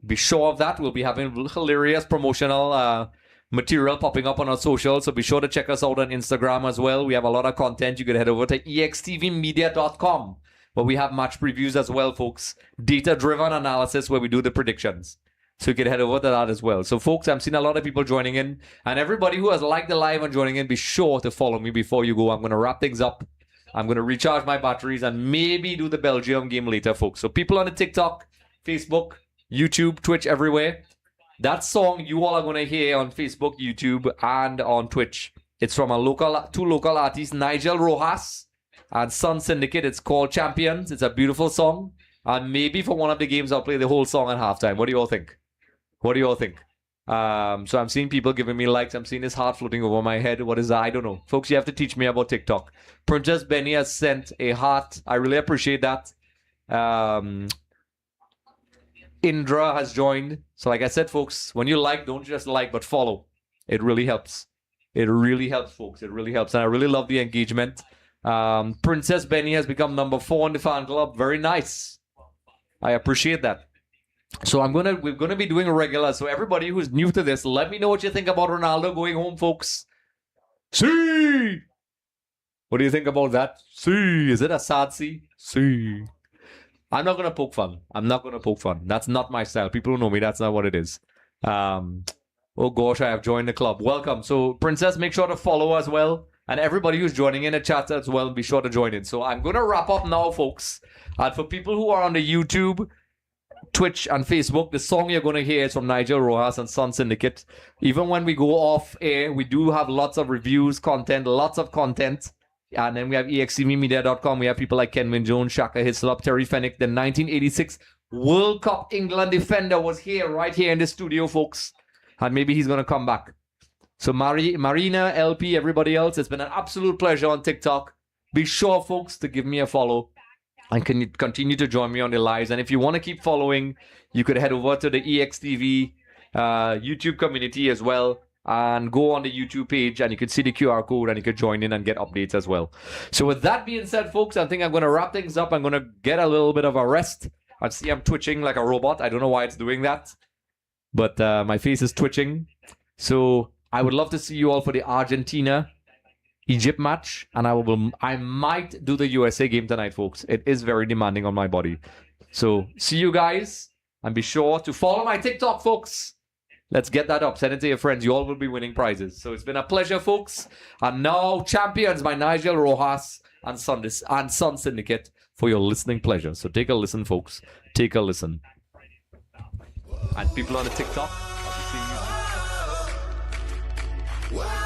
Be sure of that. We'll be having hilarious promotional material popping up on our socials. So, be sure to check us out on Instagram as well. We have a lot of content. You can head over to extvmedia.com. But we have match previews as well, folks. Data-driven analysis where we do the predictions. So you can head over to that as well. So, folks, I'm seeing a lot of people joining in. And everybody who has liked the live and joining in, be sure to follow me before you go. I'm going to wrap things up. I'm going to recharge my batteries and maybe do the Belgium game later, folks. So people on the TikTok, Facebook, YouTube, Twitch, everywhere. That song you all are going to hear on Facebook, YouTube, and on Twitch. It's from two local artists, Nigel Rojas and Sun Syndicate. It's called Champions. It's a beautiful song. And maybe for one of the games, I'll play the whole song at halftime. What do you all think? So I'm seeing people giving me likes. I'm seeing this heart floating over my head. What is that? I don't know. Folks, you have to teach me about TikTok. Princess Benny has sent a heart. I really appreciate that. Indra has joined. So like I said, folks, when you like, don't just like, but follow. It really helps. It really helps, folks. It really helps. And I really love the engagement. Princess Benny has become number 4 in the fan club. Very nice. I appreciate that. So we're gonna be doing a regular. So everybody who's new to this, let me know what you think about Ronaldo going home, folks. See. What do you think about that? See. Is it a sad see? See. I'm not gonna poke fun. That's not my style. People who know me, that's not what it is. Oh gosh, I have joined the club. Welcome. So Princess, make sure to follow as well. And everybody who's joining in the chat as well, be sure to join in. So I'm gonna wrap up now, folks. And for people who are on the YouTube, Twitch and Facebook, the song you're going to hear is from Nigel Rojas and Sun Syndicate. Even when we go off air, we do have lots of reviews, lots of content. And then we have EXTVmedia.com. We have people like Kenwin Jones, Shaka Hislop, Terry Fennick. The 1986 World Cup England defender was here, right here in the studio, folks. And maybe he's going to come back. So Marina, LP, everybody else, it's been an absolute pleasure on TikTok. Be sure, folks, to give me a follow. And can you continue to join me on the lives. And if you want to keep following, you could head over to the EXTV YouTube community as well. And go on the YouTube page and you can see the QR code and you can join in and get updates as well. So with that being said, folks, I think I'm going to wrap things up. I'm going to get a little bit of a rest. I see I'm twitching like a robot. I don't know why it's doing that, but my face is twitching. So I would love to see you all for the Argentina-Egypt match. And I might do the USA game tonight, folks. It is very demanding on my body. So see you guys and be sure to follow my TikTok, folks. Let's get that up. Send it to your friends. You all will be winning prizes. So it's been a pleasure, folks. And now, Champions by Nigel Rojas and Sun Syndicate for your listening pleasure. So take a listen, folks. Take a listen. And people on the TikTok, I'll be seeing you soon.